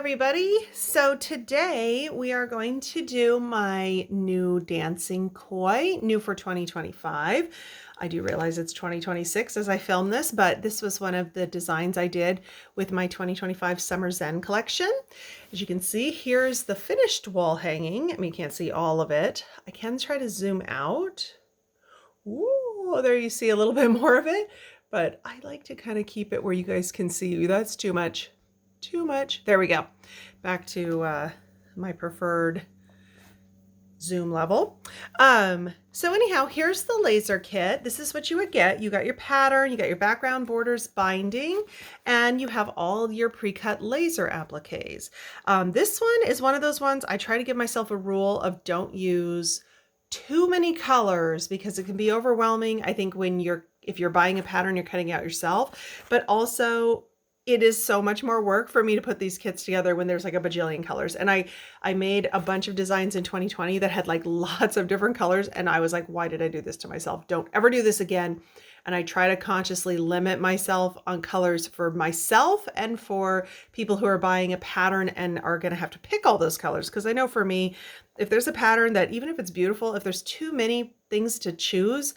everybody. So today we are going to do my new dancing koi, new for 2025. I do realize it's 2026 as I film this, but this was one of the designs I did with my 2025 Summer Zen collection. As you can see, here's the finished wall hanging. I mean, you can't see all of it. I can try to zoom out. Ooh, there you see a little bit more of it, but I like to kind of keep it where you guys can see. That's too much. Too much. There we go. Back to my preferred zoom level. So anyhow, here's the laser kit. This is what you would get. You got your pattern, you got your background borders binding, and you have all your pre-cut laser appliques. This one is one of those ones I try to give myself a rule of don't use too many colors because it can be overwhelming. I think if you're buying a pattern, you're cutting out yourself, but also it is so much more work for me to put these kits together when there's like a bajillion colors. And I made a bunch of designs in 2020 that had like lots of different colors. And I was like, why did I do this to myself? Don't ever do this again. And I try to consciously limit myself on colors for myself and for people who are buying a pattern and are going to have to pick all those colors. Because I know for me, if there's a pattern that even if it's beautiful, if there's too many things to choose,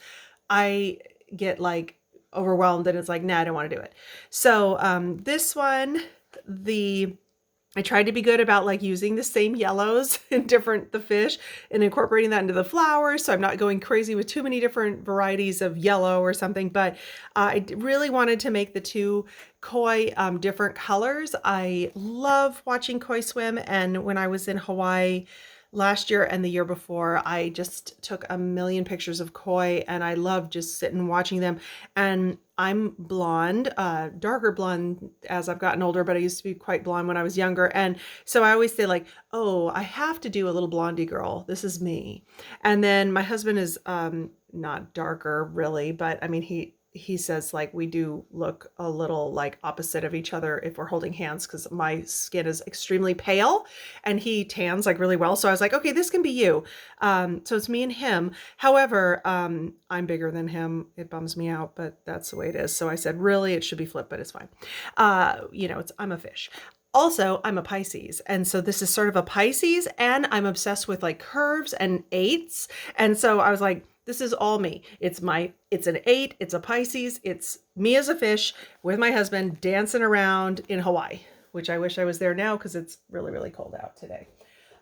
I get like overwhelmed and it's like, nah, I don't want to do it. So this one, I tried to be good about like using the same yellows in the fish and incorporating that into the flowers. So I'm not going crazy with too many different varieties of yellow or something, but I really wanted to make the two koi different colors. I love watching koi swim. And when I was in Hawaii last year and the year before, I just took a million pictures of koi and I love just sitting watching them. And I'm blonde, darker blonde as I've gotten older, but I used to be quite blonde when I was younger. And so I always say like, oh, I have to do a little blondie girl. This is me. And then my husband is not darker really, but I mean, he says like we do look a little like opposite of each other if we're holding hands because my skin is extremely pale and he tans like really well. So I was like, okay, this can be you. So it's me and him. However, I'm bigger than him. It bums me out, but that's the way it is. So I said, really, it should be flipped, but it's fine. I'm a fish. Also, I'm a Pisces. And so this is sort of a Pisces and I'm obsessed with like curves and eights. And so I was like, this is all me. It's an 8, it's a Pisces, it's me as a fish with my husband dancing around in Hawaii, which I wish I was there now because it's really, really cold out today.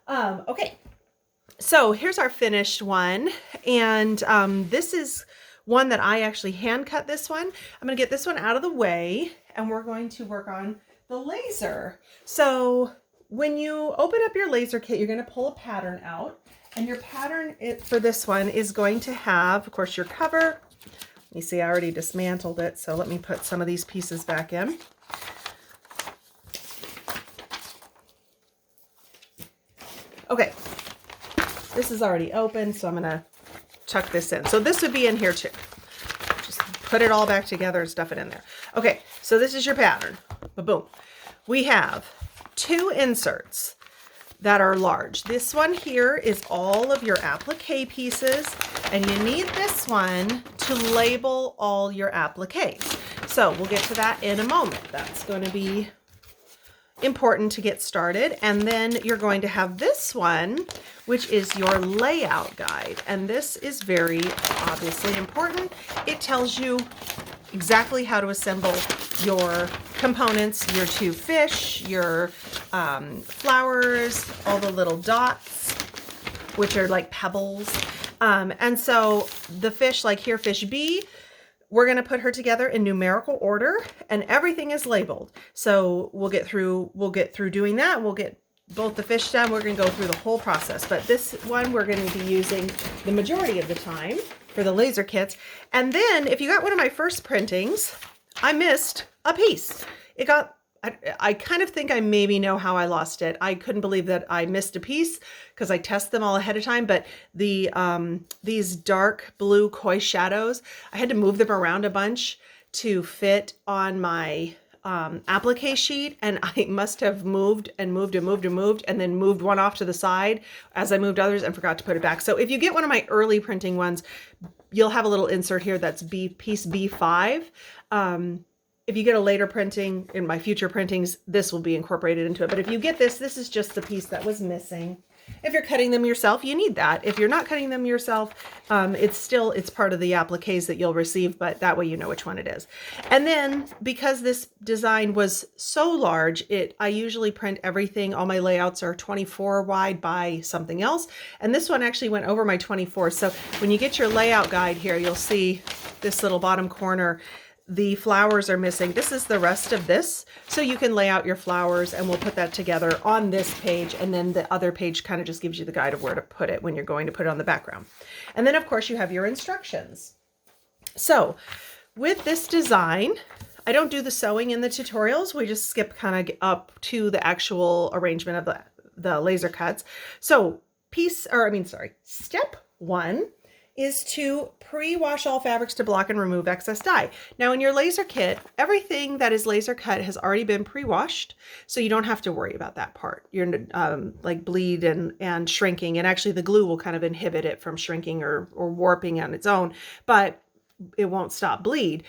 Okay, so here's our finished one. And this is one that I actually hand cut this one. I'm gonna get this one out of the way and we're going to work on the laser. So when you open up your laser kit, you're gonna pull a pattern out. And your pattern for this one is going to have, of course, your cover. You see, I already dismantled it, so let me put some of these pieces back in. Okay, this is already open, so I'm going to tuck this in. So this would be in here too. Just put it all back together and stuff it in there. Okay, so this is your pattern. Boom. We have 2 inserts that are large. This one here is all of your applique pieces, and you need this one to label all your appliques. So we'll get to that in a moment. That's going to be important to get started. And then you're going to have this one, which is your layout guide. And this is very obviously important. It tells you exactly how to assemble your components, your 2 fish, your flowers, all the little dots, which are like pebbles. And so the fish, like here, fish B, we're going to put her together in numerical order and everything is labeled. So we'll get through doing that. We'll get both the fish done. We're going to go through the whole process, but this one we're going to be using the majority of the time for the laser kits. And then if you got one of my first printings, I missed a piece. I kind of think I maybe know how I lost it. I couldn't believe that I missed a piece because I test them all ahead of time, but these dark blue koi shadows, I had to move them around a bunch to fit on my applique sheet, and I must have moved and moved and moved and moved and then moved one off to the side as I moved others and forgot to put it back. So if you get one of my early printing ones, you'll have a little insert here that's piece B5. If you get a later printing, in my future printings, this will be incorporated into it. But if you get this, this is just the piece that was missing. If you're cutting them yourself, you need that. If you're not cutting them yourself, it's part of the appliques that you'll receive, but that way you know which one it is. And then because this design was so large, I usually print everything. All my layouts are 24 wide by something else. And this one actually went over my 24. So when you get your layout guide here, you'll see this little bottom corner, the flowers are missing. This is the rest of this. So you can lay out your flowers, and we'll put that together on this page. And then the other page kind of just gives you the guide of where to put it when you're going to put it on the background. And then of course you have your instructions. So with this design, I don't do the sewing in the tutorials. We just skip kind of up to the actual arrangement of the laser cuts. So step 1 is to pre-wash all fabrics to block and remove excess dye. Now in your laser kit, everything that is laser cut has already been pre-washed, so you don't have to worry about that part. You're like bleed and shrinking, and actually the glue will kind of inhibit it from shrinking or warping on its own, but it won't stop bleed,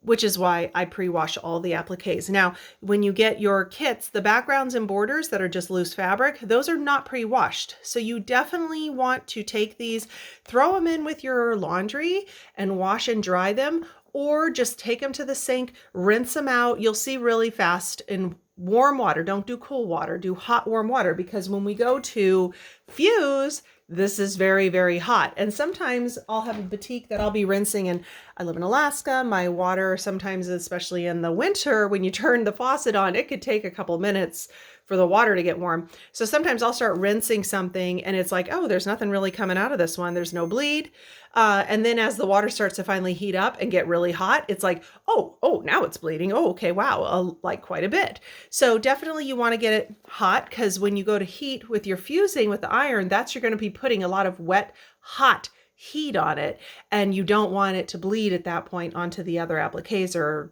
which is why I pre-wash all the appliques. Now, when you get your kits, the backgrounds and borders that are just loose fabric, those are not pre-washed. So you definitely want to take these, throw them in with your laundry and wash and dry them, or just take them to the sink, rinse them out. You'll see really fast in warm water. Don't do cool water, do hot, warm water, because when we go to fuse, this is very, very hot. And sometimes I'll have a batik that I'll be rinsing, and I live in Alaska. My water sometimes, especially in the winter, when you turn the faucet on, it could take a couple minutes for the water to get warm. So sometimes I'll start rinsing something and it's like, oh, there's nothing really coming out of this one. There's no bleed. And then as the water starts to finally heat up and get really hot, it's like, oh, now it's bleeding. Oh, okay, wow, like quite a bit. So definitely you want to get it hot, because when you go to heat with your fusing with the iron, you're going to be putting a lot of wet, hot heat on it, and you don't want it to bleed at that point onto the other appliques or,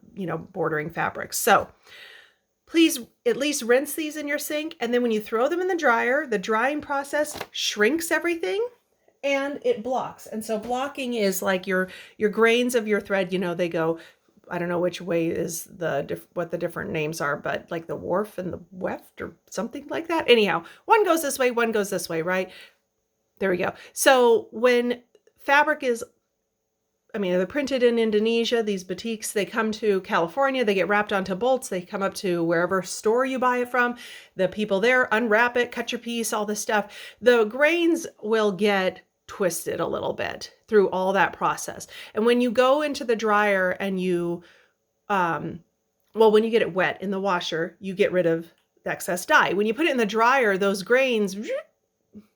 bordering fabrics. So please at least rinse these in your sink, and then when you throw them in the dryer, the drying process shrinks everything and it blocks. And so blocking is like your grains of your thread, they go, I don't know which way is what the different names are, but like the warp and the weft or something like that. Anyhow, one goes this way, one goes this way, right? There we go. So when fabric is, they're printed in Indonesia, these batiks, they come to California, they get wrapped onto bolts, they come up to wherever store you buy it from. The people there unwrap it, cut your piece, all this stuff. The grains will get twisted a little bit through all that process. And when you go into the dryer and when you get it wet in the washer, you get rid of the excess dye. When you put it in the dryer, those grains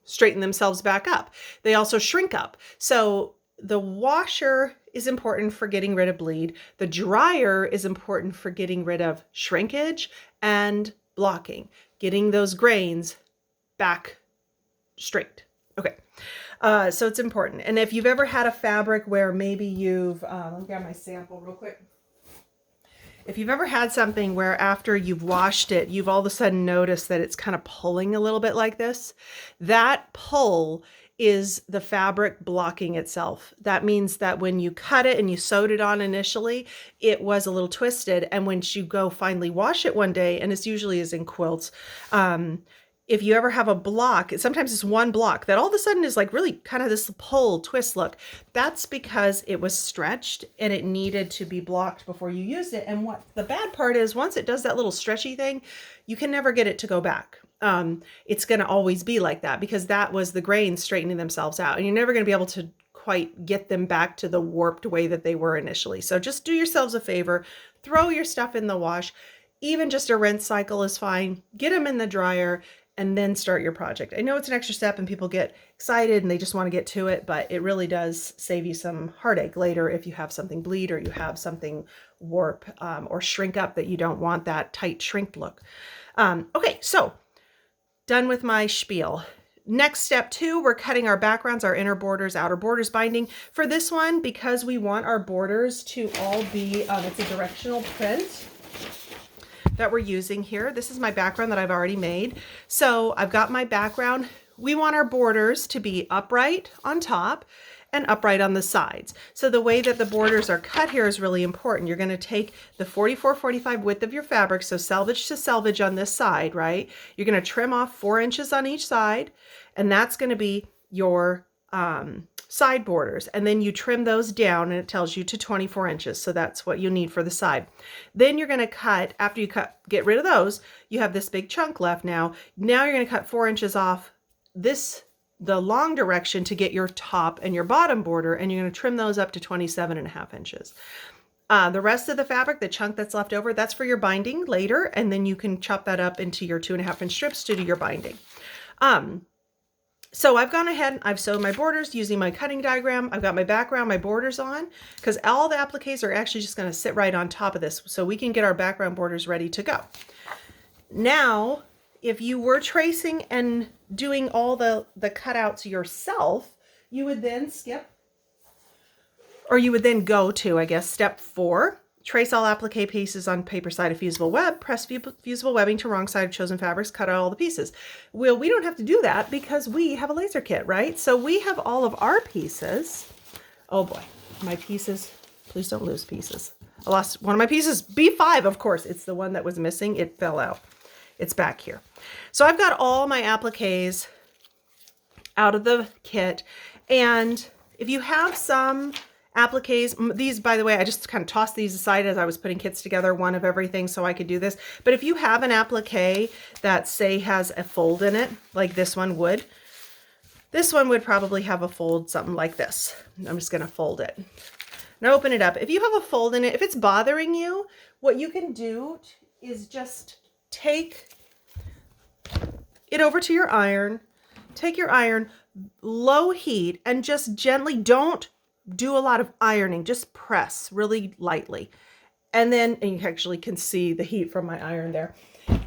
straighten themselves back up. They also shrink up. So the washer is important for getting rid of bleed. The dryer is important for getting rid of shrinkage and blocking, getting those grains back straight. Okay. So it's important. And if you've ever had a fabric where maybe let me grab my sample real quick. If you've ever had something where after you've washed it, you've all of a sudden noticed that it's kind of pulling a little bit like this, that pull is the fabric blocking itself. That means that when you cut it and you sewed it on initially, it was a little twisted. And when you go finally wash it one day, and this usually is in quilts, if you ever have a block, sometimes it's one block that all of a sudden is like really kind of this pull twist look. That's because it was stretched and it needed to be blocked before you used it. And what the bad part is, once it does that little stretchy thing, you can never get it to go back. It's going to always be like that, because that was the grains straightening themselves out, and you're never going to be able to quite get them back to the warped way that they were initially. So just do yourselves a favor, throw your stuff in the wash. Even just a rinse cycle is fine. Get them in the dryer and then start your project. I know it's an extra step and people get excited and they just want to get to it, but it really does save you some heartache later if you have something bleed or you have something warp or shrink up that you don't want that tight shrink look. Okay, so done with my spiel. Next, step 2, we're cutting our backgrounds, our inner borders, outer borders binding. For this one, because we want our borders to all be, it's a directional print that we're using here. This is my background that I've already made. So I've got my background. We want our borders to be upright on top and upright on the sides. So the way that the borders are cut here is really important. You're going to take the 44-45 width of your fabric, so selvage to selvage on this side, right? You're going to trim off 4 inches on each side, and that's going to be your side borders. And then you trim those down, and it tells you to 24 inches. So that's what you need for the side. Then you're going to cut, after you get rid of those, you have this big chunk left now. Now you're going to cut 4 inches off the long direction to get your top and your bottom border, and you're going to trim those up to 27.5 inches. The rest of the fabric, the chunk that's left over, that's for your binding later, and then you can chop that up into your 2.5 inch strips to do your binding. So I've gone ahead and I've sewed my borders using my cutting diagram. I've got my background, my borders on, because all the appliques are actually just going to sit right on top of this, so we can get our background borders ready to go. Now, if you were tracing and doing all the cutouts yourself, you would then skip, or you would then go to, I guess, step 4. Trace all applique pieces on paper side of fusible web, press fusible webbing to wrong side of chosen fabrics, cut out all the pieces. Well, we don't have to do that because we have a laser kit, right? So we have all of our pieces. Oh boy, my pieces, please don't lose pieces. I lost one of my pieces, B5, of course. It's the one that was missing. It fell out. It's back here. So I've got all my appliques out of the kit. And if you have some appliques, these, by the way, I just kind of tossed these aside as I was putting kits together, one of everything, so I could do this. But if you have an applique that, say, has a fold in it, like this one would probably have a fold something like this. I'm just going to fold it. Now open it up. If you have a fold in it, if it's bothering you, what you can do is just take it over to your iron, take your iron, low heat, and just gently, don't do a lot of ironing, just press really lightly. And then, and you actually can see the heat from my iron there.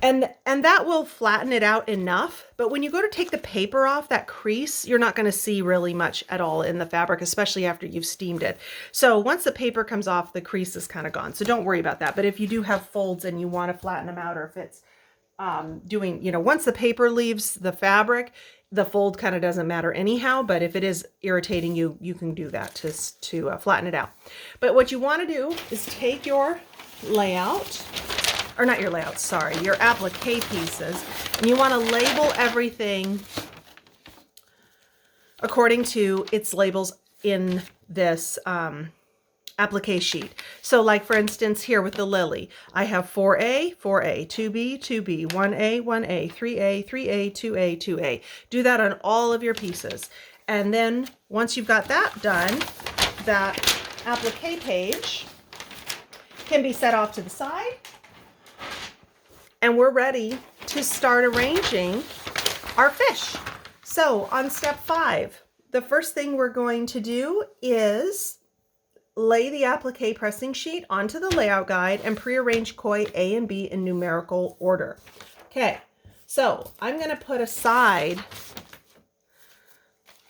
And that will flatten it out enough. But when you go to take the paper off, that crease, you're not going to see really much at all in the fabric, especially after you've steamed it. So once the paper comes off, the crease is kind of gone. So don't worry about that. But if you do have folds and you want to flatten them out, or if it's doing, once the paper leaves the fabric, the fold kind of doesn't matter anyhow, but if it is irritating you, you can do that to flatten it out. But what you want to do is take your layout, or not your layout, sorry, your applique pieces, and you want to label everything according to its labels in this applique sheet. So like for instance here with the lily, I have 4A, 4A, 2B, 2B, 1A, 1A, 3A, 3A, 2A, 2A. Do that on all of your pieces. And then once you've got that done, that applique page can be set off to the side. And we're ready to start arranging our fish. So on step 5, the first thing we're going to do is lay the applique pressing sheet onto the layout guide and prearrange koi A and B in numerical order. Okay, so I'm going to put aside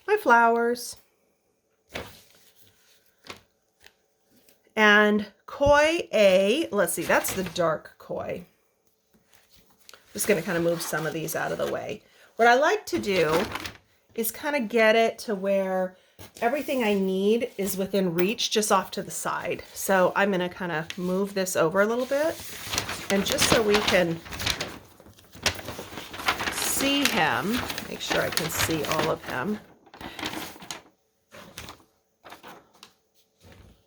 my flowers and koi A. Let's see, that's the dark koi. Just going to kind of move some of these out of the way. What I like to do is kind of get it to where everything I need is within reach, just off to the side. So I'm going to kind of move this over a little bit, and just so we can see him, make sure I can see all of him.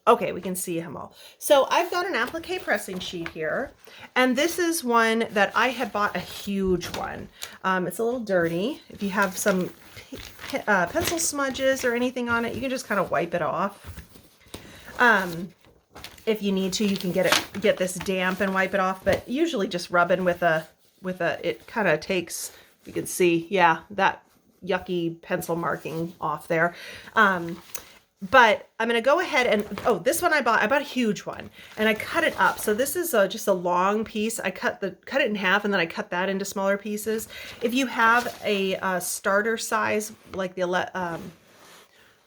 Okay, we can see him all. So I've got an applique pressing sheet here, and this is one that I had bought, a huge one. It's a little dirty. If you have some pencil smudges or anything on it, you can just kind of wipe it off. If you need to, you can get this damp and wipe it off, but usually just rubbing with a, it kind of takes, you can see, yeah, that yucky pencil marking off there. But I'm going to go ahead and, oh, this one I bought a huge one, and I cut it up. So this is just a long piece. I cut it in half, and then I cut that into smaller pieces. If you have a starter size, like the,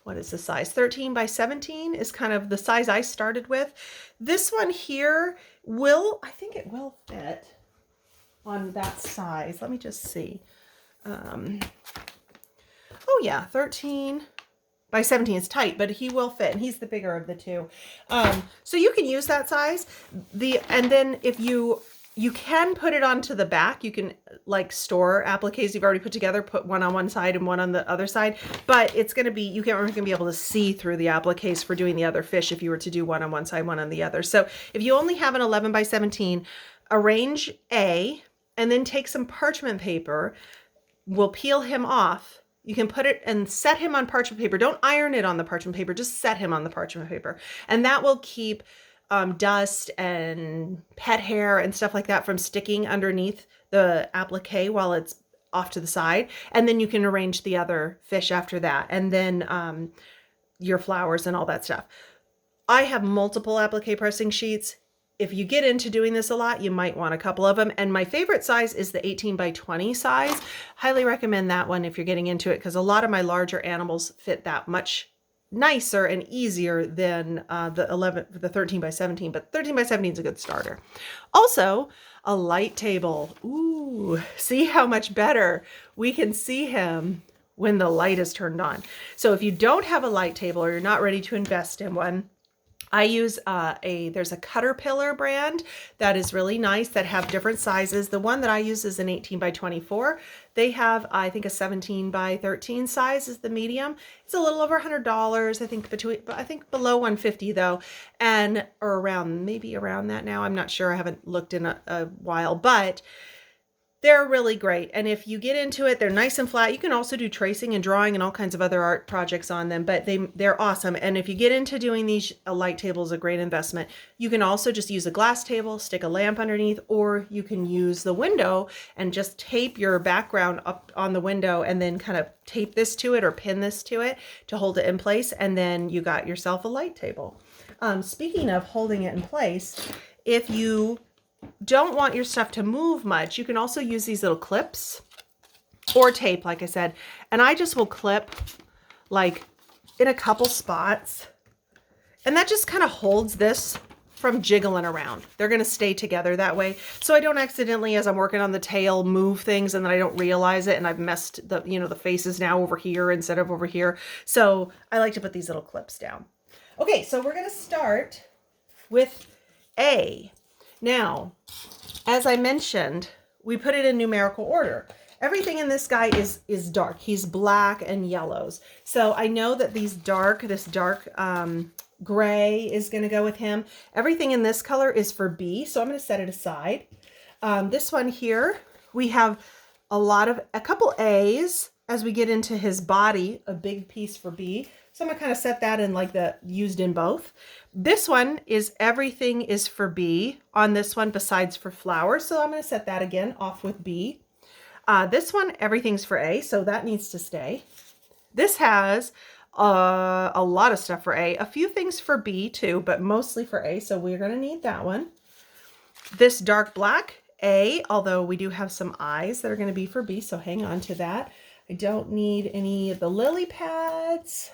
what is the size? 13 by 17 is kind of the size I started with. This one here I think it will fit on that size. Let me just see. Oh yeah, 13 by 17. It's tight, but he will fit, and he's the bigger of the two. So you can use that size. And then if you can put it onto the back. You can like store appliques you've already put together, put one on one side and one on the other side, but it's going to be, you can't going to be able to see through the appliques for doing the other fish if you were to do one on one side, one on the other. So if you only have an 11 by 17, arrange A and then take some parchment paper. We'll peel him off. You can put it and set him on parchment paper. Don't iron it on the parchment paper, just set him on the parchment paper. And that will keep dust and pet hair and stuff like that from sticking underneath the applique while it's off to the side. And then you can arrange the other fish after that. And then your flowers and all that stuff. I have multiple applique pressing sheets. If you get into doing this a lot, you might want a couple of them. And my favorite size is the 18 by 20 size. Highly recommend that one if you're getting into it, because a lot of my larger animals fit that much nicer and easier than the 13 by 17, but 13 by 17 is a good starter. Also, a light table. Ooh, see how much better we can see him when the light is turned on. So if you don't have a light table or you're not ready to invest in one, I use there's a Caterpillar brand that is really nice that have different sizes. The one that I use is an 18 by 24. They have, I think, a 17 by 13 size is the medium. It's a little over $100. I think below 150 though, or around, maybe around that now. I'm not sure. I haven't looked in a while, but they're really great. And if you get into it, they're nice and flat. You can also do tracing and drawing and all kinds of other art projects on them, but they're awesome. And if you get into doing these, a light table is a great investment. You can also just use a glass table, stick a lamp underneath, or you can use the window and just tape your background up on the window and then kind of tape this to it or pin this to it to hold it in place. And then you got yourself a light table. Speaking of holding it in place, if you don't want your stuff to move much, you can also use these little clips or tape, like I said. And I just will clip like in a couple spots. And that just kind of holds this from jiggling around. They're going to stay together that way. So I don't accidentally, as I'm working on the tail, move things and then I don't realize it. And I've messed the face is now over here instead of over here. So I like to put these little clips down. Okay, so we're going to start with A. Now, as I mentioned, we put it in numerical order. Everything in this guy is dark. He's black and yellows. So I know that this dark gray is going to go with him. Everything in this color is for B, so I'm going to set it aside. This one here, we have a couple A's as we get into his body, a big piece for B. So I'm going to kind of set that in like the used in both. This one is everything is for B on this one besides for flowers. So I'm going to set that again off with B. This one, everything's for A. So that needs to stay. This has a lot of stuff for A. A few things for B too, but mostly for A. So we're going to need that one. This dark black, A, although we do have some eyes that are going to be for B. So hang on to that. I don't need any of the lily pads.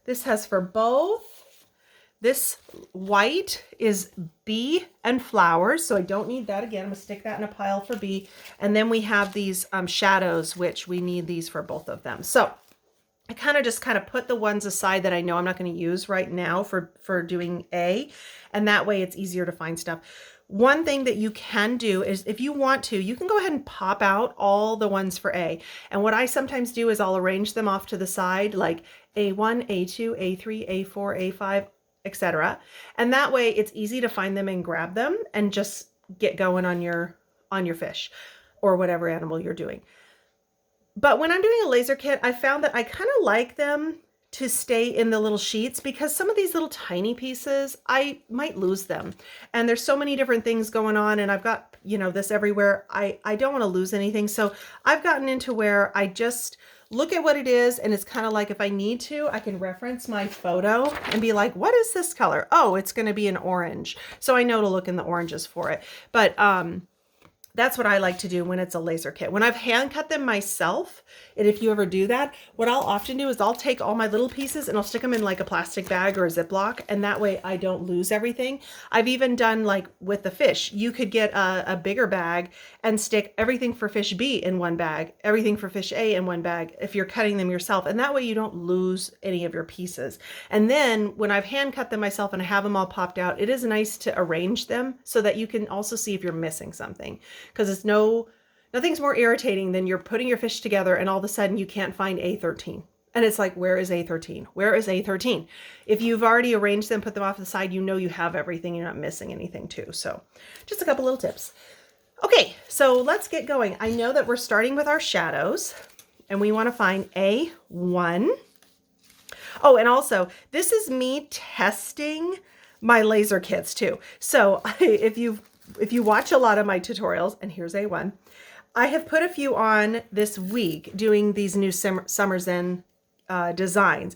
This has for both. This white is B and flowers, so I don't need that again. I'm going to stick that in a pile for B. And then we have these shadows, which we need these for both of them. So I kind of put the ones aside that I know I'm not going to use right now for doing A, and that way it's easier to find stuff. One thing that you can do is if you want to, you can go ahead and pop out all the ones for A. And what I sometimes do is I'll arrange them off to the side, like A1, A2, A3, A4, A5, etc. And that way it's easy to find them and grab them and just get going on your fish or whatever animal you're doing. But when I'm doing a laser kit, I found that I kind of like them to stay in the little sheets because some of these little tiny pieces, I might lose them. And there's so many different things going on and I've got, this everywhere. I don't want to lose anything. So I've gotten into where I just look at what it is. And it's kind of like, if I need to, I can reference my photo and be like, what is this color? Oh, it's going to be an orange. So I know to look in the oranges for it. But, That's what I like to do when it's a laser kit. When I've hand cut them myself, and if you ever do that, what I'll often do is I'll take all my little pieces and I'll stick them in like a plastic bag or a Ziploc, and that way I don't lose everything. I've even done like with the fish, you could get a bigger bag and stick everything for fish B in one bag, everything for fish A in one bag if you're cutting them yourself, and that way you don't lose any of your pieces. And then when I've hand cut them myself and I have them all popped out, it is nice to arrange them so that you can also see if you're missing something. Because it's nothing's more irritating than you're putting your fish together and all of a sudden you can't find A13. And it's like, where is A13? Where is A13? If you've already arranged them, put them off to the side, you know you have everything. You're not missing anything too. So just a couple little tips. Okay, so let's get going. I know that we're starting with our shadows and we want to find A1. Oh, and also this is me testing my laser kits too. So if you watch a lot of my tutorials, and here's A1, I have put a few on this week doing these new Summer Zen designs.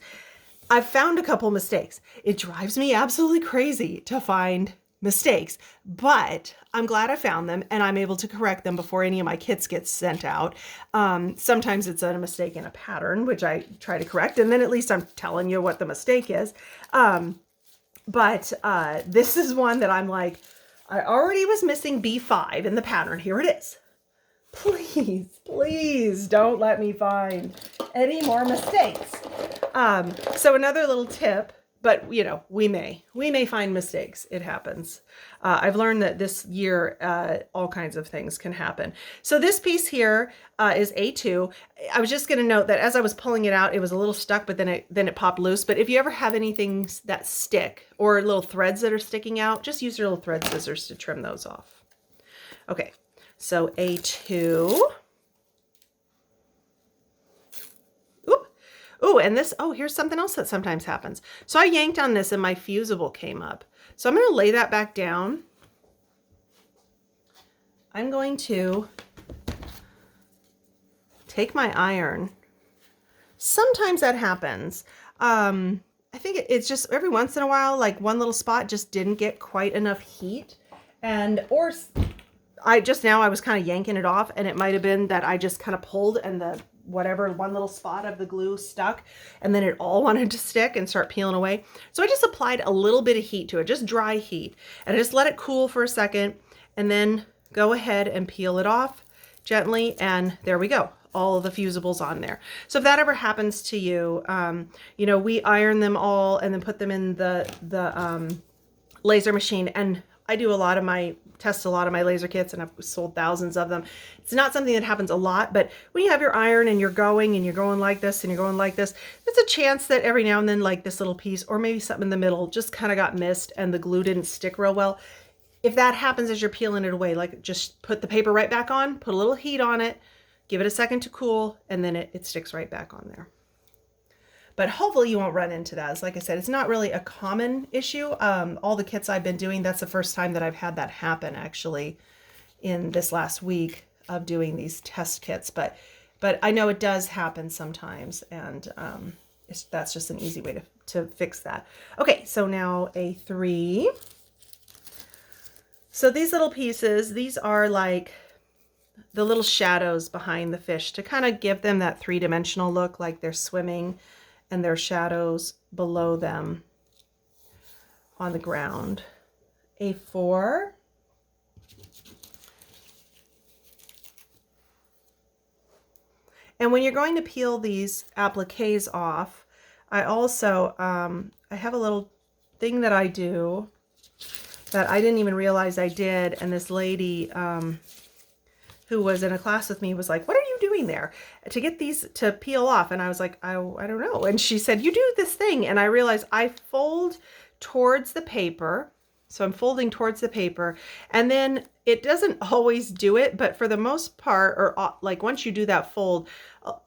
I've found a couple mistakes. It drives me absolutely crazy to find mistakes, but I'm glad I found them and I'm able to correct them before any of my kits get sent out. Sometimes it's a mistake in a pattern, which I try to correct, and then at least I'm telling you what the mistake is. But this is one that I'm like, I already was missing B5 in the pattern. Here it is. Please, please don't let me find any more mistakes. So another little tip, but you know, we may find mistakes. It happens. I've learned that this year, all kinds of things can happen. So this piece here is A2. I was just going to note that as I was pulling it out, it was a little stuck, but then it popped loose. But if you ever have anything that stick or little threads that are sticking out, just use your little thread scissors to trim those off. Okay, so A2. Oh, and this, oh, here's something else that sometimes happens. So I yanked on this and my fusible came up. So I'm going to lay that back down. I'm going to take my iron. Sometimes that happens. I think it's just every once in a while, like one little spot just didn't get quite enough heat. Or I was kind of yanking it off, and it might have been that I just kind of pulled and the one little spot of the glue stuck, and then it all wanted to stick and start peeling away. So I just applied a little bit of heat to it, just dry heat, and I just let it cool for a second, and then go ahead and peel it off gently, and there we go. All of the fusibles on there. So if that ever happens to you, you know, we iron them all and then put them in the laser machine, and I test a lot of my laser kits, and I've sold thousands of them. It's not something that happens a lot, but when you have your iron and you're going like this and you're going like this, there's a chance that every now and then, like this little piece or maybe something in the middle just kind of got missed and the glue didn't stick real well. If that happens as you're peeling it away, like just put the paper right back on, put a little heat on it, give it a second to cool, and then it sticks right back on there. But hopefully you won't run into that. As like I said, it's not really a common issue. All the kits I've been doing, that's the first time that I've had that happen actually in this last week of doing these test kits. But I know it does happen sometimes, and that's just an easy way to fix that. Okay, so now A3. So these little pieces, these are like the little shadows behind the fish to kind of give them that three-dimensional look, like they're swimming and their shadows below them on the ground. A4. And when you're going to peel these appliques off, I also, I have a little thing that I do that I didn't even realize I did. And this lady who was in a class with me was like, what are you doing there to get these to peel off? And I was like, I don't know. And she said, you do this thing. And I realized I fold towards the paper. So I'm folding towards the paper, and then it doesn't always do it, but for the most part, or like once you do that fold,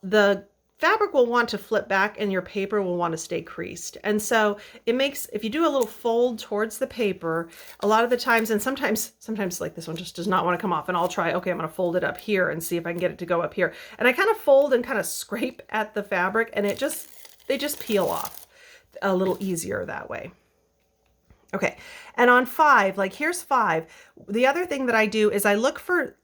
the fabric will want to flip back and your paper will want to stay creased. And so it makes, if you do a little fold towards the paper, a lot of the times, and sometimes like this one just does not want to come off, and I'll try, okay, I'm going to fold it up here and see if I can get it to go up here. And I kind of fold and kind of scrape at the fabric, and they just peel off a little easier that way. Okay. And on 5, like here's 5. The other thing that I do is I look for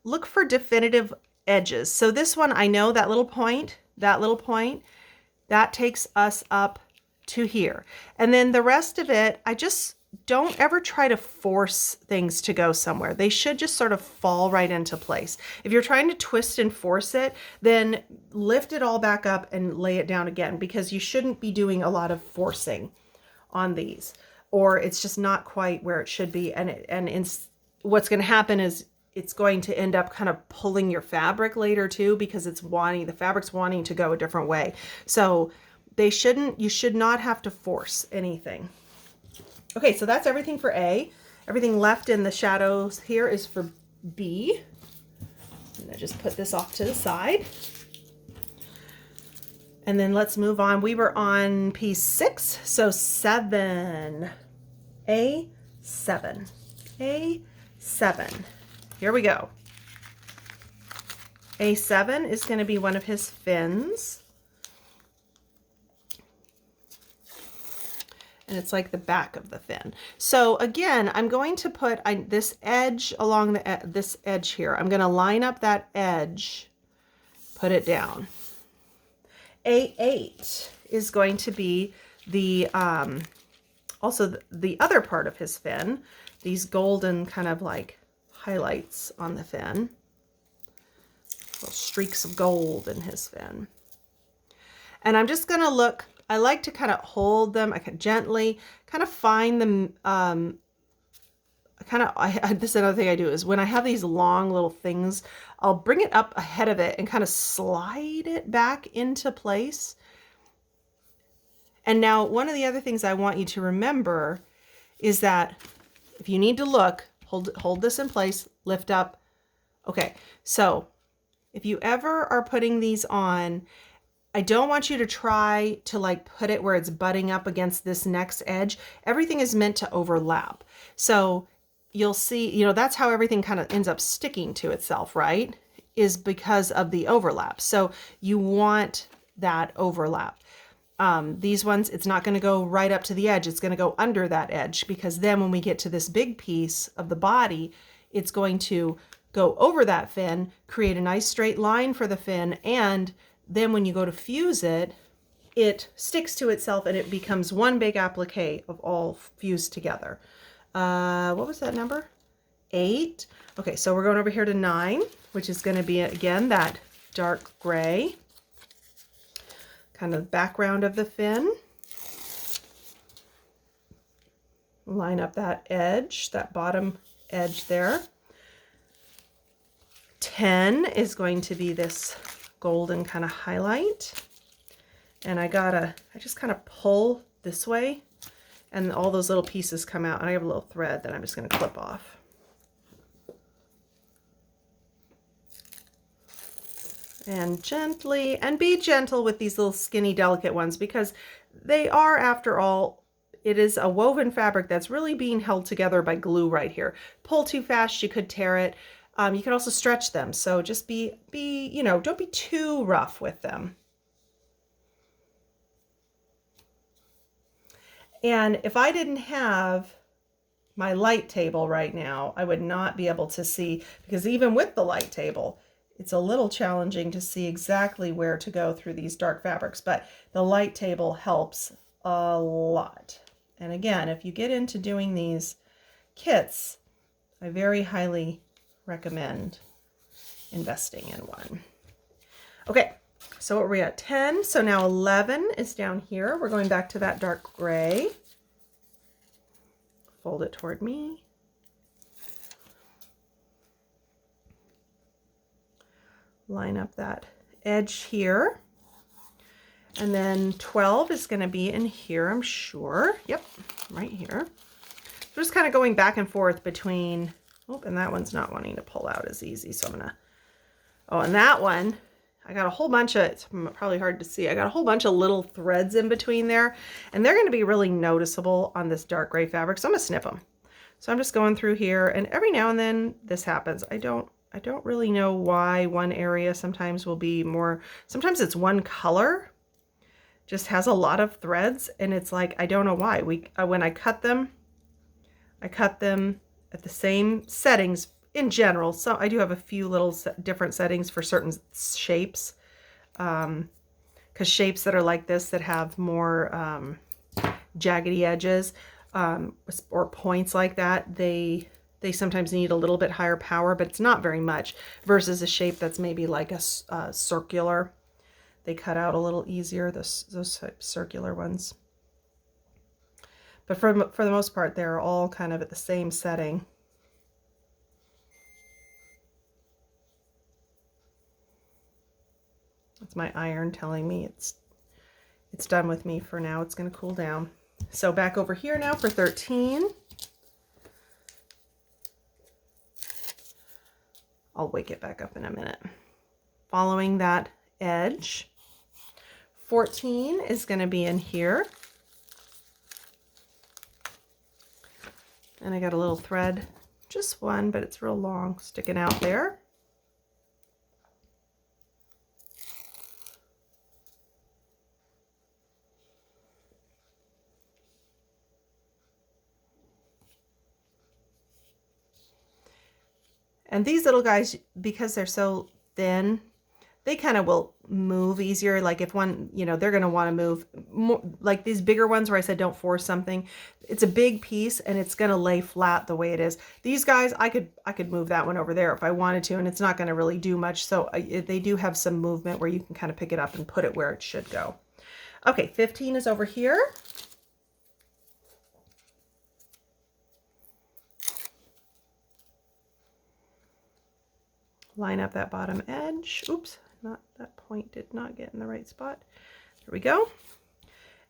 definitive edges. So this one, I know that little point, that takes us up to here. And then the rest of it, I just don't ever try to force things to go somewhere. They should just sort of fall right into place. If you're trying to twist and force it, then lift it all back up and lay it down again, because you shouldn't be doing a lot of forcing on these, or it's just not quite where it should be. What's going to happen is it's going to end up kind of pulling your fabric later too, because the fabric's wanting to go a different way. So you should not have to force anything. Okay, so that's everything for A. Everything left in the shadows here is for B. And I just put this off to the side. And then let's move on. We were on piece 6, so 7. A7. A7. Here we go. A7 is going to be one of his fins. And it's like the back of the fin. So again, I'm going to put this edge along this edge here. I'm going to line up that edge, put it down. A8 is going to be the also the other part of his fin. These golden kind of like highlights on the fin. Little streaks of gold in his fin. And I'm just going to look. I like to kind of hold them. I can gently kind of find them. This is another thing I do is when I have these long little things, I'll bring it up ahead of it and kind of slide it back into place. And now one of the other things I want you to remember is that if you need to look, hold this in place, lift up. Okay, so if you ever are putting these on, I don't want you to try to like put it where it's butting up against this next edge. Everything is meant to overlap. So you'll see, that's how everything kind of ends up sticking to itself, right? Is because of the overlap. So you want that overlap. These ones, it's not going to go right up to the edge. It's going to go under that edge, because then when we get to this big piece of the body, it's going to go over that fin, create a nice straight line for the fin, and then when you go to fuse it, it sticks to itself and it becomes one big applique of all fused together. What was that number? 8. Okay, so we're going over here to 9, which is going to be, again, that dark gray. Kind of background of the fin. Line up that edge, that bottom edge there. 10 is going to be this golden kind of highlight. And I just kind of pull this way and all those little pieces come out, and I have a little thread that I'm just going to clip off. And gently, and be gentle with these little skinny, delicate ones, because they are, after all, it is a woven fabric that's really being held together by glue right here. Pull too fast, you could tear it. You can also stretch them. So just don't be too rough with them. And if I didn't have my light table right now, I would not be able to see, because even with the light table, it's a little challenging to see exactly where to go through these dark fabrics, but the light table helps a lot. And again, if you get into doing these kits, I very highly recommend investing in one. Okay, so what were we at? 10. So now 11 is down here. We're going back to that dark gray. Fold it toward me. Line up that edge here. And then 12 is going to be in here, I'm sure. Yep, right here. So just kind of going back and forth between, oh, and that one's not wanting to pull out as easy. So I'm going to, oh, and that one, I got a whole bunch of, it's probably hard to see. I got a whole bunch of little threads in between there, and they're going to be really noticeable on this dark gray fabric. So I'm going to snip them. So I'm just going through here, and every now and then this happens. I don't really know why one area sometimes will be more, sometimes it's one color, just has a lot of threads, and it's like, I don't know why. When I cut them, I cut them at the same settings in general. So I do have a few little different settings for certain shapes. Because shapes that are like this that have more jaggedy edges or points like that, they sometimes need a little bit higher power, but it's not very much, versus a shape that's maybe like a circular. They cut out a little easier, those circular ones. But for the most part, they're all kind of at the same setting. That's my iron telling me it's done with me for now. It's going to cool down. So back over here now for 13. I'll wake it back up in a minute. Following that edge, 14 is going to be in here. And I got a little thread, just one, but it's real long, sticking out there. And these little guys, because they're so thin, they kind of will move easier. Like if one, you know, they're going to want to move more, like these bigger ones where I said don't force something. It's a big piece and it's going to lay flat the way it is. These guys, I could move that one over there if I wanted to, and it's not going to really do much. So they do have some movement where you can kind of pick it up and put it where it should go. Okay, 15 is over here. Line up that bottom edge. Oops, not that point did not get in the right spot. There we go.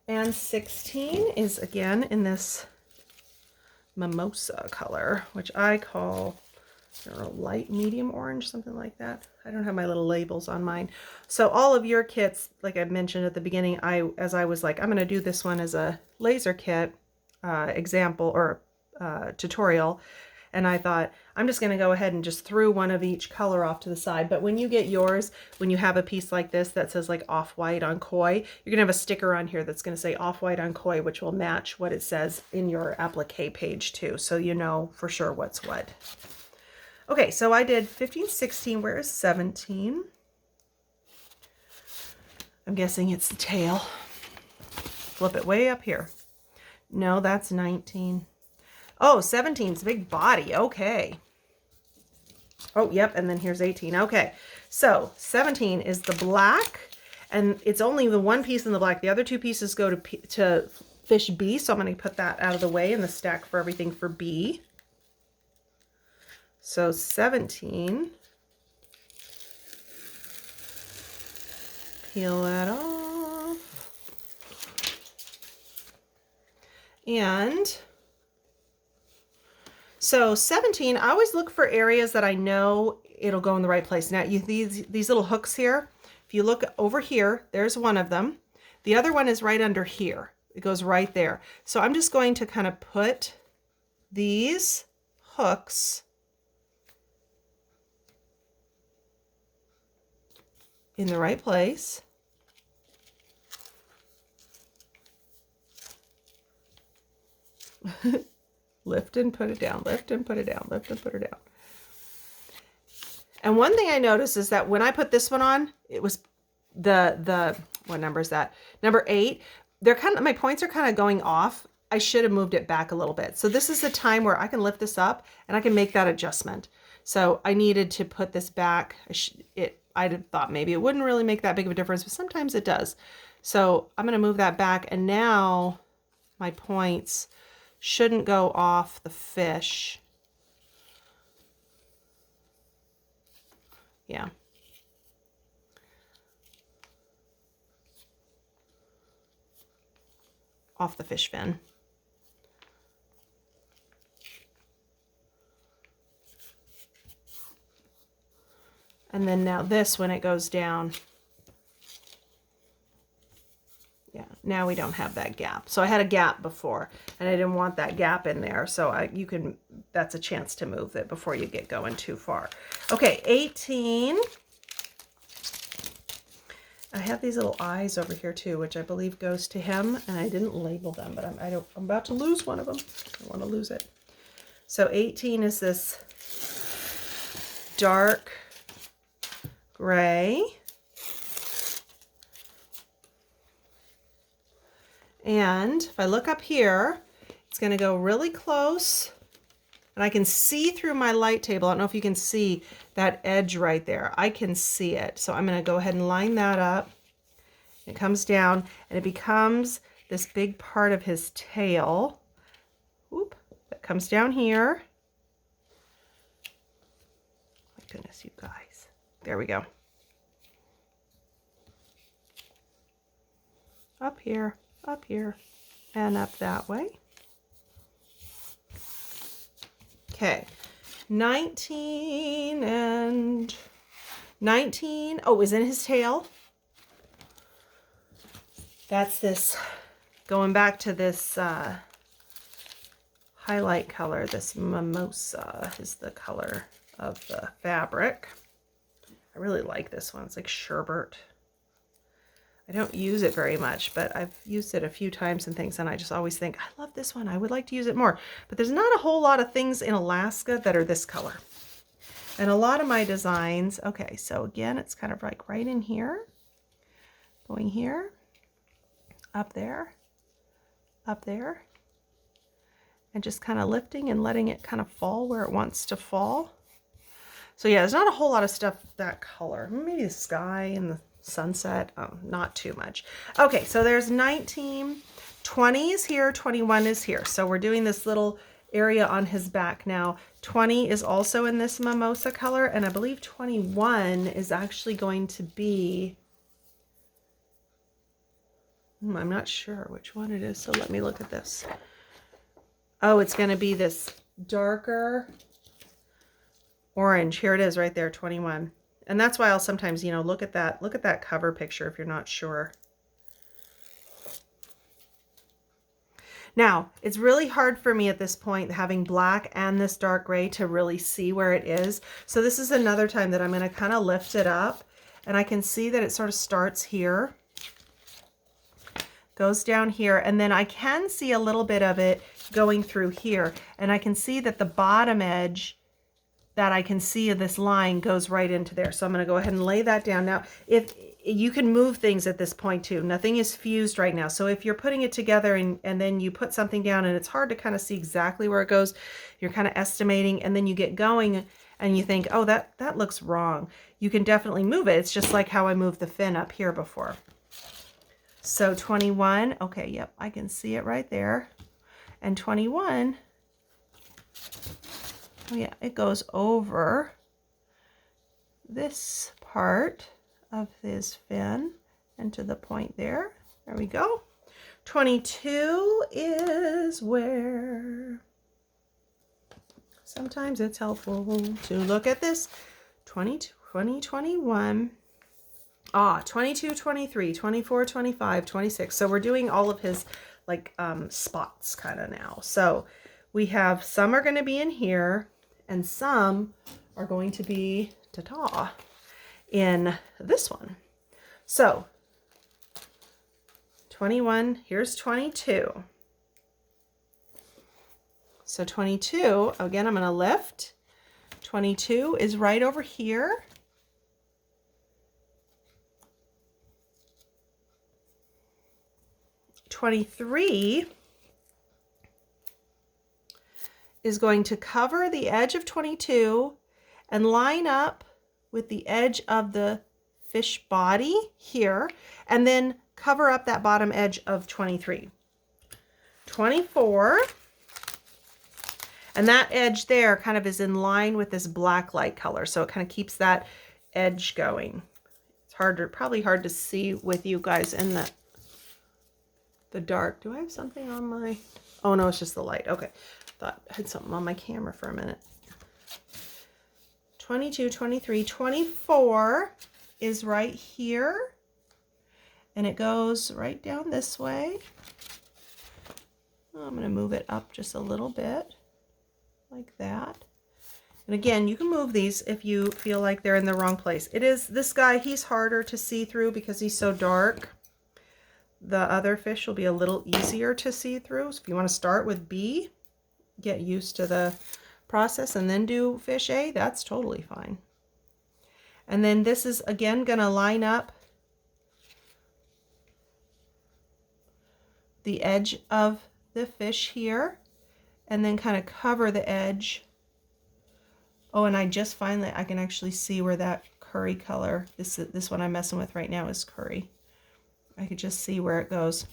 And 16 is again in this mimosa color, which I call, I don't know, light medium orange, something like that. I don't have my little labels on mine. So all of your kits, like I mentioned at the beginning, as I was like, I'm going to do this one as a laser kit example or tutorial. And I thought, I'm just going to go ahead and just throw one of each color off to the side. But when you get yours, when you have a piece like this that says like off-white on koi, you're going to have a sticker on here that's going to say off-white on koi, which will match what it says in your applique page too. So you know for sure what's what. Okay, so I did 15, 16. Where is 17? I'm guessing it's the tail. Flip it way up here. No, that's 19. Oh, 17's big body. Okay. Oh, yep. And then here's 18. Okay. So 17 is the black, and it's only the one piece in the black. The other two pieces go to fish B. So I'm going to put that out of the way in the stack for everything for B. So 17. Peel that off. And so 17, I always look for areas that I know it'll go in the right place. Now, these little hooks here, if you look over here, there's one of them. The other one is right under here. It goes right there. So I'm just going to kind of put these hooks in the right place. Lift and put it down, lift and put it down, lift and put it down. And one thing I noticed is that when I put this one on, it was what number is that? Number 8. They're kind of, my points are kind of going off. I should have moved it back a little bit. So this is a time where I can lift this up and I can make that adjustment. So I needed to put this back. I thought maybe it wouldn't really make that big of a difference, but sometimes it does. So I'm going to move that back, and now my points shouldn't go off the fish. Yeah. Off the fish fin. And then now this, when it goes down, yeah, now we don't have that gap. So I had a gap before and I didn't want that gap in there. So that's a chance to move it before you get going too far. Okay, 18. I have these little eyes over here too, which I believe goes to him, and I didn't label them, but I'm about to lose one of them. I want to lose it. So 18 is this dark gray. And if I look up here, it's going to go really close. And I can see through my light table. I don't know if you can see that edge right there. I can see it. So I'm going to go ahead and line that up. It comes down and it becomes this big part of his tail. Whoop, that comes down here. My goodness, you guys. There we go. Up here, and up that way. Okay, 19 and 19. Oh, is in his tail. That's this, going back to this highlight color, this mimosa is the color of the fabric. I really like this one. It's like sherbet. I don't use it very much, but I've used it a few times and things, and I just always think, I love this one. I would like to use it more. But there's not a whole lot of things in Alaska that are this color. And a lot of my designs, okay, so again, it's kind of like right in here, going here, up there, and just kind of lifting and letting it kind of fall where it wants to fall. So yeah, there's not a whole lot of stuff that color. Maybe the sky and the sunset. Oh, not too much. Okay, so there's 19, 20 is here, 21 is here. So we're doing this little area on his back now. 20 is also in this mimosa color, and I believe 21 is actually going to be, I'm not sure which one it is, so let me look at this. Oh, it's going to be this darker orange. Here it is right there, 21. And that's why I'll sometimes, you know, look at that cover picture if you're not sure. Now, it's really hard for me at this point, having black and this dark gray, to really see where it is. So this is another time that I'm going to kind of lift it up, and I can see that it sort of starts here, goes down here, and then I can see a little bit of it going through here, and I can see that the bottom edge that I can see of this line goes right into there. So I'm going to go ahead and lay that down. Now, if you can move things at this point too, nothing is fused right now. So if you're putting it together and then you put something down and it's hard to kind of see exactly where it goes, you're kind of estimating, and then you get going and you think, oh, that looks wrong. You can definitely move it. It's just like how I moved the fin up here before. So 21, okay, yep, I can see it right there. And 21, oh yeah, it goes over this part of his fin and to the point there. There we go. 22 is where, sometimes it's helpful to look at this. 20, 21. 22, 23, 24, 25, 26. So we're doing all of his like spots kind of now. So we have some are going to be in here and some are going to be ta-ta in this one. So 21, here's 22. So 22, again, I'm going to lift. 22 is right over here. 23 is going to cover the edge of 22 and line up with the edge of the fish body here, and then cover up that bottom edge of 23. 24, and that edge there kind of is in line with this black light color, so it kind of keeps that edge going. It's probably hard to see with you guys in the dark. Do I have something on my, oh no, it's just the light. Okay, thought I had something on my camera for a minute. 22, 23, 24 is right here, and it goes right down this way. I'm going to move it up just a little bit like that. And again, you can move these if you feel like they're in the wrong place. It is, this guy, he's harder to see through because he's so dark. The other fish will be a little easier to see through. So if you want to start with B, get used to the process and then do fish A, that's totally fine. And then this is again going to line up the edge of the fish here and then kind of cover the edge. Oh, and I just finally, I can actually see where that curry color, this one I'm messing with right now is curry. I could just see where it goes.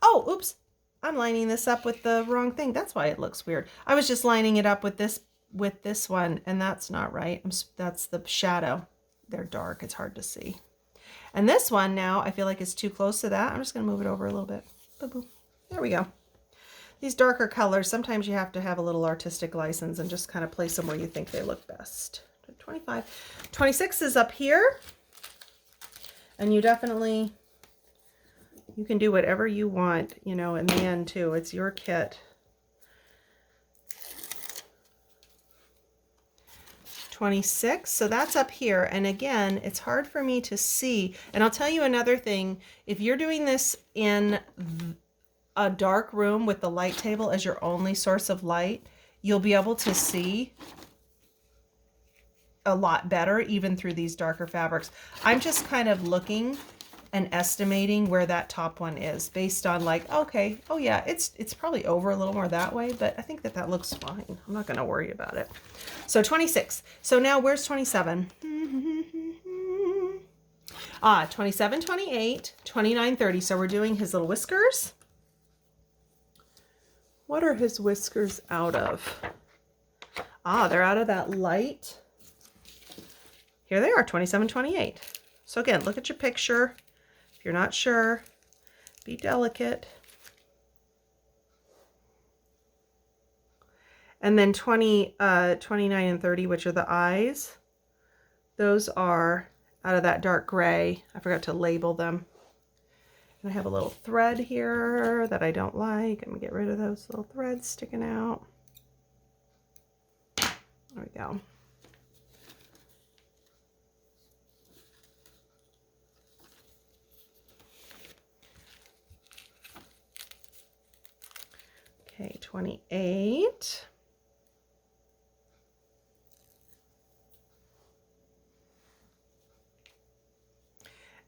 Oh, oops. I'm lining this up with the wrong thing. That's why it looks weird. I was just lining it up with this one, and that's not right. That's the shadow. They're dark. It's hard to see. And this one now, I feel like it's too close to that. I'm just going to move it over a little bit. Boop, boop. There we go. These darker colors, sometimes you have to have a little artistic license and just kind of place them where you think they look best. 25. 26 is up here. And you definitely, you can do whatever you want, you know, in the end too. It's your kit. 26, so that's up here. And again, it's hard for me to see. And I'll tell you another thing. If you're doing this in a dark room with the light table as your only source of light, you'll be able to see a lot better even through these darker fabrics. I'm just kind of looking and estimating where that top one is based on like, okay, oh yeah, it's probably over a little more that way, but I think that looks fine. I'm not going to worry about it. So 26. So now where's 27? 27, 28, 29, 30. So we're doing his little whiskers. What are his whiskers out of? They're out of that light. Here they are, 27, 28. So again, look at your picture. If you're not sure, be delicate. And then 29 and 30, which are the eyes. Those are out of that dark gray. I forgot to label them. And I have a little thread here that I don't like. I'm gonna get rid of those little threads sticking out. There we go. Okay, 28.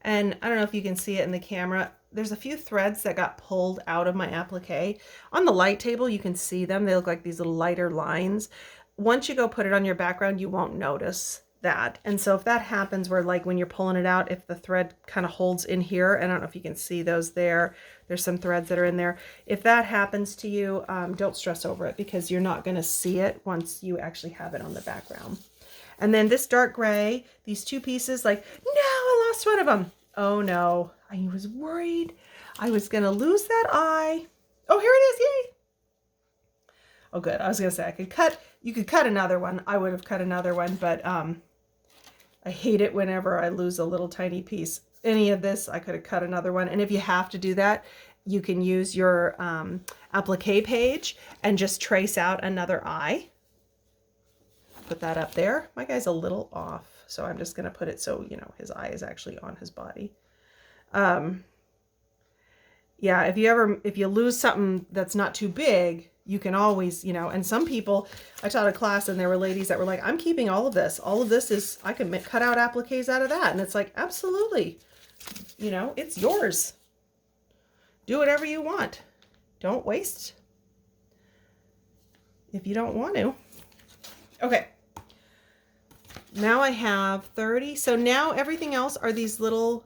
And I don't know if you can see it in the camera. There's a few threads that got pulled out of my applique. On the light table, you can see them. They look like these little lighter lines. Once you go put it on your background, you won't notice that. And so if that happens where like when you're pulling it out, if the thread kind of holds in here, and I don't know if you can see those there, there's some threads that are in there. If that happens to you, don't stress over it because you're not going to see it once you actually have it on the background. And then this dark gray, these two pieces, like, no, I lost one of them. Oh no, I was worried I was going to lose that eye. Oh, here it is, yay. Oh good, I was going to say you could cut another one. I would have cut another one, but I hate it whenever I lose a little tiny piece. Any of this, I could have cut another one. And if you have to do that, you can use your applique page and just trace out another eye. Put that up there. My guy's a little off, so I'm just going to put it so, you know, his eye is actually on his body. Yeah, if you lose something that's not too big, you can always, you know, and some people, I taught a class and there were ladies that were like, I'm keeping all of this. All of this is, I can cut out appliques out of that. And it's like, absolutely, you know, it's yours. Do whatever you want. Don't waste if you don't want to. Okay. Now I have 30. So now everything else are these little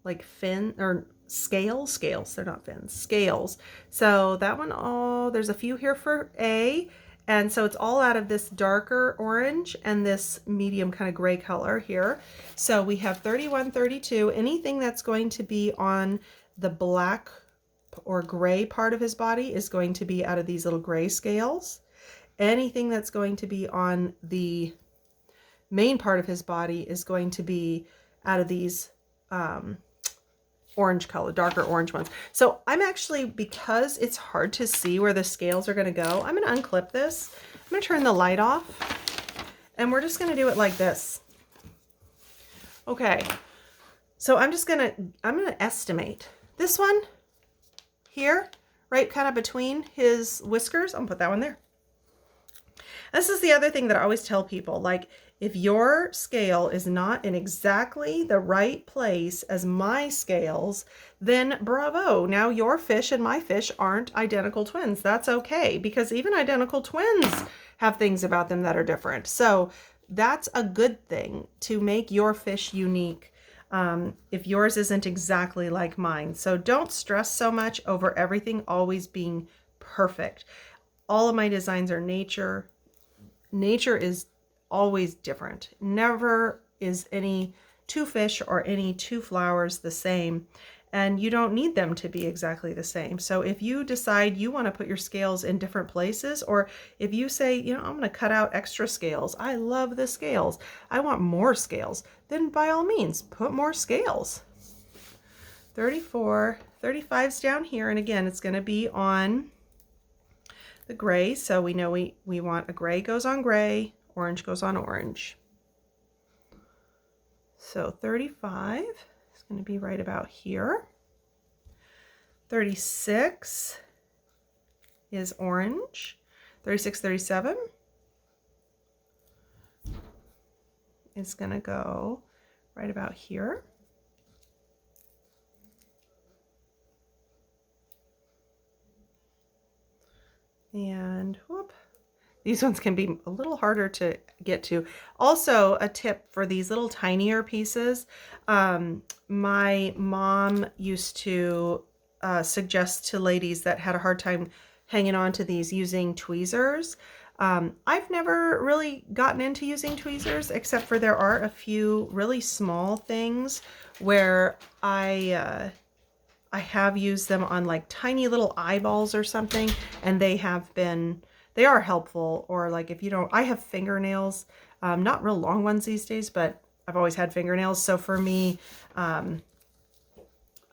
like fin or scales. They're not fins, scales. So that one, oh, there's a few here for A. And so it's all out of this darker orange and this medium kind of gray color here. So we have 31, 32, anything that's going to be on the black or gray part of his body is going to be out of these little gray scales. Anything that's going to be on the main part of his body is going to be out of these orange color, darker orange ones. So I'm actually, because it's hard to see where the scales are going to go, I'm going to unclip this. I'm going to turn the light off and we're just going to do it like this. Okay. So I'm gonna estimate this one here, right kind of between his whiskers. I'm gonna put that one there. This is the other thing that I always tell people, like, if your scale is not in exactly the right place as my scales, then bravo. Now your fish and my fish aren't identical twins. That's okay, because even identical twins have things about them that are different. So that's a good thing, to make your fish unique. If yours isn't exactly like mine. So don't stress so much over everything always being perfect. All of my designs are nature. Nature is always different. Never is any two fish or any two flowers the same, and you don't need them to be exactly the same. So if you decide you want to put your scales in different places, or if you say, you know, I'm going to cut out extra scales, I love the scales, I want more scales, then by all means put more scales. 34, 35's down here, and again it's going to be on the gray, so we know we want a gray goes on gray, orange goes on orange. So 35 is going to be right about here. 36 is orange. 36, 37 is going to go right about here. And whoop, these ones can be a little harder to get to. Also, a tip for these little tinier pieces, my mom used to suggest to ladies that had a hard time hanging on to these using tweezers. I've never really gotten into using tweezers, except for there are a few really small things where I have used them on like tiny little eyeballs or something, and they are helpful. Or like if you don't, I have fingernails, not real long ones these days, but I've always had fingernails. So for me, I've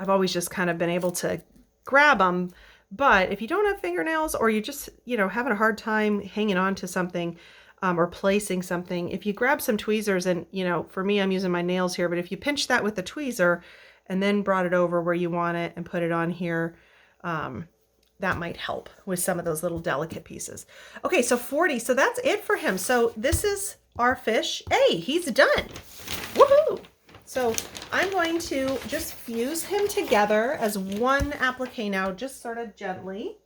always just kind of been able to grab them. But if you don't have fingernails, or you just, you know, having a hard time hanging on to something, or placing something, if you grab some tweezers, and, you know, for me, I'm using my nails here, but if you pinch that with the tweezer and then brought it over where you want it and put it on here, that might help with some of those little delicate pieces. Okay, so 40, so that's it for him. So this is our fish. Hey, he's done. Woohoo! So I'm going to just fuse him together as one applique now, just sort of gently.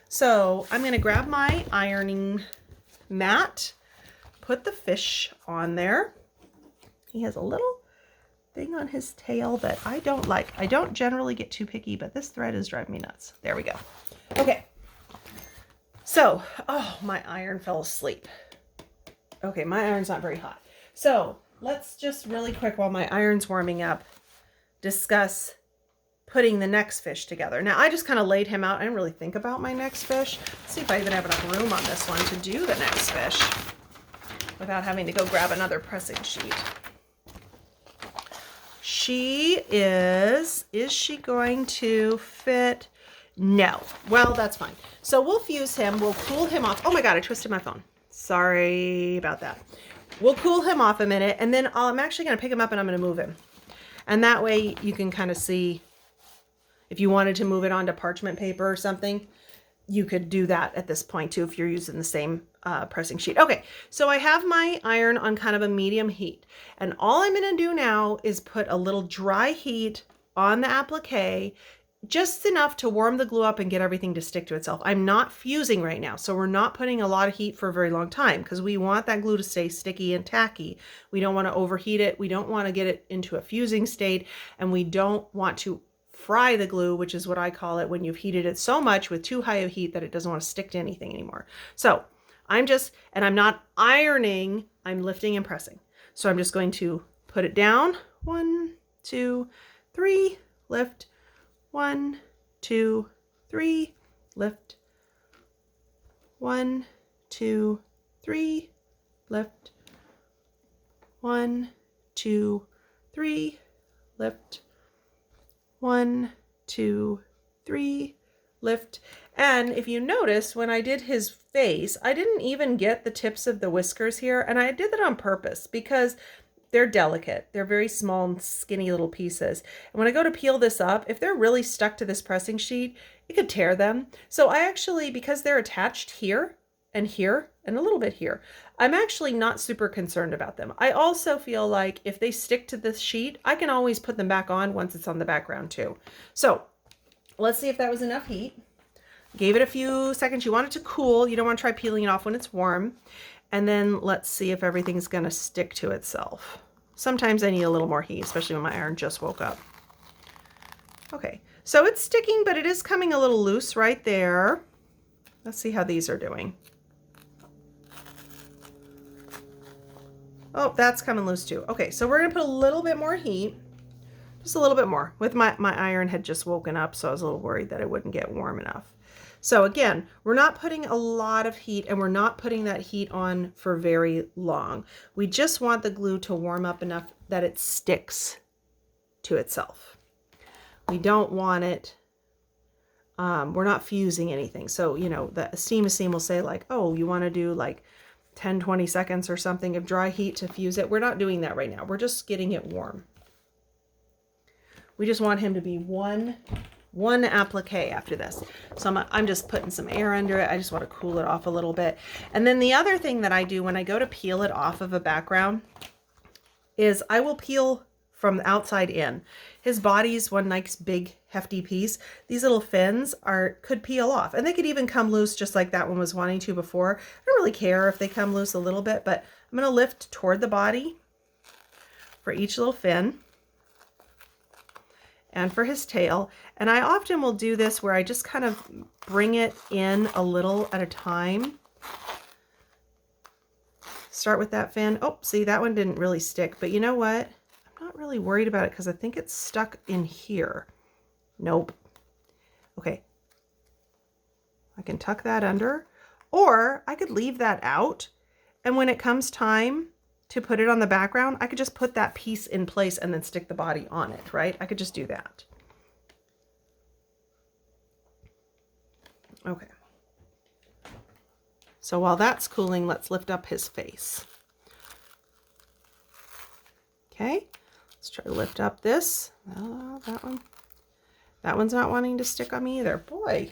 So I'm going to grab my ironing mat, put the fish on there. He has a little thing on his tail that I don't like. I don't generally get too picky, but this thread is driving me nuts. There we go. Okay. So, oh, my iron fell asleep. Okay, my iron's not very hot. So let's just really quick, while my iron's warming up, discuss putting the next fish together. Now, I just kind of laid him out. I didn't really think about my next fish. Let's see if I even have enough room on this one to do the next fish without having to go grab another pressing sheet. Is she going to fit? No. Well, that's fine. So we'll fuse him. We'll cool him off. Oh my God, I twisted my phone. Sorry about that. We'll cool him off a minute, and then I'm actually going to pick him up and I'm going to move him. And that way you can kind of see, if you wanted to move it onto parchment paper or something, you could do that at this point too, if you're using the same pressing sheet. Okay, so I have my iron on kind of a medium heat, and all I'm going to do now is put a little dry heat on the applique, just enough to warm the glue up and get everything to stick to itself. I'm not fusing right now, so we're not putting a lot of heat for a very long time, because we want that glue to stay sticky and tacky. We don't want to overheat it. We don't want to get it into a fusing state, and we don't want to fry the glue, which is what I call it when you've heated it so much with too high of heat that it doesn't want to stick to anything anymore. So I'm not ironing, I'm lifting and pressing. So I'm just going to put it down. 1, 2, 3, lift. 1, 2, 3, lift. 1, 2, 3, lift. 1, 2, 3, lift. 1, 2, 3, lift. And if you notice, when I did his face, I didn't even get the tips of the whiskers here, and I did that on purpose, because they're delicate. They're very small and skinny little pieces. And when I go to peel this up, if they're really stuck to this pressing sheet, it could tear them. So I actually, because they're attached here and a little bit here, I'm actually not super concerned about them. I also feel like if they stick to this sheet, I can always put them back on once it's on the background too. So let's see if that was enough heat. Gave it a few seconds. You want it to cool. You don't want to try peeling it off when it's warm. And then let's see if everything's going to stick to itself. Sometimes I need a little more heat, especially when my iron just woke up. Okay, so it's sticking, but it is coming a little loose right there. Let's see how these are doing. Oh, that's coming loose too. Okay, so we're going to put a little bit more heat. Just a little bit more. With my iron had just woken up, so I was a little worried that it wouldn't get warm enough. So again, we're not putting a lot of heat, and we're not putting that heat on for very long. We just want the glue to warm up enough that it sticks to itself. We don't want it, we're not fusing anything. So, you know, the Steam will say like, oh, you want to do like 10, 20 seconds or something of dry heat to fuse it. We're not doing that right now. We're just getting it warm. We just want him to be one applique after this. So I'm just putting some air under it. I just want to cool it off a little bit. And then the other thing that I do when I go to peel it off of a background is I will peel from the outside in. His body's one nice big hefty piece. These little fins could peel off, and they could even come loose just like that one was wanting to before. I don't really care if they come loose a little bit, but I'm going to lift toward the body for each little fin and for his tail. And I often will do this where I just kind of bring it in a little at a time. Start with that fin. Oh, see, that one didn't really stick, but you know what? I'm not really worried about it because I think it's stuck in here. Nope. Okay. I can tuck that under, or I could leave that out. And when it comes time to put it on the background, I could just put that piece in place and then stick the body on it, right? I could just do that. Okay. So while that's cooling, let's lift up his face. Okay, let's try to lift up this. Oh, that one's not wanting to stick on me either. Boy.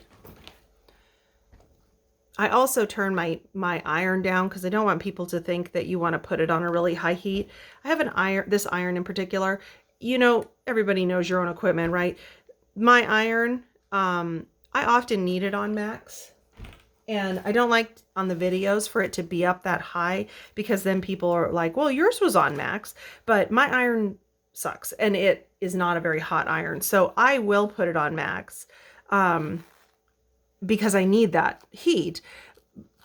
I also turn my iron down because I don't want people to think that you want to put it on a really high heat. I have this iron in particular. You know, everybody knows your own equipment, right? My iron, I often need it on max. And I don't like on the videos for it to be up that high because then people are like, well, yours was on max, but my iron sucks and it is not a very hot iron. So I will put it on max because I need that heat.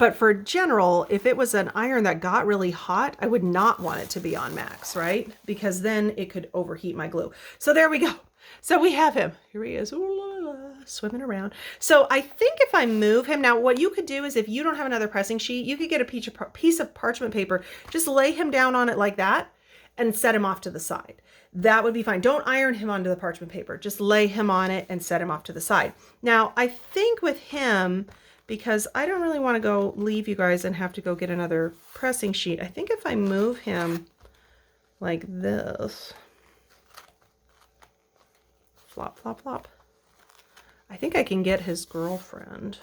But for general, if it was an iron that got really hot, I would not want it to be on max, right? Because then it could overheat my glue. So there we go. So we have him. Here he is. Ooh, la, la, swimming around. So I think if I move him, now what you could do is if you don't have another pressing sheet, you could get a piece of parchment paper, just lay him down on it like that and set him off to the side. That would be fine. Don't iron him onto the parchment paper. Just lay him on it and set him off to the side. Now, I think with him, because I don't really want to go leave you guys and have to go get another pressing sheet, I think if I move him like this, flop, flop, flop, I think I can get his girlfriend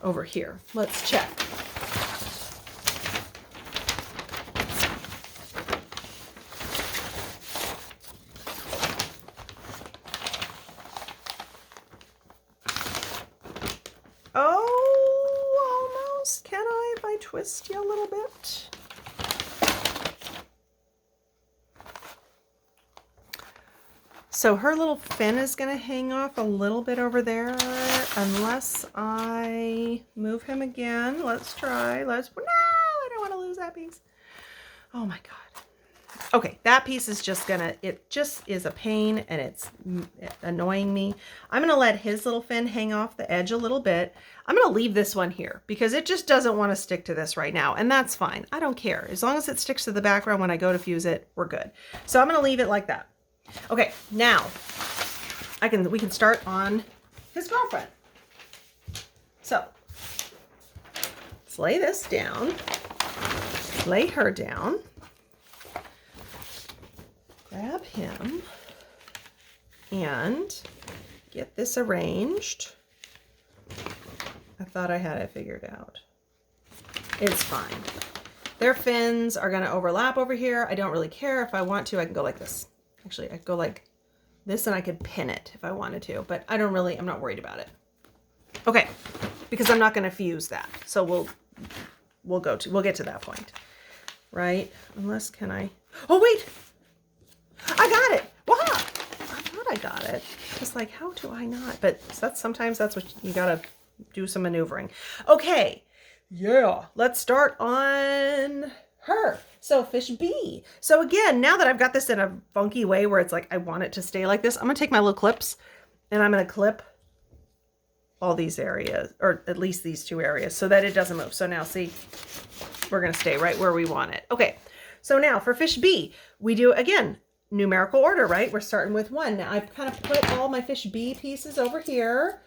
over here. Let's check. Oh, almost. Can I, if I twist you a little bit? So her little fin is going to hang off a little bit over there unless I move him again. Let's try. No, I don't want to lose that piece. Oh my God. Okay, that piece is just it just is a pain and it's annoying me. I'm going to let his little fin hang off the edge a little bit. I'm going to leave this one here because it just doesn't want to stick to this right now. And that's fine. I don't care. As long as it sticks to the background when I go to fuse it, we're good. So I'm going to leave it like that. Okay, now we can start on his girlfriend. So let's lay this down, lay her down. grab him and get this arranged. I thought I had it figured out. It's fine. Their fins are going to overlap over here. I don't really care. If I want to, I can go like this. Actually, I could go like this and I could pin it if I wanted to, but I'm not worried about it. Okay, because I'm not going to fuse that. So we'll get to that point, right? Unless, can I? Oh, wait, I got it. Wow. I thought I got it. It's like, how do I not? But sometimes that's what you got to do, some maneuvering. Okay. Yeah, let's start on her. So fish B. So again, now that I've got this in a funky way where it's like I want it to stay like this, I'm going to take my little clips and I'm going to clip all these areas, or at least these two areas, so that it doesn't move. So now see, we're going to stay right where we want it. Okay, so now for fish B, we do, again, numerical order, right? We're starting with 1. Now I've kind of put all my fish B pieces over here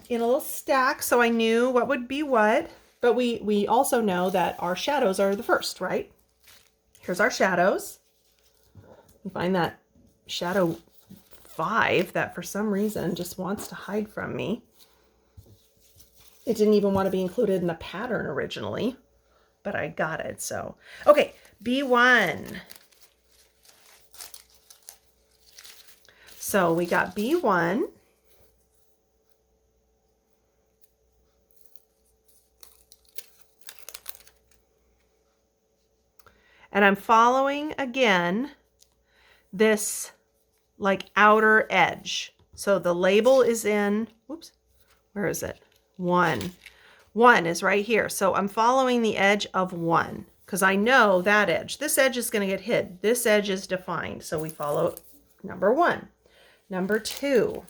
in a little stack so I knew what would be what. But we also know that our shadows are the first, right? Here's our shadows. You find that shadow 5 that for some reason just wants to hide from me. It didn't even want to be included in the pattern originally, but I got it. So, okay, B1. So we got B1. And I'm following, again, this like outer edge. So the label is in, whoops, where is it? 1. 1 is right here. So I'm following the edge of 1 because I know that edge. This edge is going to get hid. This edge is defined. So we follow number 1. Number 2.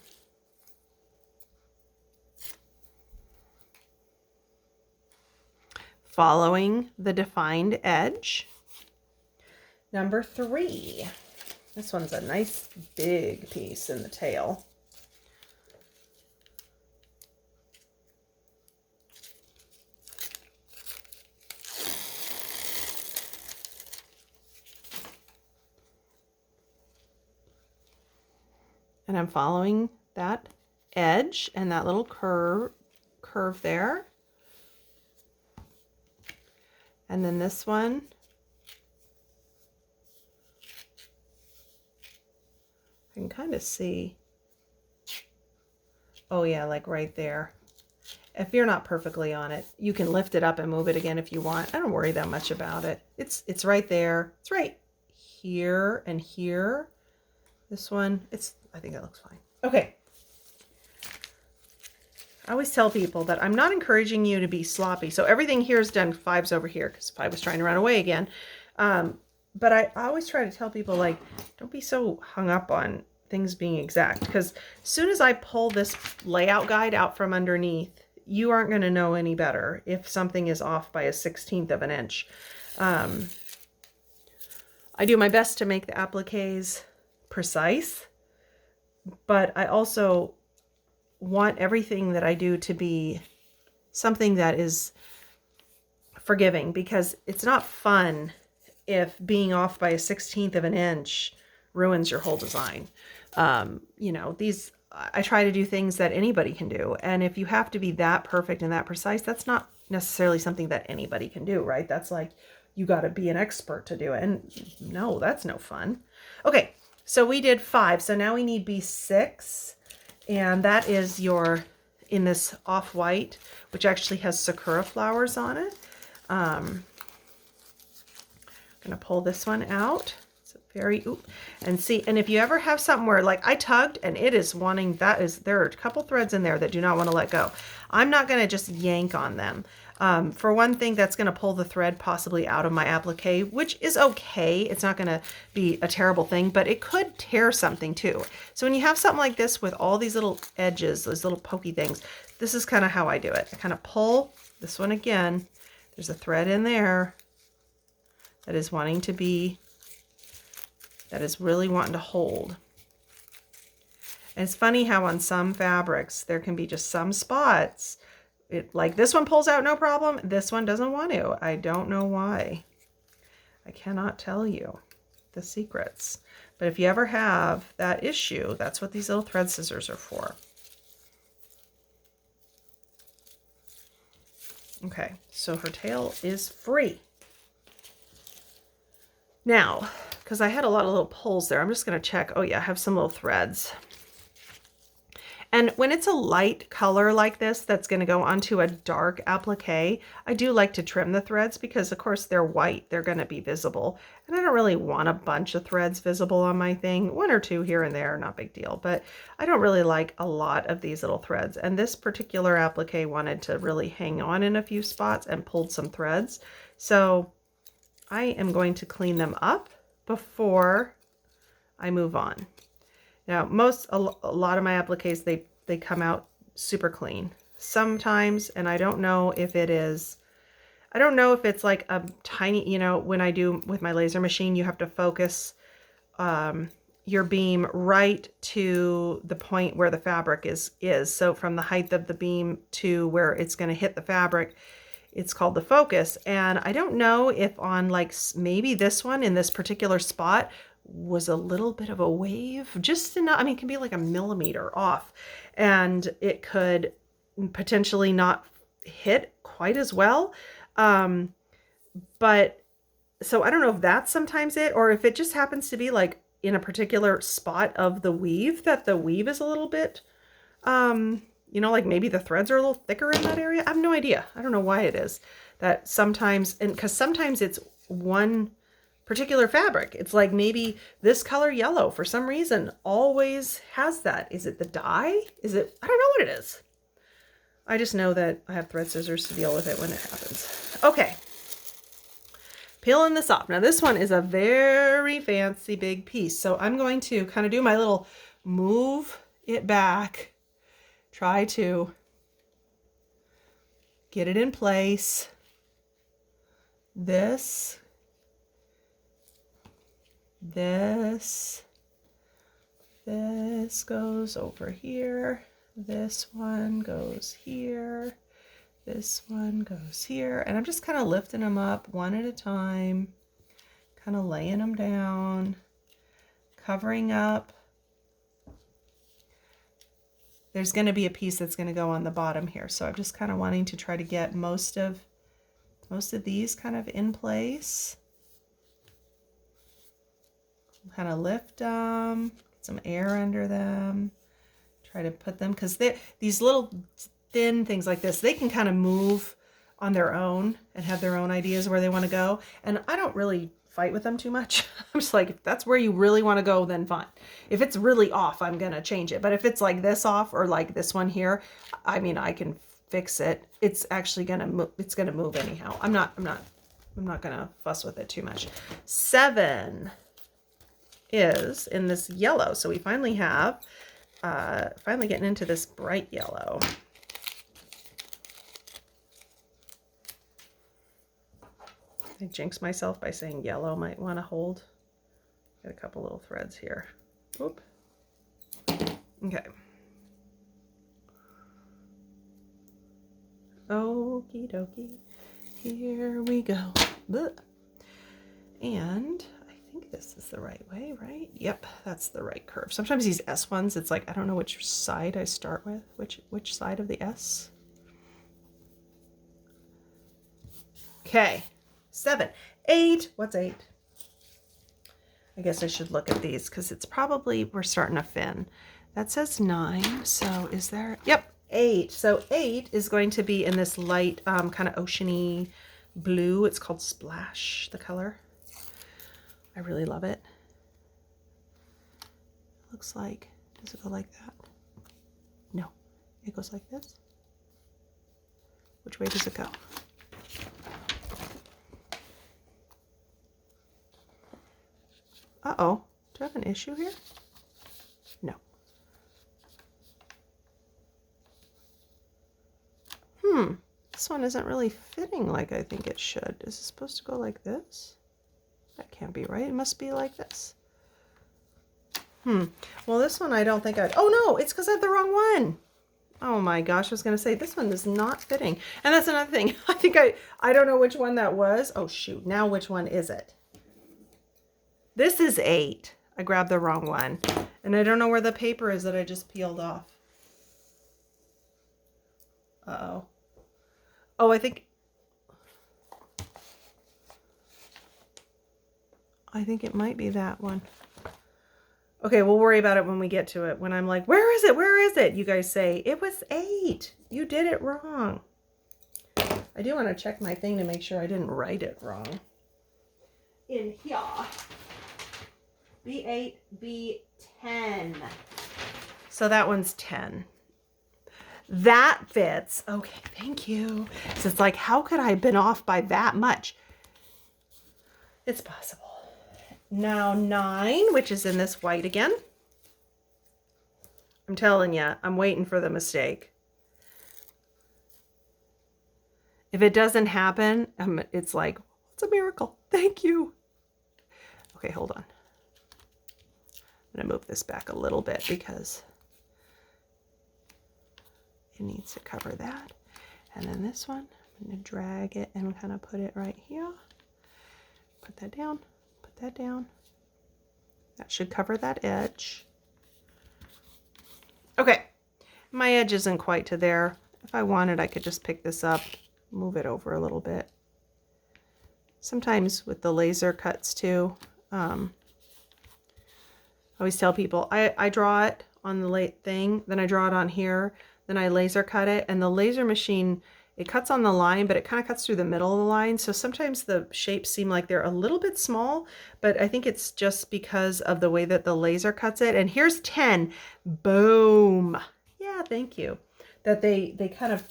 Following the defined edge. Number 3, this one's a nice big piece in the tail. And I'm following that edge and that little curve there. And then this one, I can kind of see, oh yeah, like right there. If you're not perfectly on it, you can lift it up and move it again if you want. I don't worry that much about it. It's right there. It's right here and here. This one, I think that looks fine. Okay. I always tell people that I'm not encouraging you to be sloppy. So everything here is done. 5's over here because 5 was trying to run away again. But I always try to tell people, like, don't be so hung up on things being exact, because as soon as I pull this layout guide out from underneath, you aren't going to know any better if something is off by a 1/16 of an inch. I do my best to make the appliques precise, but I also want everything that I do to be something that is forgiving, because it's not fun if being off by a 1/16 of an inch ruins your whole design. You know, I try to do things that anybody can do. And if you have to be that perfect and that precise, that's not necessarily something that anybody can do, right? That's like, you got to be an expert to do it. And no, that's no fun. Okay, so we did 5. So now we need B6. And that is in this off-white, which actually has sakura flowers on it. I'm going to pull this one out. It's and see, and if you ever have something where, like, I tugged and it is wanting, there are a couple threads in there that do not want to let go. I'm not going to just yank on them. For one thing, that's going to pull the thread possibly out of my applique, which is okay. It's not going to be a terrible thing, but it could tear something too. So when you have something like this with all these little edges, those little pokey things, this is kind of how I do it. I kind of pull this one again. There's a thread in there that is really wanting to hold. And it's funny how on some fabrics, there can be just some spots. Like this one pulls out no problem. This one doesn't want to. I don't know why. I cannot tell you the secrets. But if you ever have that issue, that's what these little thread scissors are for. Okay, so her tail is free. Now, because I had a lot of little pulls there, I'm just going to check. Oh yeah, I have some little threads. And when it's a light color like this that's going to go onto a dark applique, I do like to trim the threads because of course they're white, they're going to be visible. And I don't really want a bunch of threads visible on my thing. One or two here and there, not big deal, but I don't really like a lot of these little threads. And this particular applique wanted to really hang on in a few spots and pulled some threads. So I am going to clean them up before I move on. Now, a lot of my appliques, they come out super clean. Sometimes, and I don't know if it's like a tiny, you know, when I do with my laser machine, you have to focus your beam right to the point where the fabric is. So from the height of the beam to where it's going to hit the fabric, it's called the focus. And I don't know if on like maybe this one in this particular spot was a little bit of a wave, just enough. I mean, it can be like a millimeter off, and it could potentially not hit quite as well. But so I don't know if that's sometimes it, or if it just happens to be like in a particular spot of the weave that the weave is a little bit, you know, like maybe the threads are a little thicker in that area. I have no idea. I don't know why it is that sometimes, and because sometimes it's one particular fabric. It's like maybe this color yellow for some reason always has that. Is it the dye? Is it, I don't know what it is. I just know that I have thread scissors to deal with it when it happens. Okay. Peeling this off. Now this one is a very fancy big piece. So I'm going to kind of do my little move it back. Try to get it in place. This goes over here. This one goes here. This one goes here. And I'm just kind of lifting them up one at a time, kind of laying them down, covering up. There's going to be a piece that's going to go on the bottom here. So I'm just kind of wanting to try to get most of these kind of in place. Kind of lift them, get some air under them, try to put them, because these little thin things like this, they can kind of move on their own and have their own ideas where they want to go. And I don't really fight with them too much. I'm just like, if that's where you really want to go, then fine. If it's really off, I'm going to change it. But if it's like this off or like this one here, I mean, I can fix it. It's actually going to move. It's going to move anyhow. I'm not going to fuss with it too much. 7 is in this yellow. So we finally have, finally getting into this bright yellow. I jinx myself by saying yellow might want to hold. Got a couple little threads here. Whoop. Okay. Okie dokie. Here we go. Blech. And I think this is the right way, right? Yep, that's the right curve. Sometimes these S ones, it's like, I don't know which side I start with. Which side of the S? Okay. 7. 8. What's 8? I guess I should look at these because it's probably, we're starting a fin. That says 9. So is there, yep, 8. So 8 is going to be in this light kind of oceany blue. It's called Splash, the color. I really love it. Looks like, does it go like that? No, it goes like this. Which way does it go? Uh-oh, do I have an issue here? No. This one isn't really fitting like I think it should. Is it supposed to go like this? That can't be right. It must be like this. Well, this one I don't think oh no, it's because I have the wrong one. Oh my gosh, I was going to say this one is not fitting. And that's another thing. I think I don't know which one that was. Oh shoot, now which one is it? This is 8. I grabbed the wrong one. And I don't know where the paper is that I just peeled off. Uh-oh. Oh, I think it might be that one. Okay, we'll worry about it when we get to it. When I'm like, where is it? Where is it? You guys say, it was 8. You did it wrong. I do want to check my thing to make sure I didn't write it wrong. In here. B8, B10. So that one's 10. That fits. Okay, thank you. So it's like, how could I have been off by that much? It's possible. Now 9, which is in this white again. I'm telling you, I'm waiting for the mistake. If it doesn't happen, it's like, it's a miracle. Thank you. Okay, hold on. I'm going to move this back a little bit because it needs to cover that. And then this one, I'm going to drag it and kind of put it right here. Put that down. Put that down. That should cover that edge. Okay, my edge isn't quite to there. If I wanted, I could just pick this up, move it over a little bit. Sometimes with the laser cuts too, I always tell people, I draw it on the thing, then I draw it on here, then I laser cut it, and the laser machine, it cuts on the line, but it kind of cuts through the middle of the line. So sometimes the shapes seem like they're a little bit small, but I think it's just because of the way that the laser cuts it. And here's 10. Boom. Yeah, thank you. That they kind of,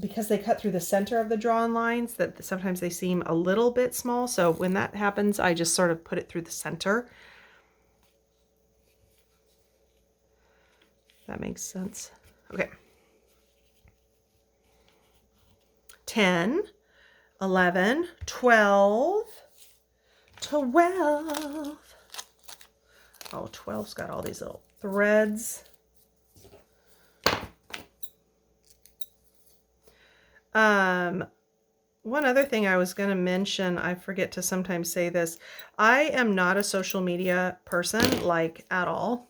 because they cut through the center of the drawn lines, that sometimes they seem a little bit small. So when that happens, I just sort of put it through the center. That makes sense. Okay. 10, 11, 12, 12. Oh, 12's got all these little threads. One other thing I was going to mention, I forget to sometimes say this. I am not a social media person, like, at all.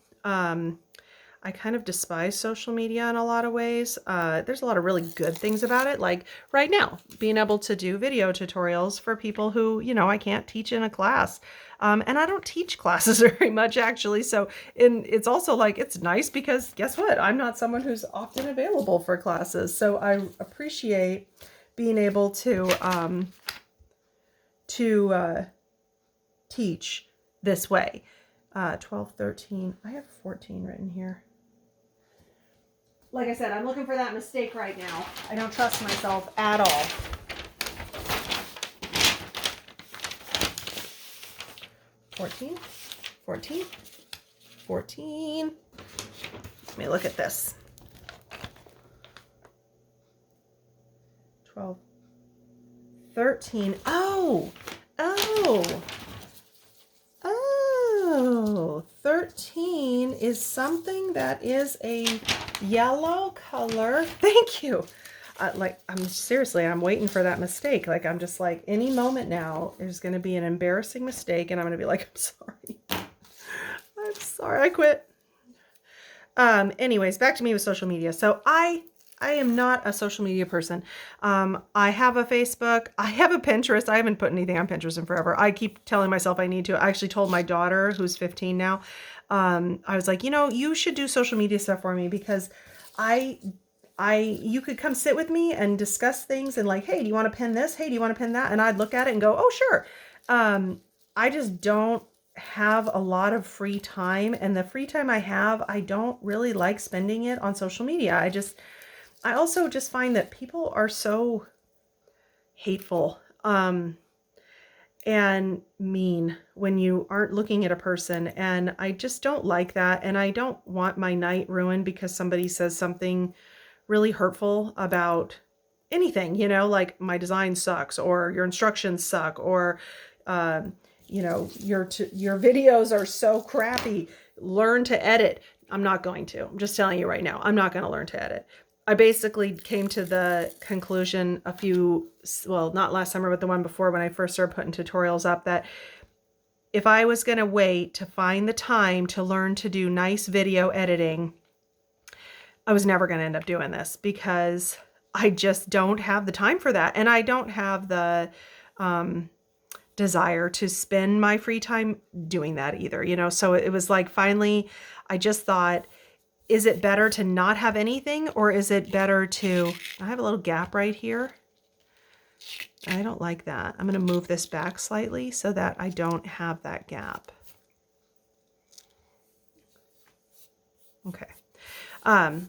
I kind of despise social media in a lot of ways. There's a lot of really good things about it. Like right now, being able to do video tutorials for people who, you know, I can't teach in a class. And I don't teach classes very much actually. So it's also like, it's nice because guess what? I'm not someone who's often available for classes. So I appreciate being able to teach this way. 12, 13, I have 14 written here. Like I said, I'm looking for that mistake right now. I don't trust myself at all. $14, $14, $14. Let me look at this. 12, 13. Oh, 13 is something that is a yellow color. Thank you. I'm waiting for that mistake. Like, I'm just like, any moment now, there's going to be an embarrassing mistake, and I'm going to be like, I'm sorry. I'm sorry, I quit. Anyways, back to me with social media. So I am not a social media person. I have a Facebook. I have a Pinterest. I haven't put anything on Pinterest in forever. I keep telling myself I need to. I actually told my daughter, who's 15 now, I was like, you know, you should do social media stuff for me because you could come sit with me and discuss things and like, hey, do you want to pin this? Hey, do you want to pin that? And I'd look at it and go, oh, sure. I just don't have a lot of free time, and the free time I have, I don't really like spending it on social media. I also just find that people are so hateful, and mean when you aren't looking at a person. And I just don't like that. And I don't want my night ruined because somebody says something really hurtful about anything, you know, like my design sucks or your instructions suck or, you know, your videos are so crappy. Learn to edit. I'm not going to. I'm just telling you right now, I'm not going to learn to edit. I basically came to the conclusion not last summer, but the one before when I first started putting tutorials up, that if I was going to wait to find the time to learn to do nice video editing, I was never going to end up doing this because I just don't have the time for that. And I don't have the desire to spend my free time doing that either, you know? So it was like, finally, I just thought, is it better to not have anything, or is it better to, I have a little gap right here. I don't like that. I'm going to move this back slightly so that I don't have that gap. Okay.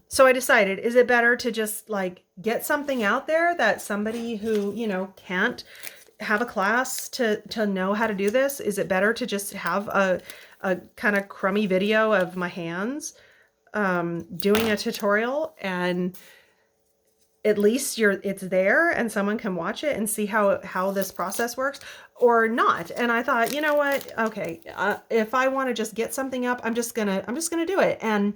So I decided, is it better to just like get something out there that somebody who, you know, can't have a class to know how to do this? Is it better to just have a kind of crummy video of my hands doing a tutorial, and at least it's there and someone can watch it and see how this process works, or not? And I thought, you know what? Okay, if I want to just get something up, I'm just gonna do it, and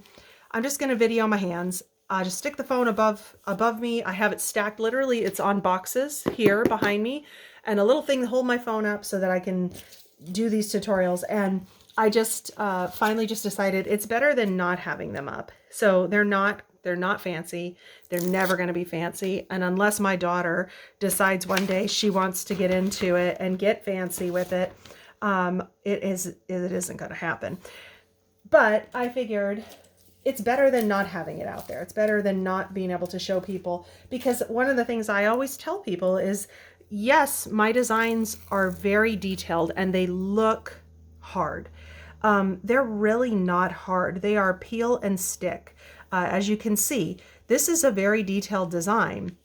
I'm just gonna video my hands. I just stick the phone above me. I have it stacked. Literally, it's on boxes here behind me, and a little thing to hold my phone up so that I can do these tutorials. And I just finally just decided it's better than not having them up. So they're not fancy. They're never going to be fancy. And unless my daughter decides one day she wants to get into it and get fancy with it, it isn't going to happen. But I figured it's better than not having it out there. It's better than not being able to show people, because one of the things I always tell people is, yes, my designs are very detailed and they look hard. They're really not hard. They are peel and stick. As you can see, this is a very detailed design.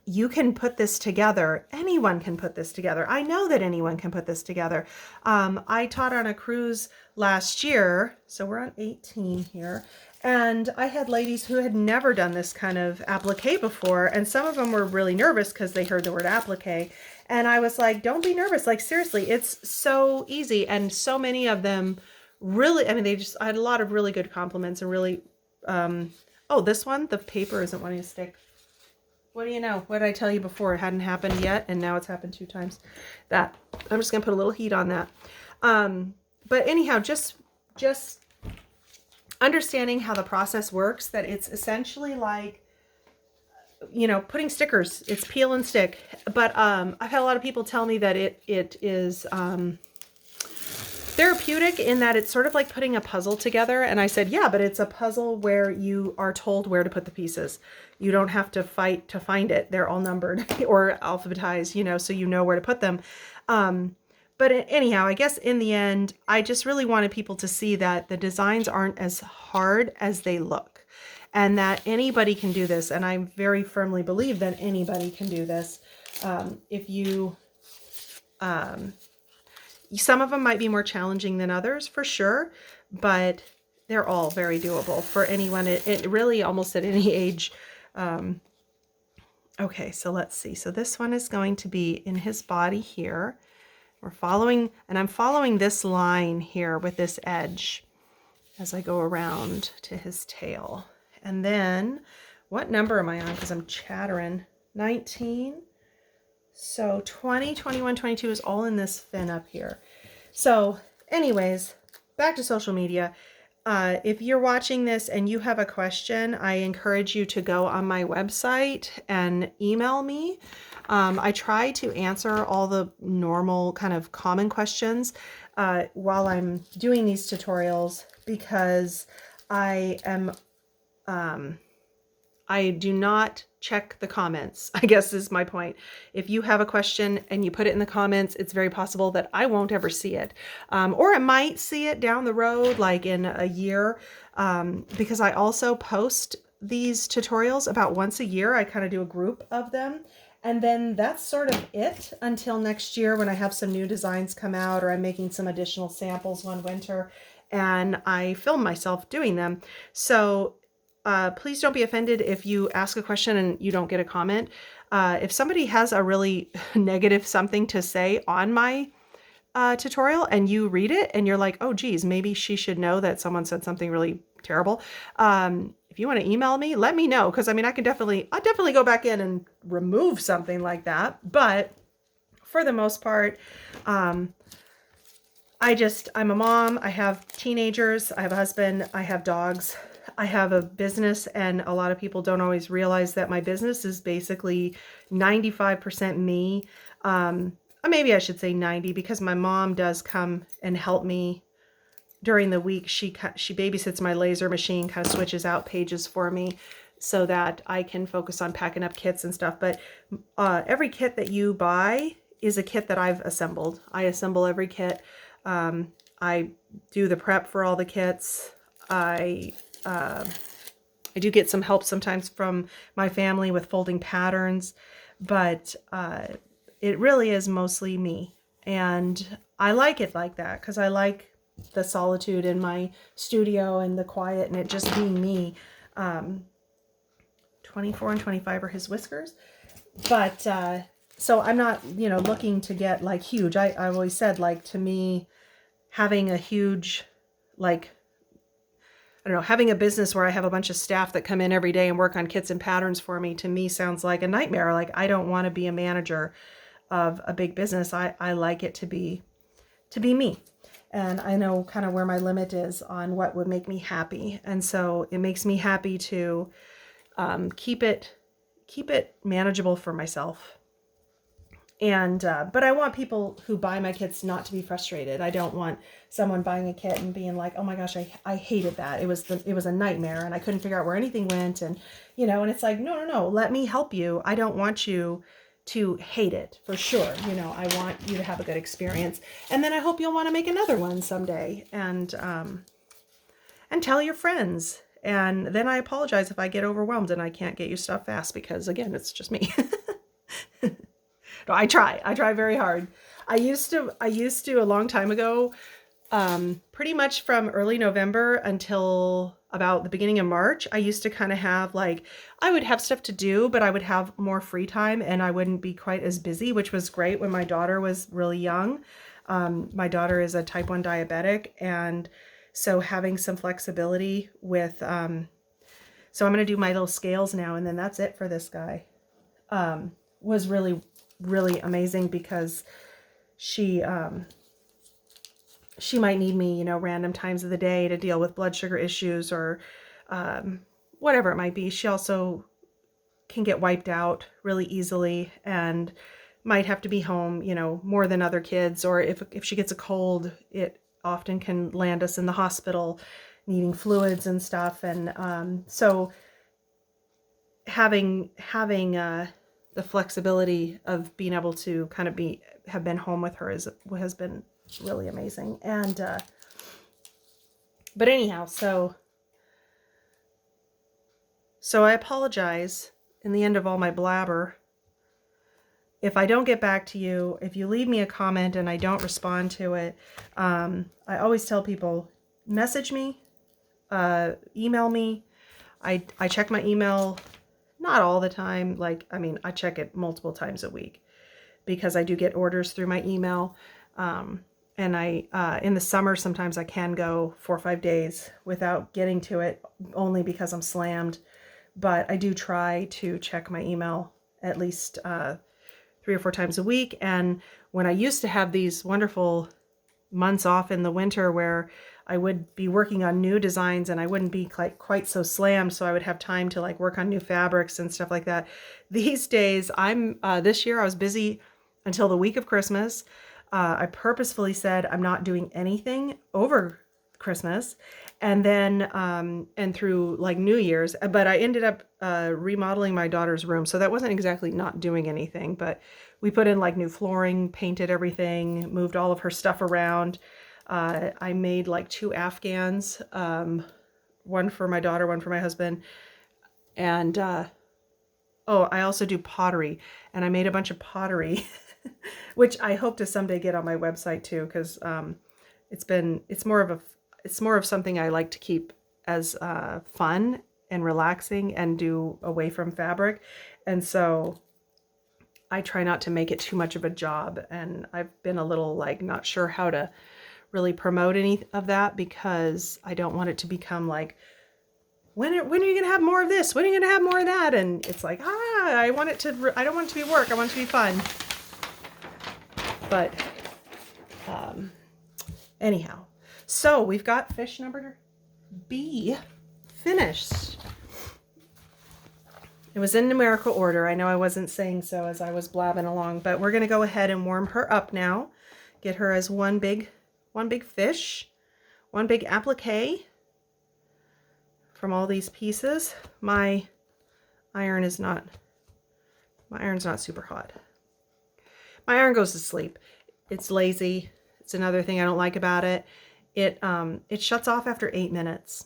You can put this together. Anyone can put this together. I know that anyone can put this together. I taught on a cruise last year, so we're on 18 here, and I had ladies who had never done this kind of applique before, and some of them were really nervous because they heard the word applique, and I was like, don't be nervous. Like, seriously, it's so easy. And so many of them really, I mean, I had a lot of really good compliments and really, oh, this one, the paper isn't wanting to stick. What do you know? What did I tell you before? It hadn't happened yet, and now it's happened 2 times. That, I'm just going to put a little heat on that. But anyhow, just understanding how the process works, that it's essentially like, you know, putting stickers. It's peel and stick. But I've had a lot of people tell me that it is therapeutic in that it's sort of like putting a puzzle together. And I said, yeah, but it's a puzzle where you are told where to put the pieces. You don't have to fight to find it. They're all numbered or alphabetized, you know, so you know where to put them. But anyhow, I guess in the end, I just really wanted people to see that the designs aren't as hard as they look, and that anybody can do this. And I very firmly believe that anybody can do this. If you, some of them might be more challenging than others, for sure, but they're all very doable for anyone. It really almost at any age. Okay, so let's see. So this one is going to be in his body here. We're following, and I'm following this line here with this edge as I go around to his tail. And then, what number am I on? Because I'm chattering. 19. So 20, 21, 22 is all in this fin up here. So anyways, back to social media. If you're watching this and you have a question, I encourage you to go on my website and email me. I try to answer all the normal kind of common questions while I'm doing these tutorials, because I do not check the comments, I guess is my point. If you have a question and you put it in the comments, it's very possible that I won't ever see it. Or I might see it down the road, like in a year, because I also post these tutorials about once a year. I kind of do a group of them. And then that's sort of it until next year when I have some new designs come out, or I'm making some additional samples one winter and I film myself doing them. So please don't be offended if you ask a question and you don't get a comment. If somebody has a really negative something to say on my tutorial and you read it and you're like, oh geez, maybe she should know that someone said something really terrible. If you want to email me, let me know. Cause I mean, I'll definitely go back in and remove something like that. But for the most part, I'm a mom. I have teenagers. I have a husband. I have dogs. I have a business, and a lot of people don't always realize that my business is basically 95% me. Maybe I should say 90, because my mom does come and help me during the week. She babysits my laser machine, kind of switches out pages for me so that I can focus on packing up kits and stuff. But every kit that you buy is a kit that I've assembled. I assemble every kit. I do the prep for all the kits. I do get some help sometimes from my family with folding patterns, but it really is mostly me. And I like it like that because I like the solitude in my studio and the quiet and it just being me. 24 and 25 are his whiskers. But so I'm not, looking to get like huge. I always said, like, to me, having a huge, like, I don't know, having a business where I have a bunch of staff that come in every day and work on kits and patterns for me, to me sounds like a nightmare. Like, I don't want to be a manager of a big business. I like it to be me. And I know kind of where my limit is on what would make me happy. And so it makes me happy to keep it manageable for myself. And but I want people who buy my kits not to be frustrated. I don't want someone buying a kit and being like, oh my gosh, I hated that. It was a nightmare and I couldn't figure out where anything went. And and it's like, no, let me help you. I don't want you to hate it, for sure. I want you to have a good experience. And then I hope you'll want to make another one someday and tell your friends. And then I apologize if I get overwhelmed and I can't get you stuff fast, because again, it's just me. No, I try very hard. I used to a long time ago, pretty much from early November until about the beginning of March, I used to kind of have, like, I would have stuff to do, but I would have more free time and I wouldn't be quite as busy, which was great when my daughter was really young. My daughter is a type 1 diabetic, and so having some flexibility with, so I'm going to do my little scales now, and then that's it for this guy, was really, really amazing, because she might need me, random times of the day to deal with blood sugar issues or whatever it might be. She also can get wiped out really easily and might have to be home, more than other kids. Or if she gets a cold, it often can land us in the hospital needing fluids and stuff. And so having the flexibility of being able to kind of have been home with her has been really amazing. And but anyhow, so I apologize in the end of all my blabber if I don't get back to you. If you leave me a comment and I don't respond to it, I always tell people, message me, email me. I check my email. Not all the time. I check it multiple times a week because I do get orders through my email. And in the summer, sometimes I can go 4 or 5 days without getting to it, only because I'm slammed. But I do try to check my email at least 3 or 4 times a week. And when I used to have these wonderful months off in the winter where I would be working on new designs and I wouldn't be quite so slammed, so I would have time to work on new fabrics and stuff like that. These days, this year I was busy until the week of Christmas. I purposefully said I'm not doing anything over Christmas, and then and through New Year's. But I ended up remodeling my daughter's room, so that wasn't exactly not doing anything. But we put in new flooring, painted everything, moved all of her stuff around. I made 2 Afghans, one for my daughter, one for my husband. And, I also do pottery, and I made a bunch of pottery, which I hope to someday get on my website too. Cause, it's more of something I like to keep as, fun and relaxing and do away from fabric. And so I try not to make it too much of a job. And I've been a little not sure how to really promote any of that, because I don't want it to become when are you going to have more of this? When are you going to have more of that? And it's I don't want it to be work. I want it to be fun. But Anyhow, so we've got fish number B finished. It was in numerical order. I know I wasn't saying so as I was blabbing along, but we're going to go ahead and warm her up now. Get her as one big fish, one big applique from all these pieces. My iron's not super hot. My iron goes to sleep. It's lazy. It's another thing I don't like about it. It shuts off after 8 minutes.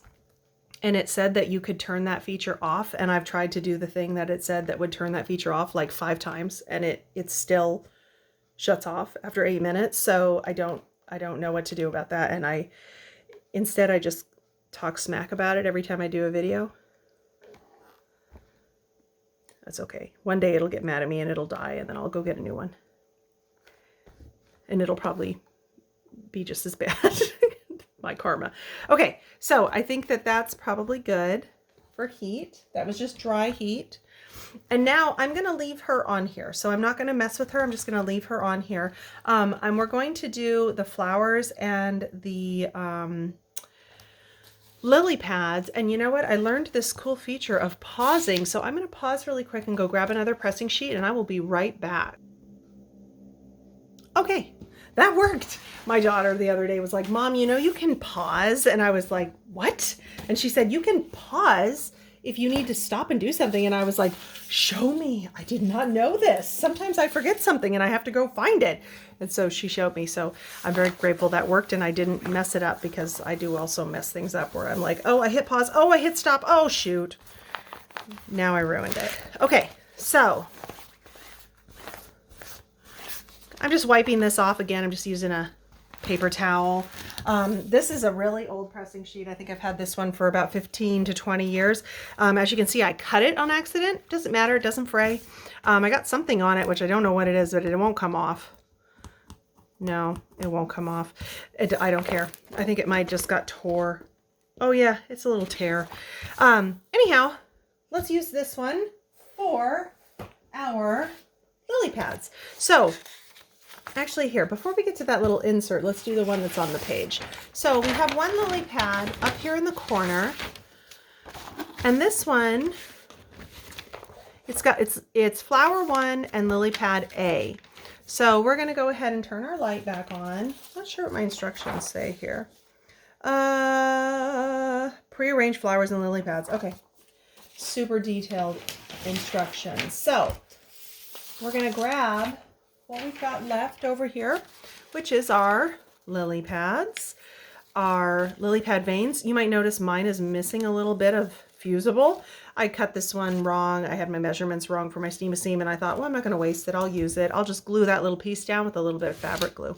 And it said that you could turn that feature off, and I've tried to do the thing that it said that would turn that feature off like 5 times, and it still shuts off after 8 minutes. So I don't know what to do about that, and instead I just talk smack about it every time I do a video. That's okay. One day it'll get mad at me and it'll die, and then I'll go get a new one. And it'll probably be just as bad. My karma. Okay, so I think that that's probably good for heat. That was just dry heat. And now I'm going to leave her on here. So I'm not going to mess with her. I'm just going to leave her on here. And we're going to do the flowers and the lily pads. And you know what? I learned this cool feature of pausing. So I'm going to pause really quick and go grab another pressing sheet, and I will be right back. Okay, that worked. My daughter the other day was like, Mom, you know, you can pause. And I was like, what? And she said, you can pause if you need to stop and do something. And I was like, show me. I did not know this. Sometimes I forget something and I have to go find it. And so she showed me. So I'm very grateful that worked and I didn't mess it up, because I do also mess things up where I'm like, oh, I hit pause. Oh, I hit stop. Oh, shoot. Now I ruined it. Okay, so I'm just wiping this off again. I'm just using a paper towel. This is a really old pressing sheet. I think I've had this one for about 15 to 20 years. As you can see, I cut it on accident. Doesn't matter. It doesn't fray. I got something on it, which I don't know what it is, but it won't come off. No, it won't come off. I don't care. I think it might just got tore. Oh yeah, it's a little tear. Anyhow, let's use this one for our lily pads. So actually here, before we get to that little insert, let's do the one that's on the page. So we have one lily pad up here in the corner, and this one, it's flower 1 and lily pad A. So we're going to go ahead and turn our light back on. Not sure what my instructions say here. Prearranged flowers and lily pads. Okay. Super detailed instructions. So we're going to grab what we've got left over here, which is our lily pads, our lily pad veins. You might notice mine is missing a little bit of fusible. I cut this one wrong. I had my measurements wrong for my steam seam, and I thought, well, I'm not going to waste it. I'll use it. I'll just glue that little piece down with a little bit of fabric glue.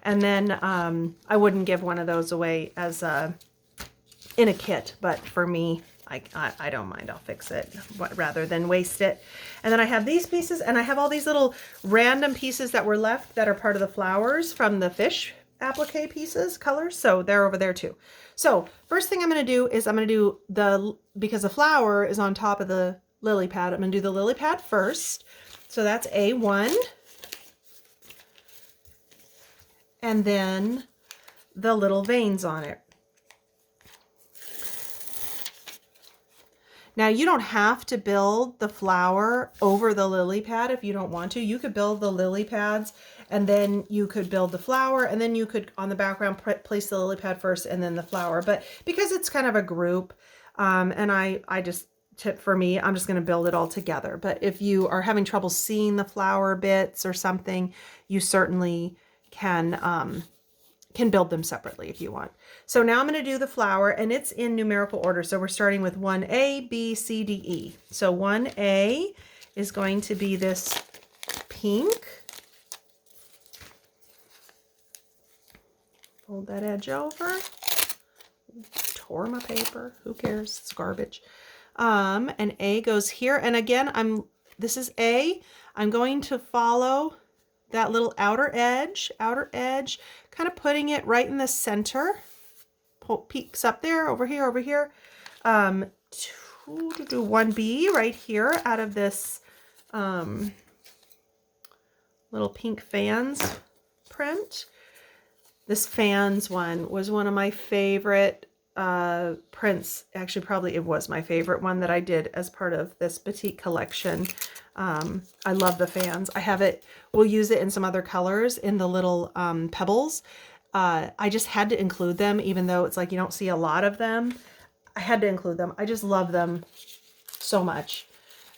And then I wouldn't give one of those away as in a kit, but for me, I don't mind. I'll fix it rather than waste it. And then I have these pieces, and I have all these little random pieces that were left that are part of the flowers from the fish applique pieces, colors. So they're over there too. So first thing I'm going to do is I'm going to do because the flower is on top of the lily pad, I'm going to do the lily pad first. So that's A1. And then the little veins on it. Now, you don't have to build the flower over the lily pad if you don't want to. You could build the lily pads, and then you could build the flower, and then you could, on the background, place the lily pad first and then the flower. But because it's kind of a group, and I just, tip for me, I'm just going to build it all together. But if you are having trouble seeing the flower bits or something, you certainly can build them separately if you want. So now I'm going to do the flower, and it's in numerical order. So we're starting with 1A, B, C, D, E. So 1A is going to be this pink. Fold that edge over. Tore my paper. Who cares? It's garbage. And A goes here. And again, this is A. I'm going to follow that little outer edge, kind of putting it right in the center. Peaks up there, over here. To do 1B right here out of this little pink fans print. This fans one was one of my favorite prints. Actually, probably it was my favorite one that I did as part of this Batik collection. I love the fans. I have it, we'll use it in some other colors in the little pebbles. I just had to include them, even though it's like you don't see a lot of them. I had to include them. I just love them so much,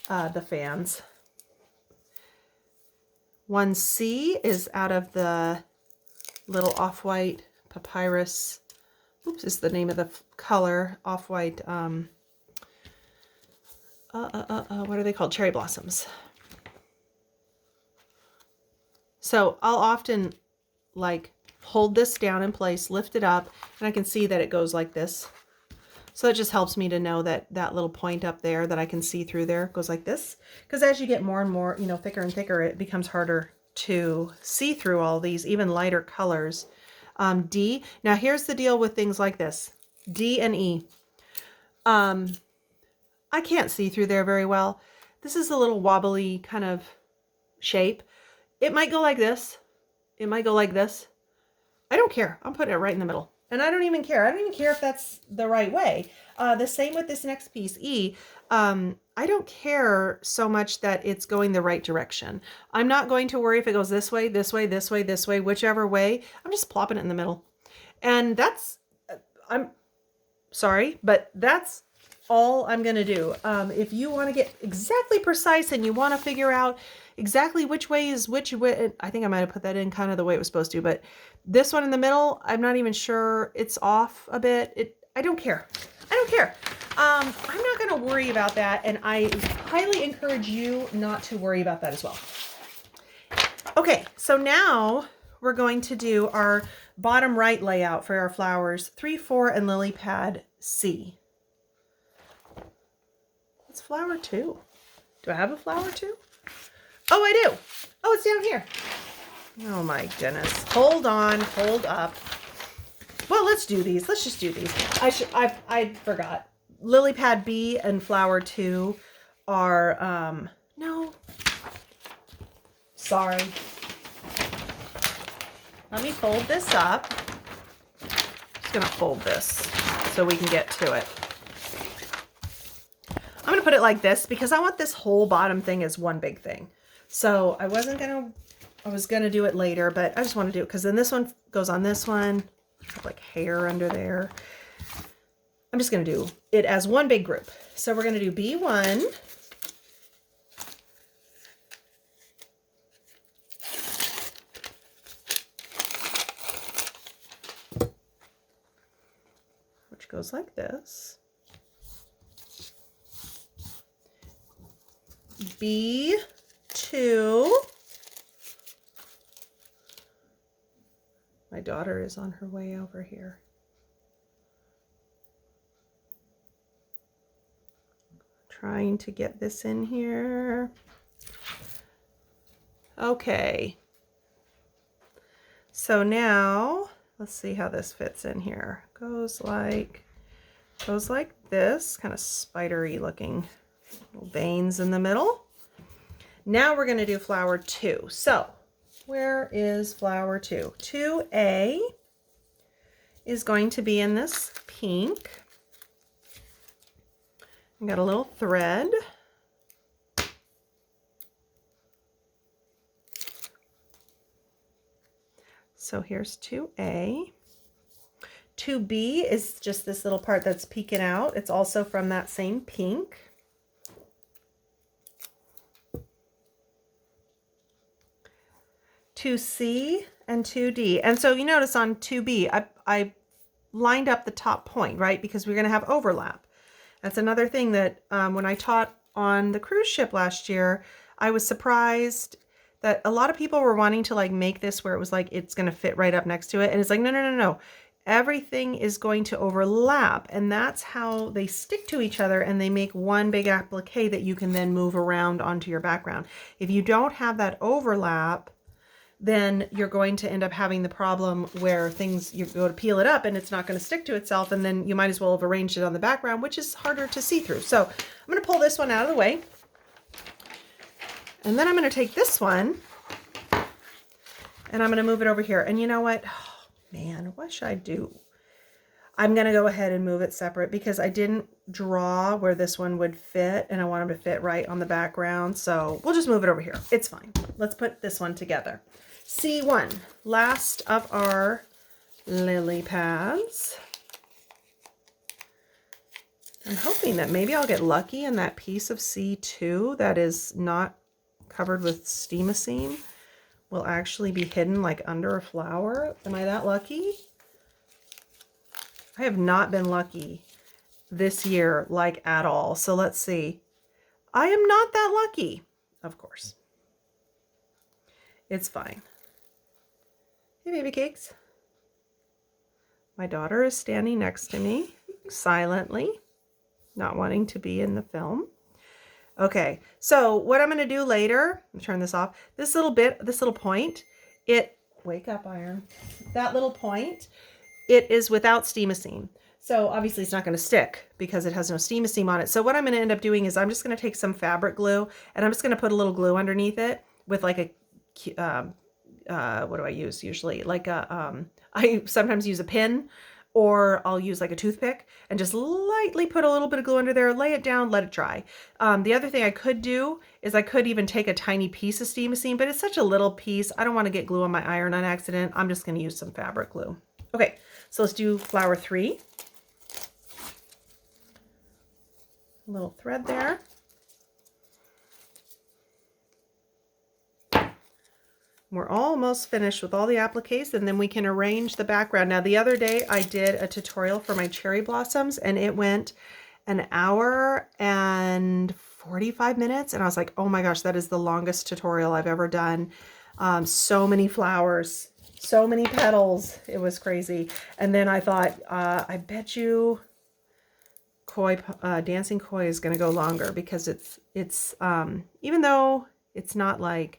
the fans. 1C is out of the little off-white papyrus. Oops, is the name of the color. Off-white, what are they called? Cherry blossoms. So I'll often like hold this down in place, lift it up, and I can see that it goes like this. So it just helps me to know that that little point up there that I can see through there goes like this. Because as you get more and more, you know, thicker and thicker, it becomes harder to see through all these, even lighter colors. D. Now here's the deal with things like this. D and E. I can't see through there very well. This is a little wobbly kind of shape. It might go like this. It might go like this. I don't care. I'm putting it right in the middle. And I don't even care. I don't even care if that's the right way. The same with this next piece, E. I don't care so much that it's going the right direction. I'm not going to worry if it goes this way, this way, this way, this way, whichever way. I'm just plopping it in the middle. And that's, I'm sorry, but that's all I'm going to do. If you want to get exactly precise and you want to figure out exactly which way is which way, I think I might have put that in kind of the way it was supposed to, but this one in the middle, I'm not even sure, it's off a bit. I don't care. I don't care. I'm not going to worry about that, and I highly encourage you not to worry about that as well. Okay, so now we're going to do our bottom right layout for our flowers, 3, 4, and lily pad C. It's flower 2. Do I have a flower 2? Oh, I do. Oh, it's down here. Oh my goodness. Hold on, hold up. Well, let's do these. Let's just do these. I forgot. Lily pad B and flower 2 are, no. Sorry. Let me fold this up. Just gonna fold this so we can get to it. I'm gonna put it like this because I want this whole bottom thing as one big thing. So I was gonna do it later, but I just want to do it because then this one goes on this one. I have like hair under there. I'm just gonna do it as one big group. So we're gonna do B1. Which goes like this. B2. My daughter is on her way over here. Trying to get this in here. Okay. So now, let's see how this fits in here. Goes like this, kind of spidery looking little veins in the middle. Now we're going to do flower 2. So where is flower 2? 2A is going to be in this pink. I got a little thread. So here's 2A. 2B is just this little part that's peeking out. It's also from that same pink. Two C and 2D. And so you notice on 2B, I lined up the top point, right? Because we're going to have overlap. That's another thing that when I taught on the cruise ship last year, I was surprised that a lot of people were wanting to like make this where it was like it's going to fit right up next to it. And it's like, no, no, no, no. Everything is going to overlap, and that's how they stick to each other and they make one big applique that you can then move around onto your background. If you don't have that overlap, then you're going to end up having the problem where things, you go to peel it up and it's not going to stick to itself, and then you might as well have arranged it on the background, which is harder to see through. So I'm going to pull this one out of the way, and then I'm going to take this one and I'm going to move it over here. And you know what? Man, what should I do? I'm going to go ahead and move it separate because I didn't draw where this one would fit and I want them to fit right on the background. So we'll just move it over here. It's fine. Let's put this one together. C1, last of our lily pads. I'm hoping that maybe I'll get lucky and that piece of C2 that is not covered with steamosine will actually be hidden like under a flower. Am I that lucky? I have not been lucky this year, like at all. So let's see. I am not that lucky, of course. It's fine. Hey, baby cakes. My daughter is standing next to me silently, not wanting to be in the film. Okay, so what I'm going to do later, let me turn this off. This little point, wake up, Iron. That little point, it is without steamosine. So obviously it's not going to stick because it has no steamosine on it. So what I'm going to end up doing is I'm just going to take some fabric glue and I'm just going to put a little glue underneath it with like a, what do I use usually? Like I sometimes use a pin, or I'll use like a toothpick and just lightly put a little bit of glue under there, lay it down, let it dry. The other thing I could do is I could even take a tiny piece of steamosine, but it's such a little piece. I don't want to get glue on my iron on accident. I'm just going to use some fabric glue. Okay, so let's do flower 3. A little thread there. We're almost finished with all the appliques, and then we can arrange the background. Now, the other day I did a tutorial for my cherry blossoms, and it went an hour and 45 minutes. And I was like, oh my gosh, that is the longest tutorial I've ever done. So many flowers, so many petals. It was crazy. And then I thought, I bet you Dancing Koi is going to go longer because it's even though it's not like,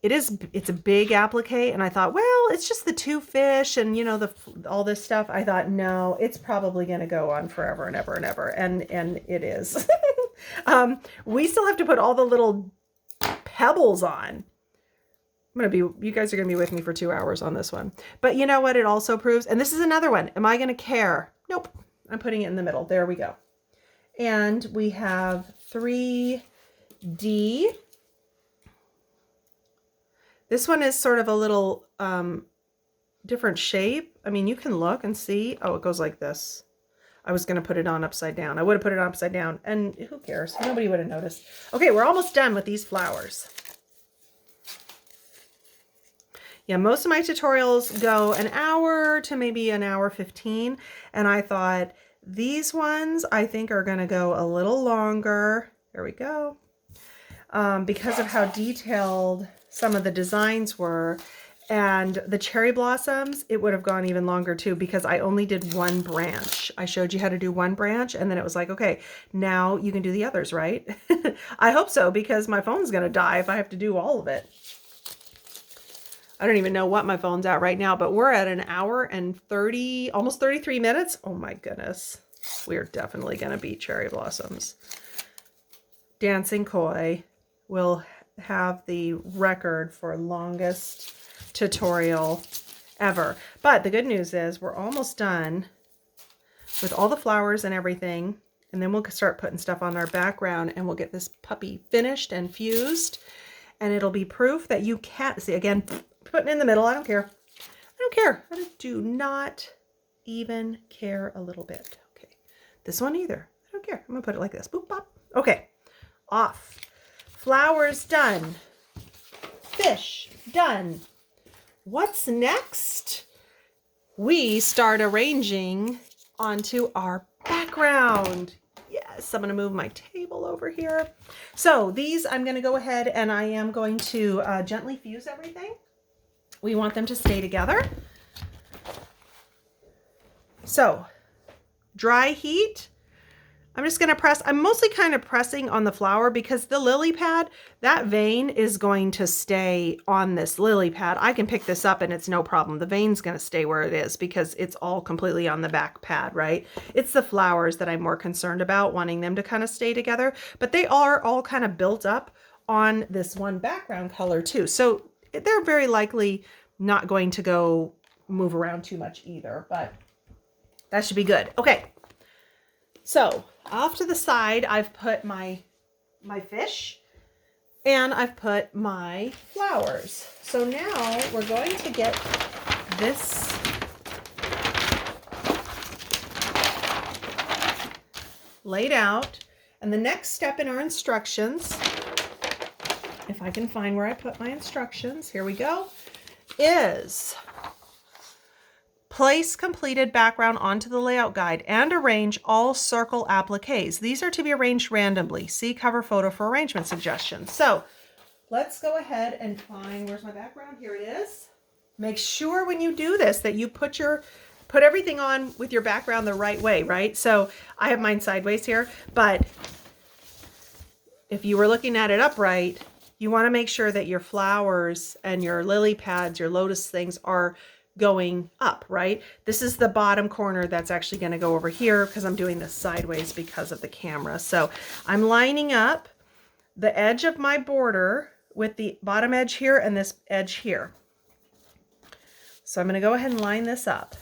it's a big applique, and I thought, well, it's just the 2 fish and you know all this stuff. I thought, no, it's probably going to go on forever and ever and ever, and it is. We still have to put all the little pebbles on. You guys are gonna be with me for 2 hours on this one. But you know what it also proves? And this is another one. Am I gonna care? Nope. I'm putting it in the middle. There we go. And we have 3D. This one is sort of a little different shape. I mean, you can look and see. Oh, it goes like this. I was going to put it on upside down. I would have put it on upside down, and who cares? Nobody would have noticed. Okay, we're almost done with these flowers. Yeah, most of my tutorials go an hour to maybe an hour 15, and I thought these ones I think are going to go a little longer. There we go. Because of how detailed some of the designs were. And the cherry blossoms, it would have gone even longer too, because I only did one branch. I showed you how to do one branch, and then it was like, okay, now you can do the others, right? I hope so, because my phone's going to die if I have to do all of it. I don't even know what my phone's at right now, but we're at an hour and 30, almost 33 minutes. Oh my goodness. We're definitely going to beat cherry blossoms. Dancing Koi will have the record for longest tutorial ever. But the good news is we're almost done with all the flowers and everything, and then we'll start putting stuff on our background, and we'll get this puppy finished and fused, and it'll be proof that you can't see. Again, putting it in the middle. I don't care. I don't care. I do not even care a little bit. Okay, this one either. I don't care. I'm gonna put it like this. Boop bop. Okay, off. Flowers done. Fish done. What's next? We start arranging onto our background. Yes, I'm going to move my table over here. So these, I'm going to go ahead and I am going to gently fuse everything. We want them to stay together. So dry heat. I'm just going to press. I'm mostly kind of pressing on the flower because the lily pad, that vein is going to stay on this lily pad. I can pick this up and it's no problem. The vein's going to stay where it is because it's all completely on the back pad, right? It's the flowers that I'm more concerned about, wanting them to kind of stay together. But they are all kind of built up on this one background color too. So they're very likely not going to go move around too much either, but that should be good. Okay, so off to the side, I've put my fish and I've put my flowers. So now we're going to get this laid out. And the next step in our instructions, if I can find where I put my instructions, here we go, is place completed background onto the layout guide and arrange all circle appliques. These are to be arranged randomly. See cover photo for arrangement suggestions. So let's go ahead and find, where's my background? Here it is. Make sure when you do this that you put everything on with your background the right way, right? So I have mine sideways here, but if you were looking at it upright, you want to make sure that your flowers and your lily pads, your lotus things are going up, right? This is the bottom corner that's actually going to go over here because I'm doing this sideways because of the camera. So I'm lining up the edge of my border with the bottom edge here and this edge here. So I'm going to go ahead and line this up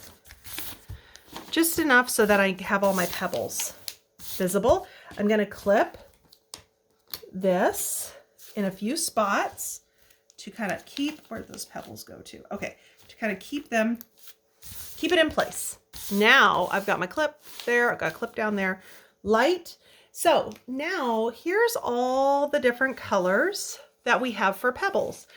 just enough so that I have all my pebbles visible. I'm going to clip this in a few spots to kind of keep, where those pebbles go to? Okay, to kind of keep it in place. Now I've got my clip there, I've got a clip down there, light. So now here's all the different colors that we have for pebbles.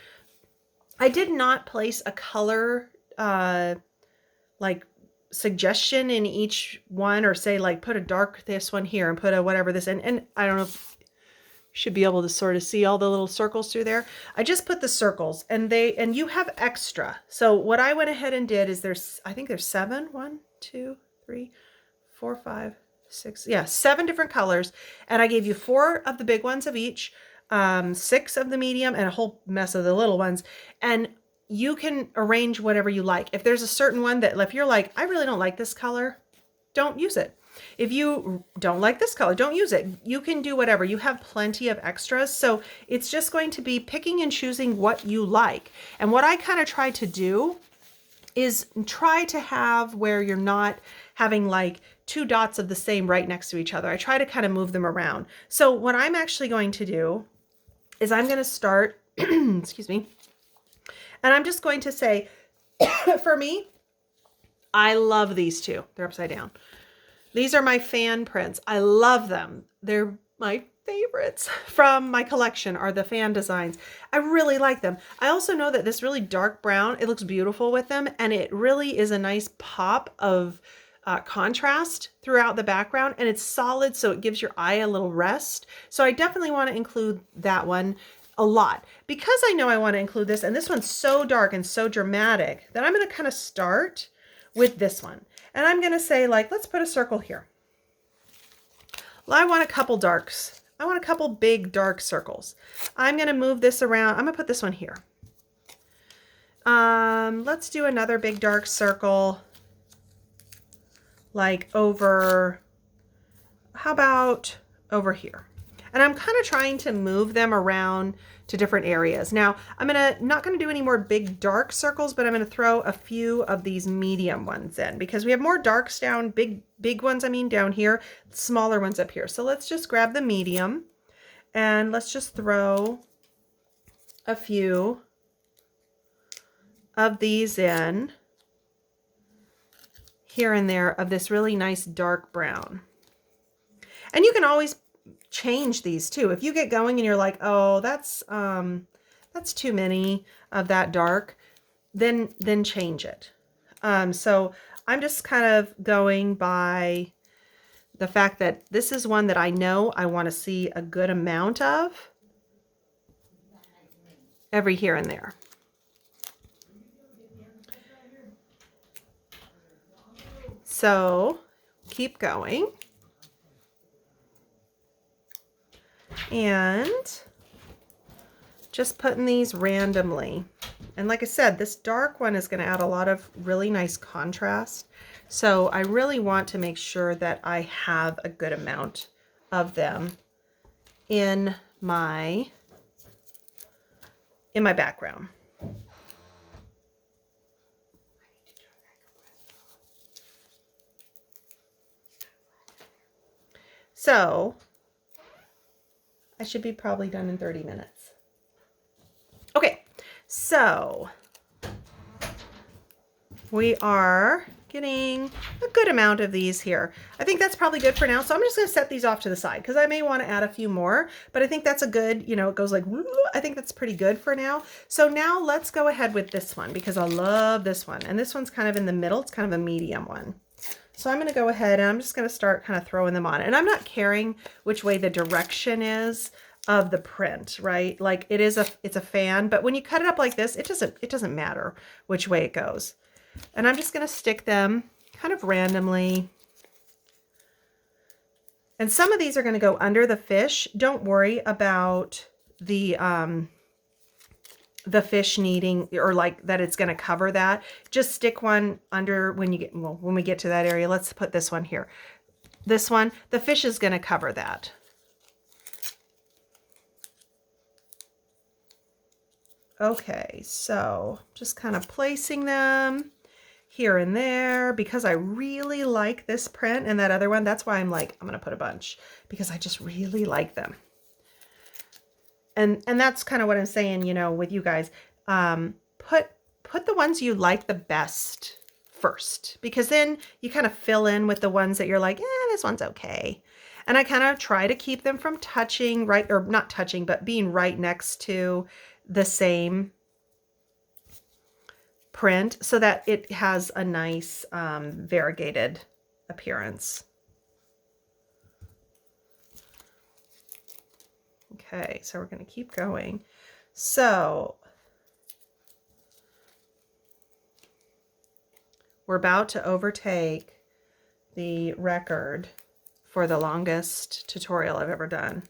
I did not place a color like suggestion in each one, or say like put a dark this one here and put a whatever this, and I don't know if you should be able to sort of see all the little circles through there. I just put the circles, and you have extra. So what I went ahead and did is I think there's 7, 1, 2, 3, 4, 5, 6, yeah, 7 different colors, and I gave you 4 of the big ones of each, 6 of the medium, and a whole mess of the little ones. And you can arrange whatever you like. If there's a certain one that, if you're like, I really don't like this color, don't use it. If you don't like this color, don't use it. You can do whatever. You have plenty of extras. So it's just going to be picking and choosing what you like. And what I kind of try to do is try to have where you're not having like 2 dots of the same right next to each other. I try to kind of move them around. So what I'm actually going to do is I'm going to start, excuse me, and I'm just going to say, for me, I love these 2. They're upside down. These are my fan prints. I love them. They're my favorites from my collection, are the fan designs. I really like them. I also know that this really dark brown, it looks beautiful with them, and it really is a nice pop of contrast throughout the background, and it's solid, so it gives your eye a little rest. So I definitely want to include that one a lot, because I know I want to include this, and this one's so dark and so dramatic that I'm going to kind of start with this one. And I'm going to say, like, let's put a circle here. Well, I want a couple darks. I want a couple big dark circles. I'm going to move this around. I'm going to put this one here. Let's do another big dark circle, like over, how about over here? And I'm kind of trying to move them around to different areas. Now, I'm not gonna do any more big dark circles, but I'm gonna throw a few of these medium ones in, because we have more darks down, big ones, I mean, down here, smaller ones up here. So let's just grab the medium and let's just throw a few of these in here and there of this really nice dark brown. And you can always change these too. If you get going and you're like, oh, that's too many of that dark, then change it. So I'm just kind of going by the fact that this is one that I know I want to see a good amount of every here and there. So keep going. And just putting these randomly. And like I said, this dark one is going to add a lot of really nice contrast. So I really want to make sure that I have a good amount of them in my background. So I should be probably done in 30 minutes. Okay, so we are getting a good amount of these here. I think that's probably good for now. So I'm just going to set these off to the side because I may want to add a few more, but I think that's a good, you know, it goes like, I think that's pretty good for now. So now let's go ahead with this one because I love this one. And this one's kind of in the middle. It's kind of a medium one. So I'm going to go ahead and I'm just going to start kind of throwing them on. And I'm not caring which way the direction is of the print, right? Like it's a fan, but when you cut it up like this, it doesn't matter which way it goes. And I'm just going to stick them kind of randomly. And some of these are going to go under the fish. Don't worry about the fish needing, or like that it's going to cover that. Just stick one under when you get, well, when we get to that area. Let's put this one here. This one, the fish is going to cover that. Okay, so just kind of placing them here and there because I really like this print and that other one. That's why I'm like, I'm going to put a bunch because I just really like them. And that's kind of what I'm saying, you know, with you guys, put the ones you like the best first, because then you kind of fill in with the ones that you're like, this one's okay. And I kind of try to keep them from touching, right, or not touching, but being right next to the same print so that it has a nice variegated appearance. Okay, so we're going to keep going. So we're about to overtake the record for the longest tutorial I've ever done.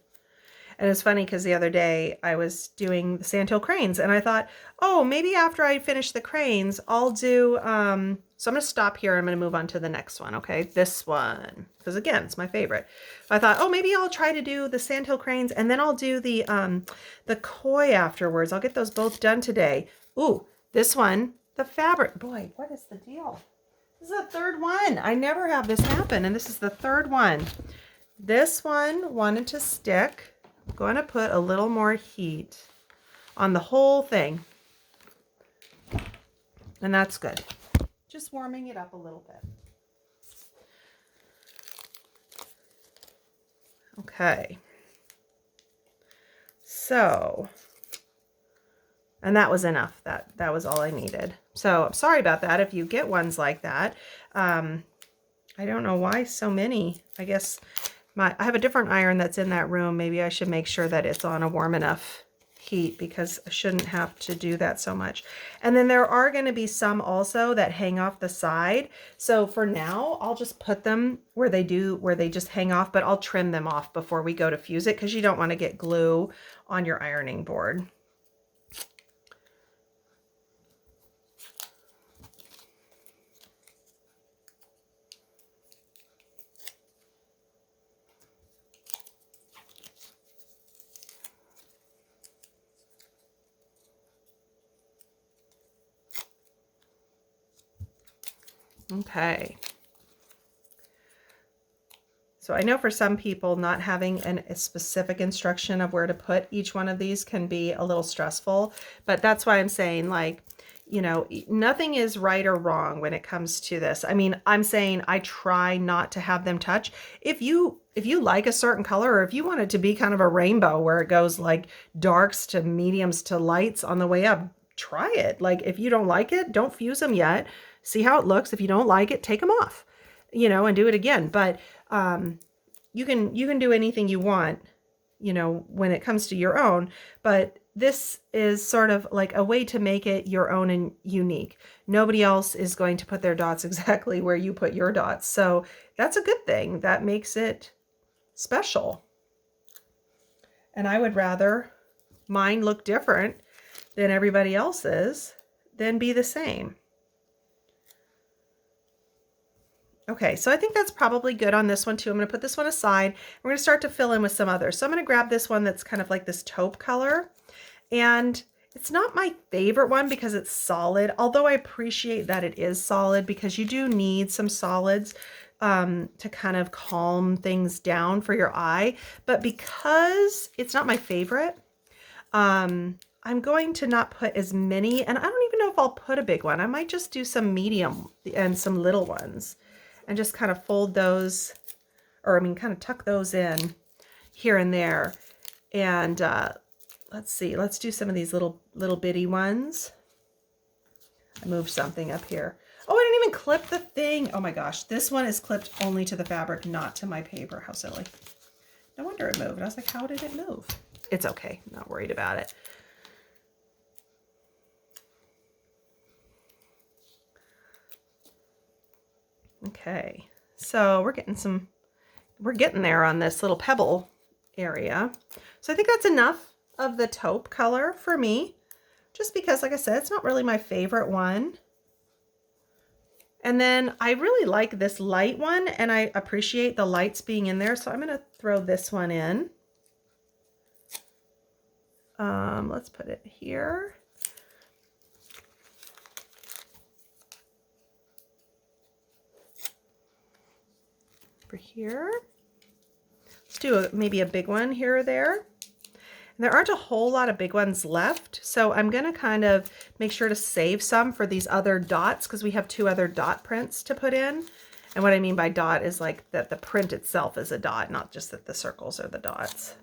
And it's funny because the other day I was doing the sandhill cranes and I thought, oh, maybe after I finish the cranes, I'll do, so I'm going to stop here. I'm going to move on to the next one. Okay. This one, because again, it's my favorite. I thought, oh, maybe I'll try to do the sandhill cranes and then I'll do the koi afterwards. I'll get those both done today. Ooh, this one, the fabric, boy, what is the deal? This is the third one. I never have this happen. And this is the third one. This one wanted to stick. I'm going to put a little more heat on the whole thing. And that's good. Just warming it up a little bit. Okay. So, and that was enough. That was all I needed. So I'm sorry about that if you get ones like that. I don't know why so many. I guess I have a different iron that's in that room. Maybe I should make sure that it's on a warm enough heat because I shouldn't have to do that so much. And then there are going to be some also that hang off the side. So for now, I'll just put them where they just hang off, but I'll trim them off before we go to fuse it because you don't want to get glue on your ironing board. Okay. So I know for some people not having a specific instruction of where to put each one of these can be a little stressful, but that's why I'm saying, like, you know, nothing is right or wrong when it comes to this. I mean, I'm saying I try not to have them touch. If you like a certain color, or if you want it to be kind of a rainbow where it goes like darks to mediums to lights on the way up, try it. Like, if you don't like it, don't fuse them yet. See how it looks. If you don't like it, take them off, you know, and do it again. But you can do anything you want, you know, when it comes to your own. But this is sort of like a way to make it your own and unique. Nobody else is going to put their dots exactly where you put your dots. So that's a good thing. That makes it special. And I would rather mine look different than everybody else's than be the same. Okay, so I think that's probably good on this one too. I'm going to put this one aside. We're going to start to fill in with some others. So I'm going to grab this one that's kind of like this taupe color. And it's not my favorite one because it's solid, although I appreciate that it is solid because you do need some solids to kind of calm things down for your eye. But because it's not my favorite, I'm going to not put as many, and I don't even know if I'll put a big one. I might just do some medium and some little ones and just kind of fold those, or I mean, kind of tuck those in here and there. And let's see, let's do some of these little bitty ones. I moved something up here. Oh, I didn't even clip the thing. Oh my gosh, this one is clipped only to the fabric, not to my paper. How silly. No wonder it moved. I was like, how did it move? It's okay, I'm not worried about it. Okay, so we're getting there on this little pebble area. So I think that's enough of the taupe color for me, just because, like I said, it's not really my favorite one. And then I really like this light one, and I appreciate the lights being in there, so I'm gonna throw this one in. Let's put it here. Over here. Let's do maybe a big one here or there. And there aren't a whole lot of big ones left, so I'm going to kind of make sure to save some for these other dots, because we have 2 other dot prints to put in. And what I mean by dot is like that the print itself is a dot, not just that the circles are the dots.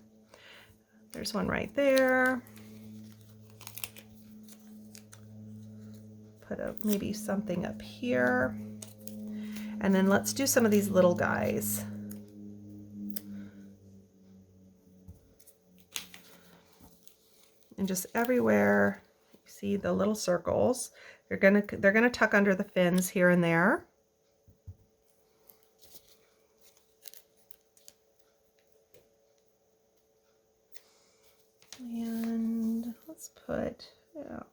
There's one right there. Put maybe something up here. And then let's do some of these little guys. And just everywhere, you see the little circles. They're gonna tuck under the fins here and there. And let's put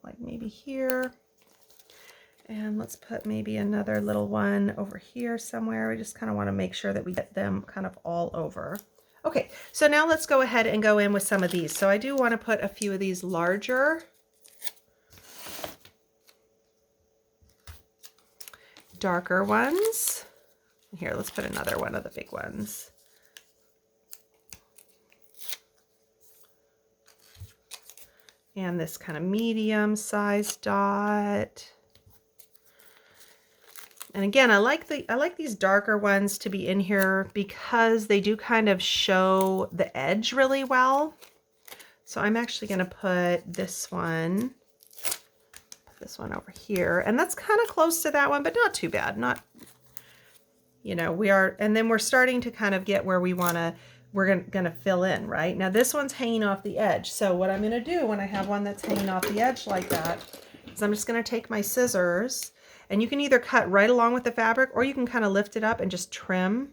like maybe here. And let's put maybe another little one over here somewhere. We just kind of want to make sure that we get them kind of all over. Okay, so now let's go ahead and go in with some of these. So I do want to put a few of these larger, darker ones. Here, let's put another one of the big ones. And this kind of medium-sized dot. And again, I like these darker ones to be in here because they do kind of show the edge really well. So I'm actually going to put this one over here. And that's kind of close to that one, but not too bad. Not, you know, and then we're starting to kind of get where we're going to fill in, right? Now this one's hanging off the edge. So what I'm going to do when I have one that's hanging off the edge like that is I'm just going to take my scissors. And you can either cut right along with the fabric, or you can kind of lift it up and just trim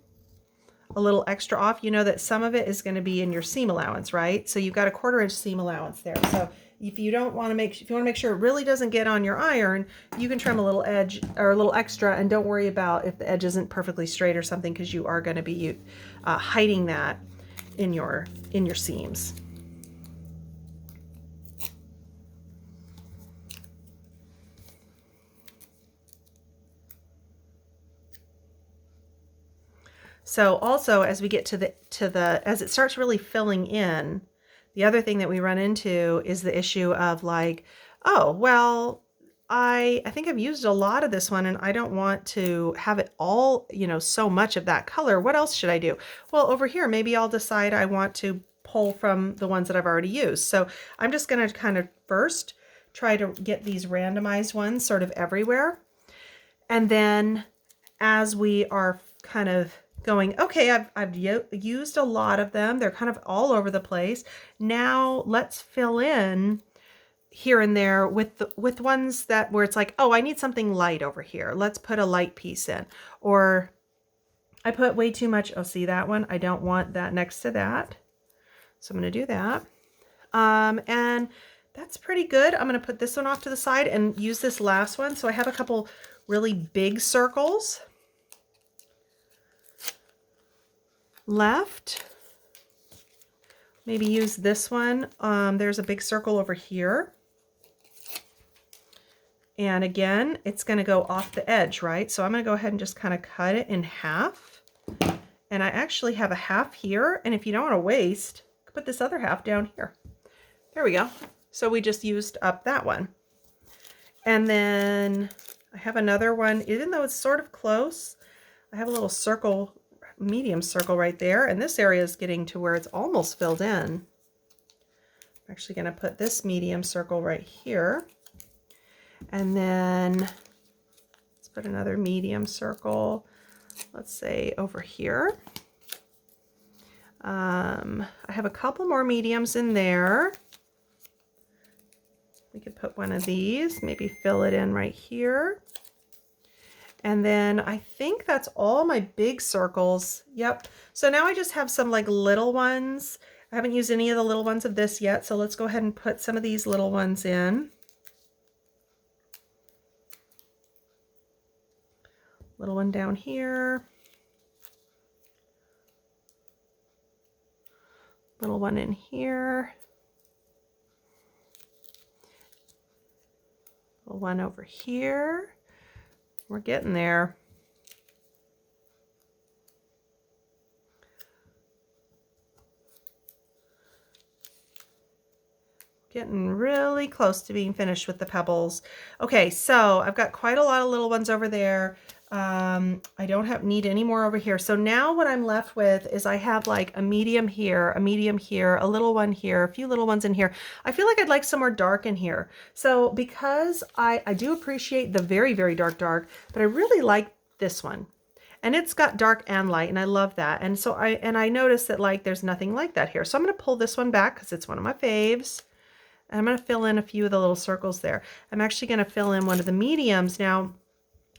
a little extra off. You know that some of it is going to be in your seam allowance, right? So you've got a 1/4 inch seam allowance there. So if you want to make sure it really doesn't get on your iron, you can trim a little edge or a little extra, and don't worry about if the edge isn't perfectly straight or something, because you are going to be hiding that in your seams. So also, as we get as it starts really filling in, the other thing that we run into is the issue of like, oh, well, I think I've used a lot of this one and I don't want to have it all, you know, so much of that color. What else should I do? Well, over here, maybe I'll decide I want to pull from the ones that I've already used. So I'm just going to kind of first try to get these randomized ones sort of everywhere. And then as we are kind of going, okay, I've used a lot of them. They're kind of all over the place. Now let's fill in here and there with ones where it's like, oh, I need something light over here. Let's put a light piece in. Or I put way too much. Oh, see that one? I don't want that next to that. So I'm going to do that. And that's pretty good. I'm going to put this one off to the side and use this last one. So I have a couple really big circles left. Maybe use this one. There's a big circle over here. And again, it's going to go off the edge, right? So I'm going to go ahead and just kind of cut it in half. And I actually have a half here. And if you don't want to waste, put this other half down here. There we go. So we just used up that one. And then I have another one, even though it's sort of close, I have a little circle, medium circle right there. And this area is getting to where it's almost filled in. I'm actually going to put this medium circle right here. And then let's put another medium circle, let's say over here. I have a couple more mediums in there. We could put one of these, maybe fill it in right here. And then I think that's all my big circles. Yep. So now I just have some like little ones. I haven't used any of the little ones of this yet. So let's go ahead and put some of these little ones in. Little one down here. Little one in here. Little one over here. We're getting there. Getting really close to being finished with the pebbles. Okay, so I've got quite a lot of little ones over there. I don't need any more over here. So now what I'm left with is I have like a medium here, a medium here, a little one here, a few little ones in here. I feel like I'd like some more dark in here. So because I do appreciate the very, very dark, but I really like this one. And it's got dark and light, and I love that. And so I noticed that like there's nothing like that here. So I'm going to pull this one back because it's one of my faves. And I'm going to fill in a few of the little circles there. I'm actually going to fill in one of the mediums. Now,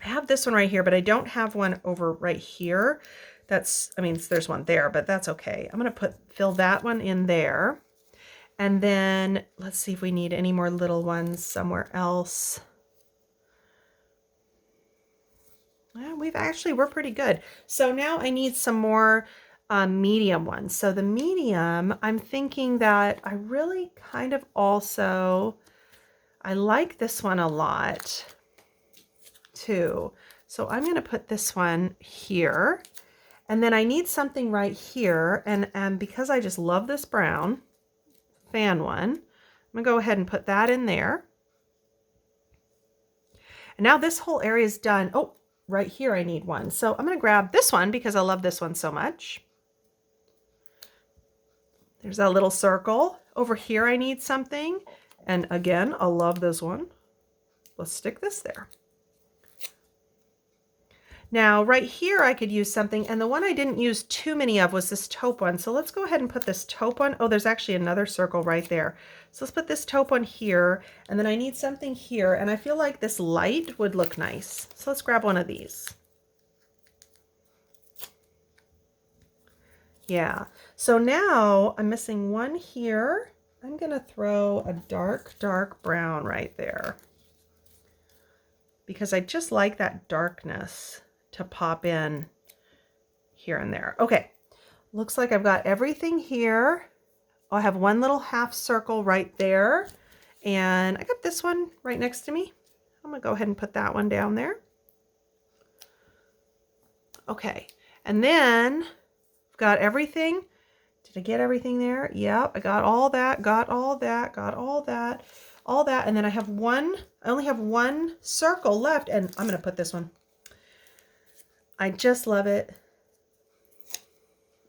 I have this one right here, but I don't have one over right here. I mean, there's one there, but that's okay. I'm going to fill that one in there. And then let's see if we need any more little ones somewhere else. Well, we're pretty good. So now I need some more medium ones. So the medium, I'm thinking that I really kind of also, I like this one a lot too. So I'm going to put this one here, and then I need something right here. And because I just love this brown fan one, I'm going to go ahead and put that in there. And now this whole area is done. Oh, right here I need one. So I'm going to grab this one because I love this one so much. There's a little circle. Over here I need something. And again, I love this one. Let's stick this there. Now right here I could use something, and the one I didn't use too many of was this taupe one. So let's go ahead and put this taupe one. Oh, there's actually another circle right there. So let's put this taupe one here, and then I need something here, and I feel like this light would look nice. So let's grab one of these. Yeah, so now I'm missing one here. I'm gonna throw a dark brown right there because I just like that darkness to pop in here and there. Okay, looks like I've got everything here. I have one little half circle right there, and I got this one right next to me. I'm gonna go ahead and put that one down there. Okay, and then I've got everything. Did I get everything there? Yep, I got all that, got all that, got all that, all that, and then I only have one circle left, and I'm gonna put this one. I just love it.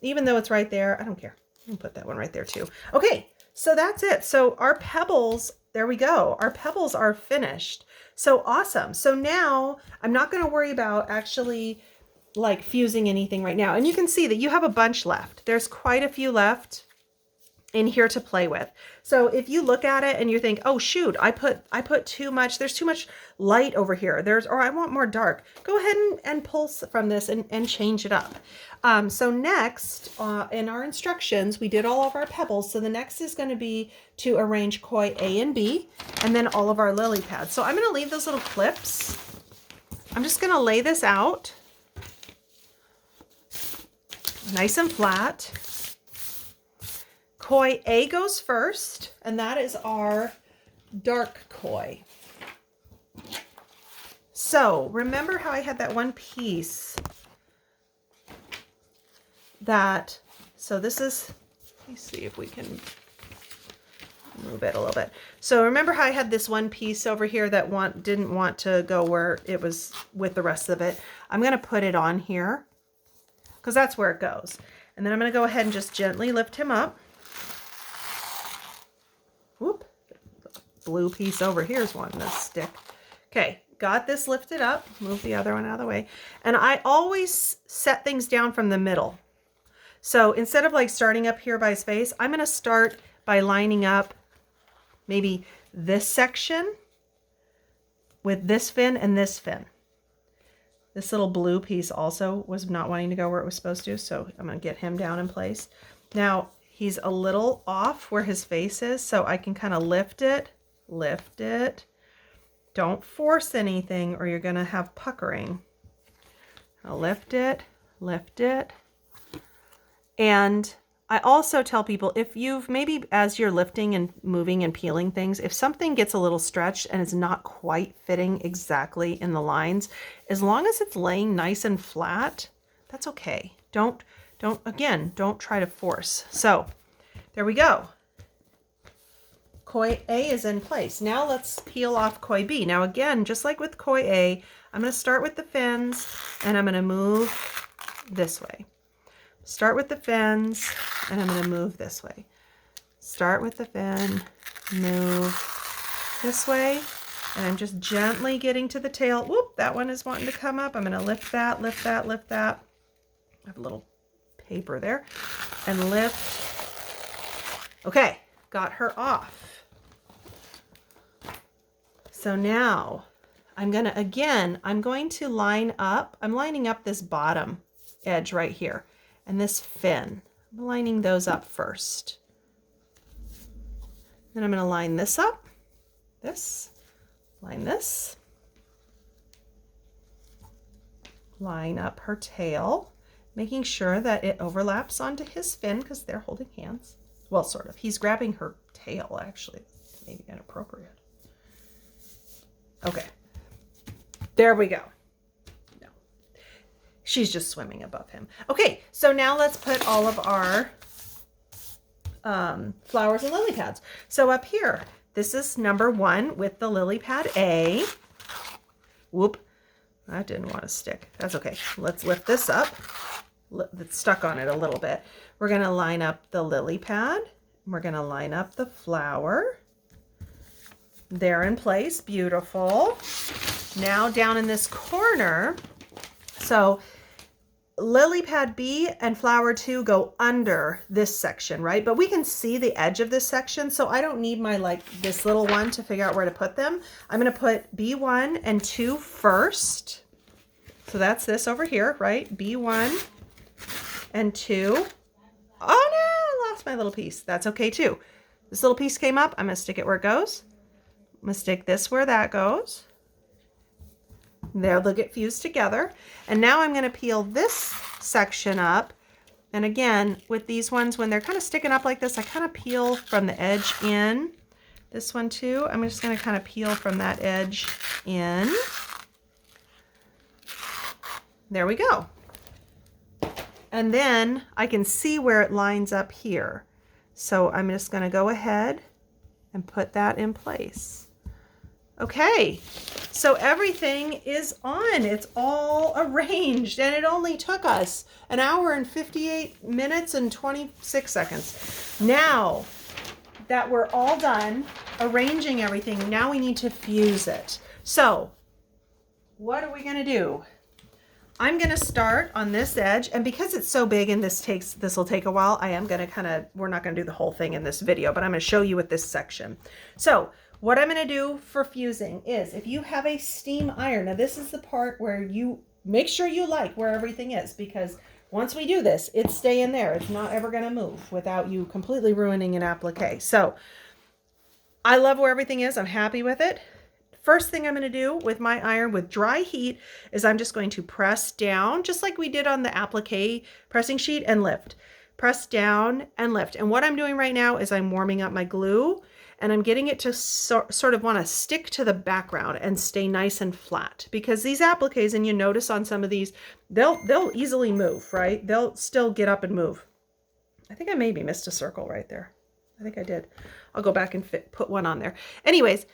Even though it's right there, I don't care. I'm gonna put that one right there too. Okay, so that's it. So our pebbles, there we go. Our pebbles are finished. So awesome. So now I'm not gonna worry about actually like fusing anything right now. And you can see that you have a bunch left. There's quite a few left in here to play with. So if you look at it and you think, oh shoot, I put too much, there's too much light over here, or I want more dark, go ahead and pull from this and change it up. So next in our instructions, we did all of our pebbles. So the next is going to be to arrange koi A and B, and then all of our lily pads. So I'm going to leave those little clips. I'm just going to lay this out nice and flat. Koi A goes first, and that is our dark koi. So remember how I had that one piece that, so this is, let me see if we can move it a little bit. So remember how I had this one piece over here that didn't want to go where it was with the rest of it? I'm going to put it on here because that's where it goes. And then I'm going to go ahead and just gently lift him up. Whoop. Blue piece over here is wanting to stick. Okay, got this lifted up. Move the other one out of the way. And I always set things down from the middle. So instead of like starting up here by his face, I'm going to start by lining up maybe this section with this fin and this fin. This little blue piece also was not wanting to go where it was supposed to, so I'm going to get him down in place. Now, he's a little off where his face is, so I can kind of lift it. Don't force anything or you're going to have puckering. I'll lift it. And I also tell people, if you've maybe as you're lifting and moving and peeling things, if something gets a little stretched and it's not quite fitting exactly in the lines, as long as it's laying nice and flat, that's okay. Don't try to force. So there we go. Koi A is in place. Now let's peel off Koi B. Now again, just like with Koi A, I'm going to start with the fins and I'm going to move this way. Start with the fins, and I'm going to move this way. Start with the fin, move this way, and I'm just gently getting to the tail. Whoop, that one is wanting to come up. I'm going to lift that. I have a little paper there. And lift. Okay, got her off. So now I'm going to line up. I'm lining up this bottom edge right here. And this fin, I'm lining those up first. Then I'm going to line this up, line this, line up her tail, making sure that it overlaps onto his fin because they're holding hands. Well, sort of. He's grabbing her tail, actually. Maybe inappropriate. Okay. There we go. She's just swimming above him. Okay, so now let's put all of our flowers and lily pads. So up here, this is number 1 with the lily pad A. Whoop, that didn't want to stick. That's okay. Let's lift this up. It's stuck on it a little bit. We're going to line up the lily pad. We're going to line up the flower. They're in place. Beautiful. Now down in this corner, so lily pad B and flower 2 go under this section, right? But we can see the edge of this section, so I don't need my this little one to figure out where to put them. I'm going to put B1 and 2 first. So that's this over here, right? B1 and 2. Oh no, I lost my little piece. That's okay too. This little piece came up. I'm going to stick it where it goes. I'm going to stick this where that goes. There, they'll get fused together. And now I'm going to peel this section up. And again, with these ones, when they're kind of sticking up like this, I kind of peel from the edge in. This one too, I'm just going to kind of peel from that edge in. There we go. And then I can see where it lines up here. So I'm just going to go ahead and put that in place. Okay, so everything is on. It's all arranged, and it only took us 1 hour and 58 minutes and 26 seconds. Now that we're all done arranging everything, now we need to fuse it. So what are we going to do? I'm going to start on this edge, and because it's so big and this will take a while, I am going to we're not going to do the whole thing in this video, but I'm going to show you with this section. So what I'm going to do for fusing is, if you have a steam iron, now this is the part where you make sure you like where everything is, because once we do this, it's staying there. It's not ever going to move without you completely ruining an applique. So I love where everything is. I'm happy with it. First thing I'm going to do with my iron with dry heat is I'm just going to press down, just like we did on the applique pressing sheet, and lift. Press down and lift. And what I'm doing right now is I'm warming up my glue. And I'm getting it to sort of want to stick to the background and stay nice and flat, because these appliques, and you notice on some of these, they'll easily move, right? They'll still get up and move. I think I maybe missed a circle right there. I think I did. I'll go back and put one on there. Anyways,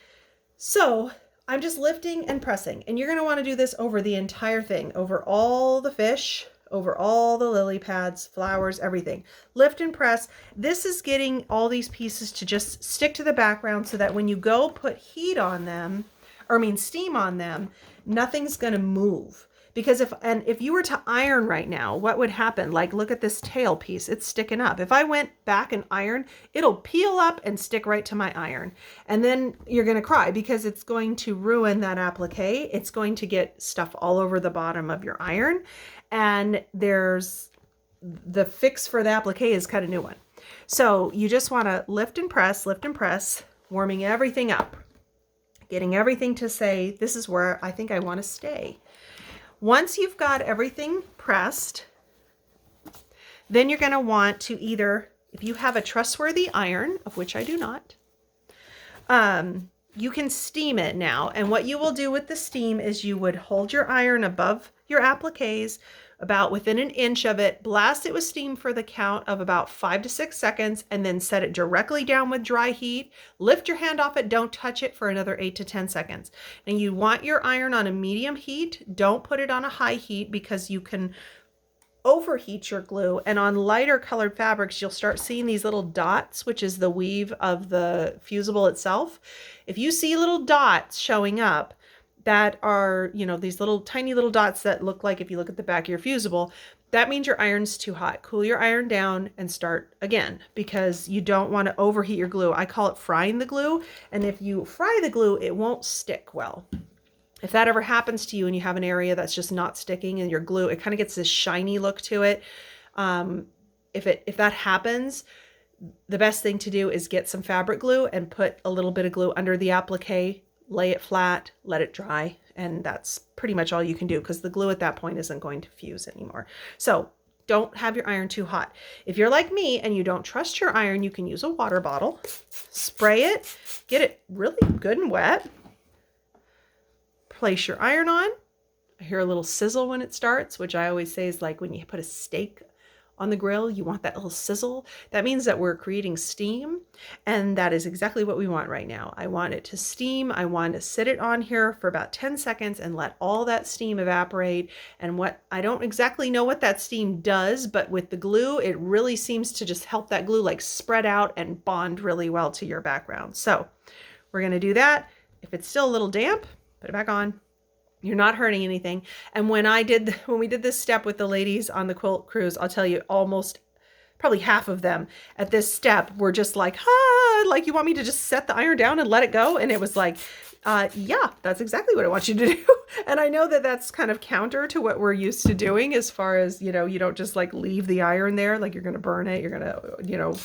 so I'm just lifting and pressing, and you're going to want to do this over the entire thing, over all the fish, over all the lily pads, flowers, everything. Lift and press. This is getting all these pieces to just stick to the background so that when you go put heat on them, or I mean steam on them, nothing's going to move. Because if you were to iron right now, what would happen? Like, look at this tail piece, it's sticking up. If I went back and iron, it'll peel up and stick right to my iron. And then you're going to cry because it's going to ruin that applique. It's going to get stuff all over the bottom of your iron. And there's the fix for the applique is cut a new one. So you just want to lift and press, warming everything up, getting everything to say, this is where I think I want to stay. Once you've got everything pressed, then you're going to want to either, if you have a trustworthy iron, of which I do not, you can steam it now. And what you will do with the steam is you would hold your iron above your appliques, about within an inch of it, blast it with steam for the count of about 5 to 6 seconds, and then set it directly down with dry heat. Lift your hand off it, don't touch it for another 8 to 10 seconds. And you want your iron on a medium heat. Don't put it on a high heat because you can overheat your glue. And on lighter colored fabrics, you'll start seeing these little dots, which is the weave of the fusible itself. If you see little dots showing up, that are, you know, these little tiny little dots that look like, if you look at the back of your fusible, that means your iron's too hot. Cool your iron down and start again, because you don't want to overheat your glue. I call it frying the glue. And if you fry the glue, it won't stick well. If that ever happens to you and you have an area that's just not sticking and your glue, it kind of gets this shiny look to it. If that happens, the best thing to do is get some fabric glue and put a little bit of glue under the applique, lay it flat, let it dry, and that's pretty much all you can do, because the glue at that point isn't going to fuse anymore. So don't have your iron too hot. If you're like me and you don't trust your iron, you can use a water bottle, spray it, get it really good and wet, place your iron on. I hear a little sizzle when it starts, which I always say is like when you put a steak on the grill, you want that little sizzle. That means that we're creating steam, and that is exactly what we want right now. I want it to steam. I want to sit it on here for about 10 seconds and let all that steam evaporate. And what I don't exactly know what that steam does, but with the glue, it really seems to just help that glue like spread out and bond really well to your background. So we're going to do that. If it's still a little damp, put it back on. You're not hurting anything. And when we did this step with the ladies on the quilt cruise, I'll tell you, probably half of them at this step were just like, like, you want me to just set the iron down and let it go? And it was like, yeah, that's exactly what I want you to do. And I know that that's kind of counter to what we're used to doing, as far as, you know, you don't just like leave the iron there, like you're going to burn it. You're going to, you know,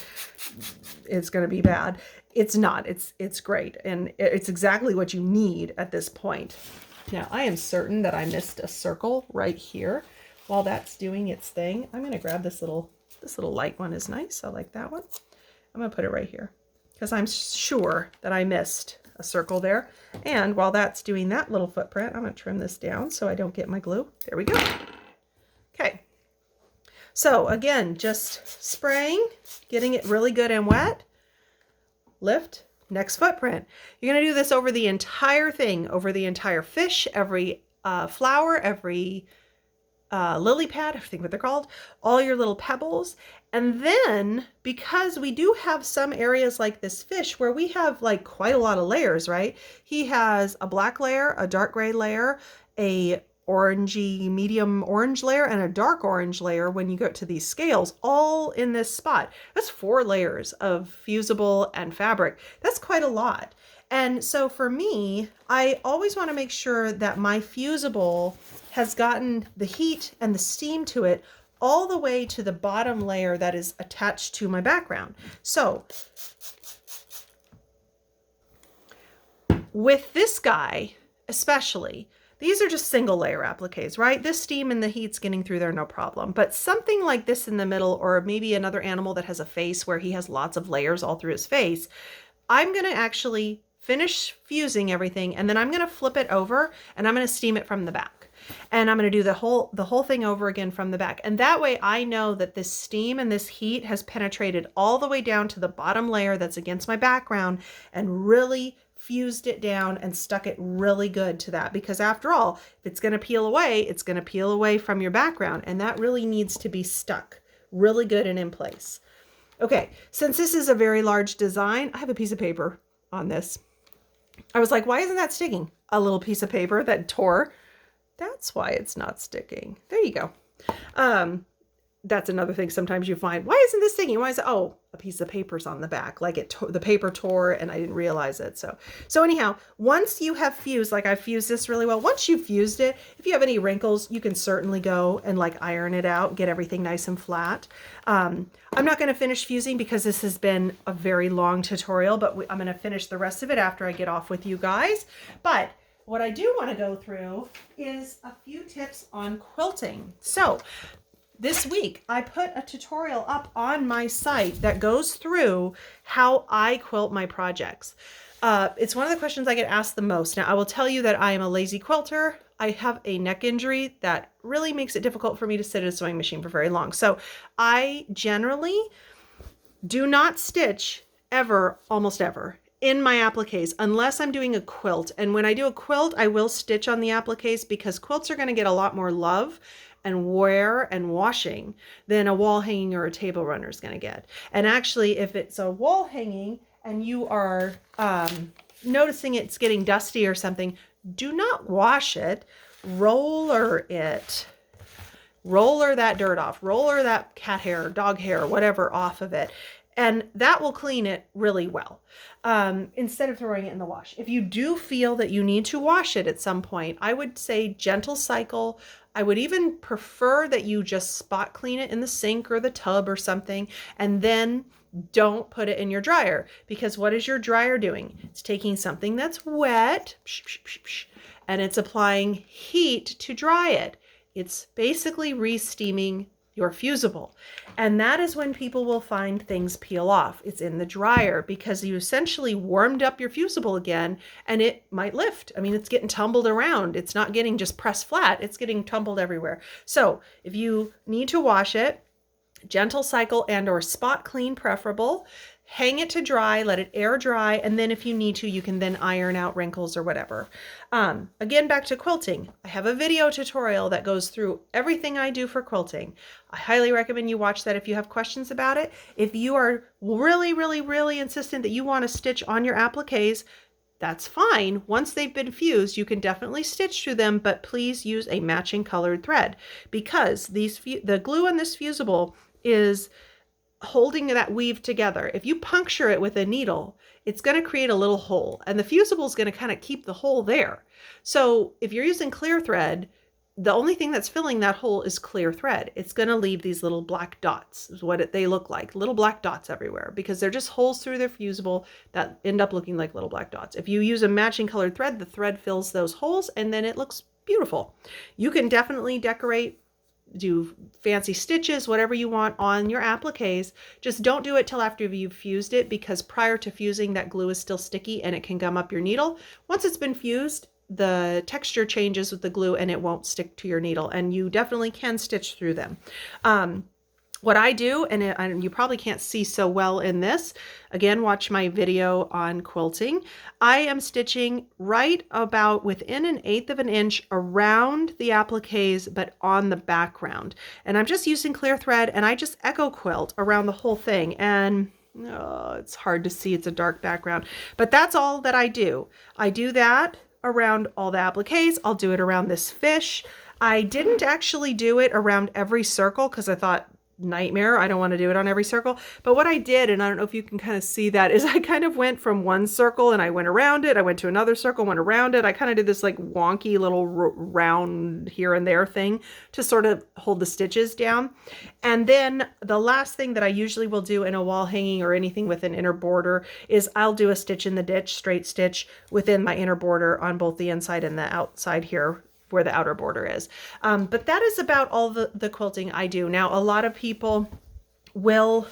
it's going to be bad. It's not, it's great. And it's exactly what you need at this point. Now, I am certain that I missed a circle right here while that's doing its thing. I'm going to grab this little light one is nice. I like that one. I'm going to put it right here because I'm sure that I missed a circle there. And while that's doing that little footprint, I'm going to trim this down so I don't get my glue. There we go. Okay. So again, just spraying, getting it really good and wet. Lift. Next footprint. You're going to do this over the entire thing, over the entire fish, every flower, every lily pad, I think what they're called, all your little pebbles. And then, because we do have some areas like this fish where we have like quite a lot of layers, right? He has a black layer, a dark gray layer, a orangey medium orange layer, and a dark orange layer when you go to these scales, all in this spot. That's 4 layers of fusible and fabric. That's quite a lot. And so for me, I always want to make sure that my fusible has gotten the heat and the steam to it all the way to the bottom layer that is attached to my background. So with this guy, especially, these are just single layer appliques, right? This steam and the heat's getting through there, no problem. But something like this in the middle, or maybe another animal that has a face where he has lots of layers all through his face, I'm going to actually finish fusing everything, and then I'm going to flip it over and I'm going to steam it from the back. And I'm going to do the whole thing over again from the back. And that way I know that this steam and this heat has penetrated all the way down to the bottom layer that's against my background and really fused it down and stuck it really good to that. Because after all, if it's going to peel away, it's going to peel away from your background, and that really needs to be stuck really good and in place. Okay, since this is a very large design, I have a piece of paper on this. I was like, why isn't that sticking? A little piece of paper that tore. That's why it's not sticking. There you go. That's another thing sometimes you find, why isn't this sticking? Why is it? Oh, a piece of paper's on the back. Like the paper tore and I didn't realize it. So anyhow, once you have fused, like I fused this really well, once you've fused it, if you have any wrinkles, you can certainly go and like iron it out, get everything nice and flat. I'm not going to finish fusing because this has been a very long tutorial, but I'm going to finish the rest of it after I get off with you guys. But what I do want to go through is a few tips on quilting. So this week, I put a tutorial up on my site that goes through how I quilt my projects. It's one of the questions I get asked the most. Now, I will tell you that I am a lazy quilter. I have a neck injury that really makes it difficult for me to sit at a sewing machine for very long. So I generally do not stitch ever, almost ever, in my appliques unless I'm doing a quilt. And when I do a quilt, I will stitch on the appliques because quilts are going to get a lot more love and wear and washing than a wall hanging or a table runner is going to get. And actually, if it's a wall hanging and you are noticing it's getting dusty or something, do not wash it. Roller it. Roller that dirt off. Roller that cat hair, dog hair, whatever off of it. And that will clean it really well instead of throwing it in the wash. If you do feel that you need to wash it at some point, I would say gentle cycle. I would even prefer that you just spot clean it in the sink or the tub or something, and then don't put it in your dryer, because what is your dryer doing? It's taking something that's wet and it's applying heat to dry it. It's basically re-steaming your fusible. And that is when people will find things peel off. It's in the dryer because you essentially warmed up your fusible again and it might lift. I mean, it's getting tumbled around. It's not getting just pressed flat. It's getting tumbled everywhere. So if you need to wash it, gentle cycle and or spot clean preferable. Hang it to dry, let it air dry, and then if you need to, you can then iron out wrinkles or whatever. Again, back to quilting. I have a video tutorial that goes through everything I do for quilting. I highly recommend you watch that if you have questions about it. If you are really, really, really insistent that you want to stitch on your appliques, that's fine. Once they've been fused, you can definitely stitch through them, but please use a matching colored thread because the glue on this fusible is holding that weave together. If you puncture it with a needle, it's going to create a little hole, and the fusible is going to kind of keep the hole there. So if you're using clear thread, the only thing that's filling that hole is clear thread. It's going to leave these little black dots, is what they look like, little black dots everywhere, because they're just holes through their fusible that end up looking like little black dots. If you use a matching colored thread, the thread fills those holes, and then it looks beautiful. You can definitely decorate, do fancy stitches, whatever you want on your appliques. Just don't do it till after you've fused it, because prior to fusing, that glue is still sticky and it can gum up your needle. Once it's been fused, the texture changes with the glue and it won't stick to your needle, and you definitely can stitch through them. What I do, and you probably can't see so well in this, again, watch my video on quilting. I am stitching right about within 1/8 of an inch around the appliques, but on the background. And I'm just using clear thread, and I just echo quilt around the whole thing. And it's hard to see, it's a dark background, but that's all that I do. I do that around all the appliques. I'll do it around this fish. I didn't actually do it around every circle because I thought, nightmare, I don't want to do it on every circle. But what I did, and I don't know if you can kind of see that, is I kind of went from one circle and I went around it. I went to another circle, went around it. I kind of did this like wonky little round here and there thing to sort of hold the stitches down. And then the last thing that I usually will do in a wall hanging or anything with an inner border is I'll do a stitch in the ditch, straight stitch within my inner border on both the inside and the outside here, where the outer border is. But that is about all the quilting I do. Now, a lot of people will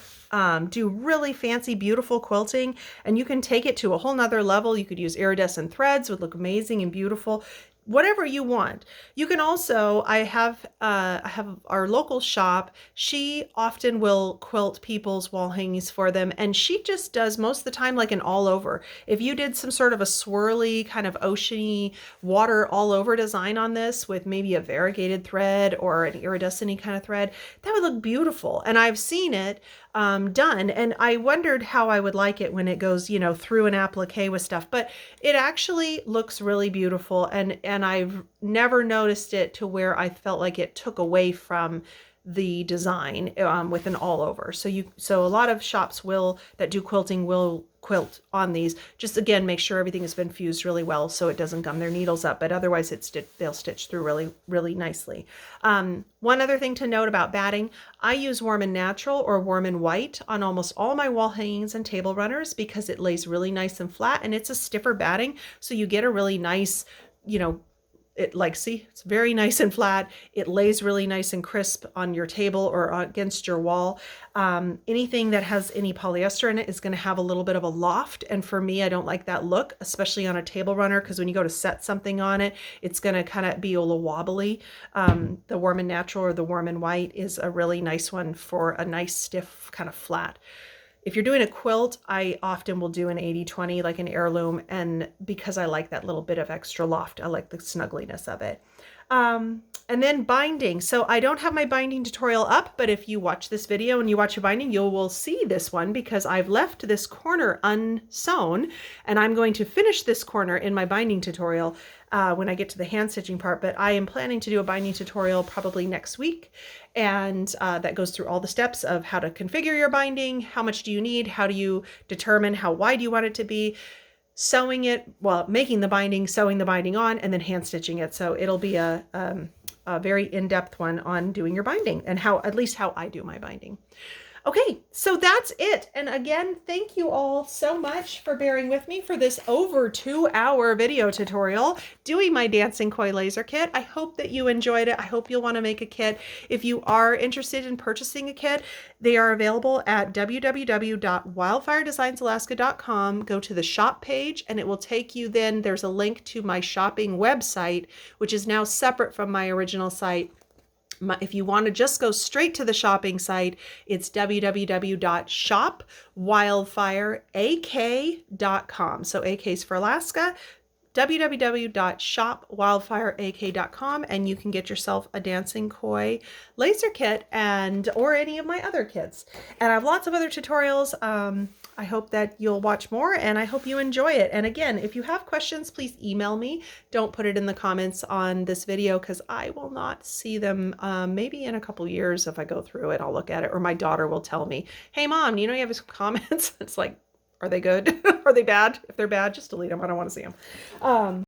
do really fancy, beautiful quilting, and you can take it to a whole nother level. You could use iridescent threads, would look amazing and beautiful. Whatever you want. You can also, I have our local shop. She often will quilt people's wall hangings for them, and she just does most of the time like an all over. If you did some sort of a swirly kind of oceany water all over design on this with maybe a variegated thread or an iridescent kind of thread, that would look beautiful. And I've seen it done, and I wondered how I would like it when it goes, you know, through an applique with stuff, but it actually looks really beautiful, and I've never noticed it to where I felt like it took away from the design with an all over. So a lot of shops that do quilting will quilt on these. Just again, make sure everything has been fused really well so it doesn't gum their needles up, but otherwise they'll stitch through really, really nicely. One other thing to note about batting, I use Warm and Natural or Warm and White on almost all my wall hangings and table runners because it lays really nice and flat, and it's a stiffer batting, so you get a really nice, you know, see, it's very nice and flat. It lays really nice and crisp on your table or against your wall. Anything that has any polyester in it is going to have a little bit of a loft. And for me, I don't like that look, especially on a table runner, because when you go to set something on it, it's going to kind of be a little wobbly. The Warm and Natural or the Warm and White is a really nice one for a nice stiff kind of flat. If you're doing a quilt, I often will do an 80-20, like an heirloom, and because I like that little bit of extra loft, I like the snuggliness of it. And then binding. So I don't have my binding tutorial up, but if you watch this video and you watch your binding, you will see this one because I've left this corner unsewn, and I'm going to finish this corner in my binding tutorial when I get to the hand stitching part, but I am planning to do a binding tutorial probably next week, and that goes through all the steps of how to configure your binding, how much do you need, how do you determine how wide you want it to be, sewing it, well, making the binding, sewing the binding on, and then hand stitching it. So it'll be a very in-depth one on doing your binding and at least how I do my binding. Okay, so that's it. And again, thank you all so much for bearing with me for this over 2-hour video tutorial doing my Dancing Koi laser kit. I hope that you enjoyed it. I hope you'll want to make a kit. If you are interested in purchasing a kit, they are available at www.wildfiredesignsalaska.com. Go to the shop page and it will take you then, there's a link to my shopping website, which is now separate from my original site. If you want to just go straight to the shopping site, it's www.shopwildfireak.com. So AK is for Alaska, www.shopwildfireak.com, and you can get yourself a Dancing Koi laser kit or any of my other kits. And I have lots of other tutorials. I hope that you'll watch more, and I hope you enjoy it. And again, if you have questions, please email me. Don't put it in the comments on this video because I will not see them. Maybe in a couple years, if I go through it, I'll look at it, or my daughter will tell me, "Hey mom, you have some comments?" It's like, are they good? Are they bad? If they're bad, just delete them. I don't want to see them.